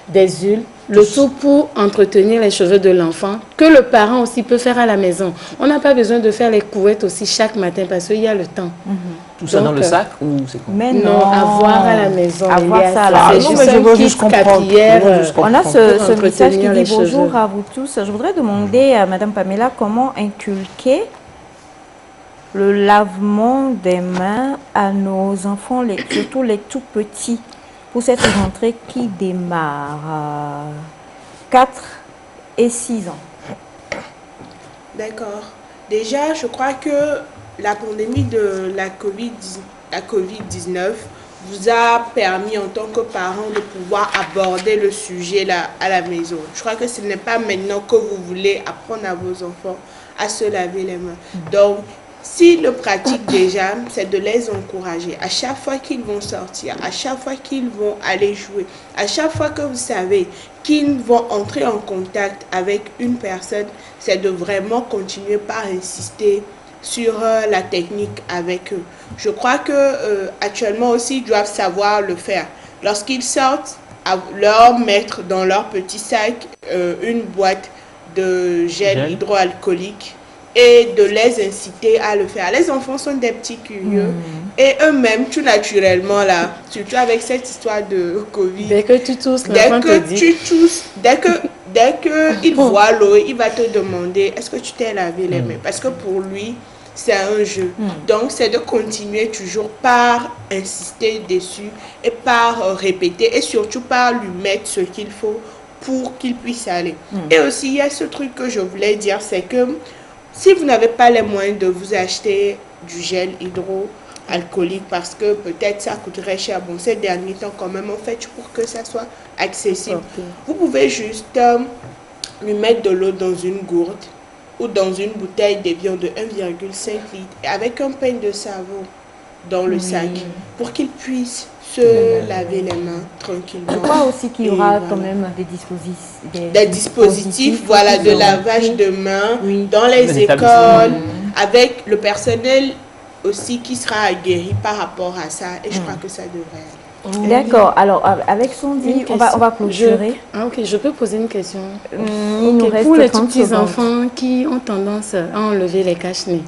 des huiles, le tout pour entretenir les cheveux de l'enfant, que le parent aussi peut faire à la maison. On n'a pas besoin de faire les couettes aussi chaque matin parce qu'il y a le temps. Tout ça dans le sac ou c'est quoi? Mais non, avoir à la maison. Avoir ça à la maison. maison. C'est juste un kit capillaire. On a ce message qui dit bonjour à vous tous. Je voudrais demander à Madame Pamela comment inculquer le lavement des mains à nos enfants, surtout les tout petits, pour cette rentrée qui démarre 4 et 6 ans. D'accord. Déjà, je crois que la pandémie de la COVID-19 vous a permis en tant que parent de pouvoir aborder le sujet là, à la maison. Je crois que ce n'est pas maintenant que vous voulez apprendre à vos enfants à se laver les mains. Donc, s'ils le pratiquent déjà, c'est de les encourager. À chaque fois qu'ils vont sortir, à chaque fois qu'ils vont aller jouer, à chaque fois que vous savez qu'ils vont entrer en contact avec une personne, c'est de vraiment continuer par insister sur la technique avec eux. Je crois que actuellement aussi, ils doivent savoir le faire. Lorsqu'ils sortent, leur mettre dans leur petit sac une boîte de gel hydroalcoolique et de les inciter à le faire. Les enfants sont des petits curieux Et eux-mêmes, tout naturellement, là, surtout avec cette histoire de Covid. Dès que tu tousses, l'enfant te dit. Dès que il voit l'eau, il va te demander est-ce que tu t'es lavé les mains? Parce que pour lui, c'est un jeu. Donc, c'est de continuer toujours par insister dessus et par répéter et surtout par lui mettre ce qu'il faut pour qu'il puisse aller. Et aussi, il y a ce truc que je voulais dire, c'est que si vous n'avez pas les moyens de vous acheter du gel hydroalcoolique parce que peut-être ça coûterait cher, bon, ces derniers temps quand même, on fait pour que ça soit accessible. Vous pouvez juste lui mettre de l'eau dans une gourde ou dans une bouteille d'évian de 1,5 litre avec un pain de savon dans le sac pour qu'il puisse se laver les mains tranquillement. Je crois aussi qu'il y aura quand même des dispositifs voilà, de lavage de mains dans les écoles, avec le personnel aussi qui sera aguerri par rapport à ça. Et je crois que ça devrait aller. D'accord. Alors, avec Sandy, on va clôturer. Ok, je peux poser une question. Il nous reste pour les 30 petits secondes. enfants qui ont tendance à enlever les cache-nez,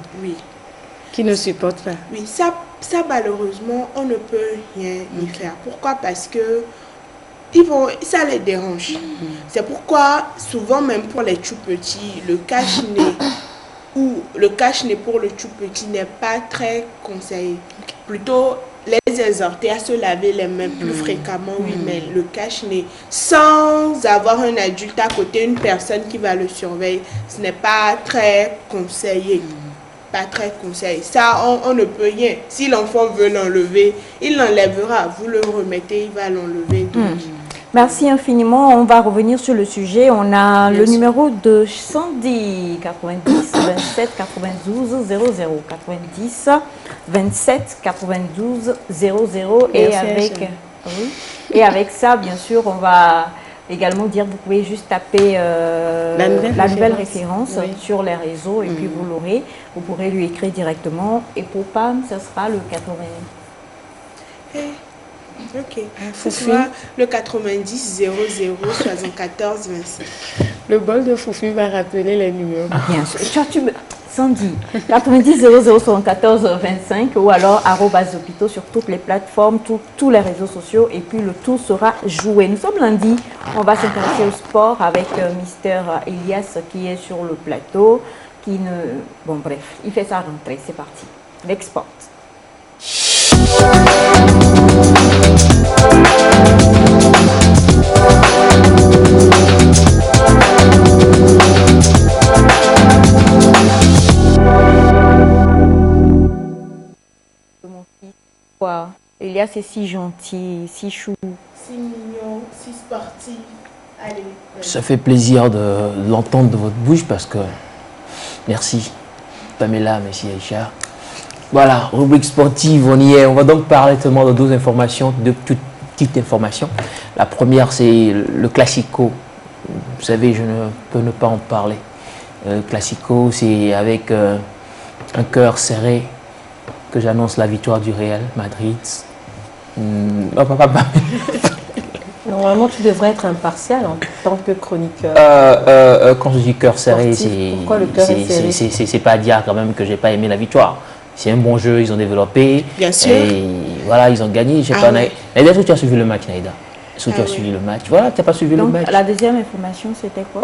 qui ne supportent pas. Oui, ça malheureusement, on ne peut rien y faire. Pourquoi? Parce que ça les dérange. C'est pourquoi, souvent même pour les tout petits, le cache-nez ou le cache-nez pour le tout petit n'est pas très conseillé. Plutôt, les exhorter à se laver les mains plus fréquemment, mais le cache-nez, sans avoir un adulte à côté, une personne qui va le surveiller, ce n'est pas très conseillé. Pas très conseillé. Ça, on ne peut rien. Si l'enfant veut l'enlever, il l'enlèvera. Vous le remettez, il va l'enlever. Merci infiniment. On va revenir sur le sujet. On a le numéro de Sandy, 90 27 92 00. 90 27 92 00. Et avec ça, bien sûr, on va également dire, vous pouvez juste taper la nouvelle référence sur les réseaux et puis vous l'aurez. Vous pourrez lui écrire directement. Et pour Pam, ce sera le 80. Ok. Ce sera le 90 00 74 25. Le bol de Foufi va rappeler les numéros. Bien sûr. Sandy, 90 00 74 25 ou alors @hôpitaux sur toutes les plateformes, tous les réseaux sociaux et puis le tout sera joué. Nous sommes lundi, on va s'intéresser au sport avec Mister Elias qui est sur le plateau, bon bref, il fait sa rentrée, c'est parti. L'export. Wow. Elias est si gentil, si chou. Si mignon, si sportif. Allez. Ça fait plaisir de l'entendre de votre bouche parce que... Merci Pamela, merci Aïcha. Voilà, rubrique sportive, on y est. On va donc parler seulement de deux informations, deux petites informations. La première, c'est le Classico. Vous savez, je ne peux ne pas en parler. Le Classico, c'est avec un cœur serré que j'annonce la victoire du Real Madrid. Normalement, tu devrais être impartial en tant que chroniqueur. Quand je dis cœur serré, c'est pas dire quand même que j'ai pas aimé la victoire. C'est un bon jeu, ils ont développé. Bien sûr. Et voilà, ils ont gagné. Je sais pas, Naïda, est-ce que tu as suivi le match, Naïda? Est-ce que tu as suivi le match? Voilà, tu n'as pas suivi le match. La deuxième information, c'était quoi?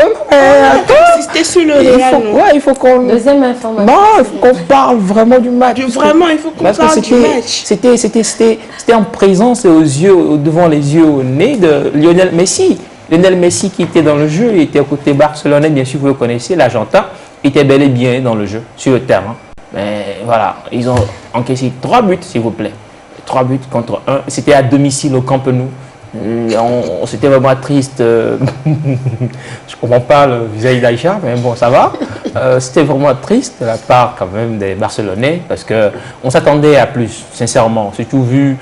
C'était sur le Real. Il faut qu'on... Deuxième information. Non, il faut qu'on parle vraiment du match. Vraiment, il faut qu'on parle du match. C'était en présence et devant les yeux, au nez de Lionel Messi. Lionel Messi qui était dans le jeu, il était au côté barcelonais, bien sûr, vous le connaissez, l'Argentin, était bel et bien dans le jeu, sur le terrain. Mais voilà, ils ont encaissé 3 buts, s'il vous plaît. 3 buts contre 1. C'était à domicile au Camp Nou. C'était vraiment triste. Je comprends pas le vis-à-vis d'Aïcha, mais bon, ça va. C'était vraiment triste de la part quand même des Barcelonais parce qu'on s'attendait à plus, sincèrement. Surtout vu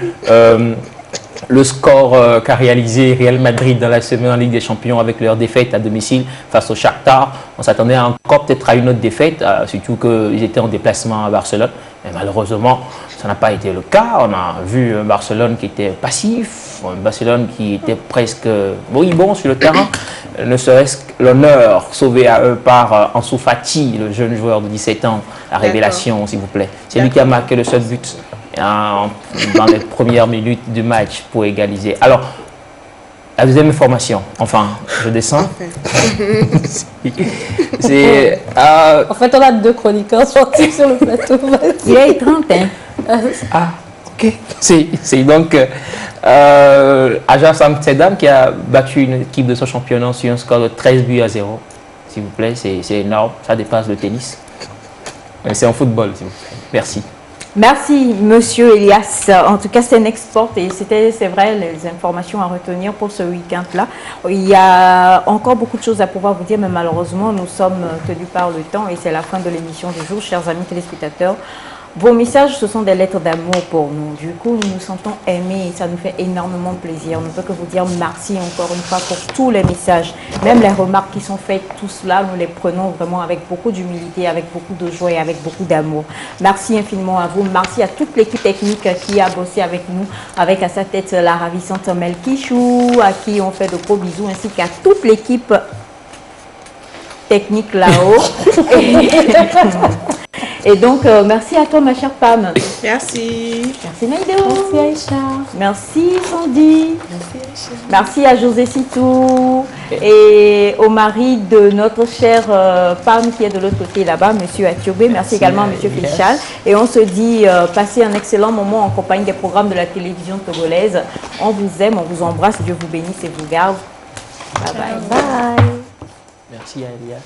le score qu'a réalisé Real Madrid dans la semaine en Ligue des Champions avec leur défaite à domicile face au Shakhtar. On s'attendait encore peut-être à une autre défaite, surtout qu'ils étaient en déplacement à Barcelone. Mais malheureusement, ça n'a pas été le cas. On a vu un Barcelone qui était passif, un Barcelone qui était presque moribond sur le terrain. Ne serait-ce que l'honneur sauvé à eux par Ansu Fati, le jeune joueur de 17 ans, la révélation, s'il vous plaît. C'est lui qui a marqué le seul but. dans les premières minutes du match pour égaliser. Alors, la deuxième information, enfin, je descends. C'est... En fait, on a 2 chroniqueurs sortis sur le plateau. Il est 30, hein. Ah, ok. C'est donc Ajax Amsterdam qui a battu une équipe de son championnat sur un score de 13 buts à 0. S'il vous plaît, c'est énorme. Ça dépasse le tennis. C'est en football, s'il vous plaît. Merci. Merci, monsieur Elias. En tout cas, c'est un export et c'est vrai, les informations à retenir pour ce week-end-là. Il y a encore beaucoup de choses à pouvoir vous dire, mais malheureusement, nous sommes tenus par le temps et c'est la fin de l'émission du jour, chers amis téléspectateurs. Vos messages, ce sont des lettres d'amour pour nous. Du coup, nous nous sentons aimés et ça nous fait énormément plaisir. On ne peut que vous dire merci encore une fois pour tous les messages. Même les remarques qui sont faites, tout cela, nous les prenons vraiment avec beaucoup d'humilité, avec beaucoup de joie et avec beaucoup d'amour. Merci infiniment à vous. Merci à toute l'équipe technique qui a bossé avec nous, avec à sa tête la ravissante Mel Kichou, à qui on fait de gros bisous, ainsi qu'à toute l'équipe technique là-haut. Et donc, merci à toi, ma chère Pam. Merci. Merci, Maïdo. Merci, Aïcha. Merci, Sandy. Merci, Aïcha. Merci à José Sitou et au mari de notre chère Pam qui est de l'autre côté là-bas, monsieur Atiobé. Merci également à monsieur Fichal. Et on se dit, passez un excellent moment en compagnie des programmes de la télévision togolaise. On vous aime, on vous embrasse. Dieu vous bénisse et vous garde. Bye bye. Bye. Merci à Elias.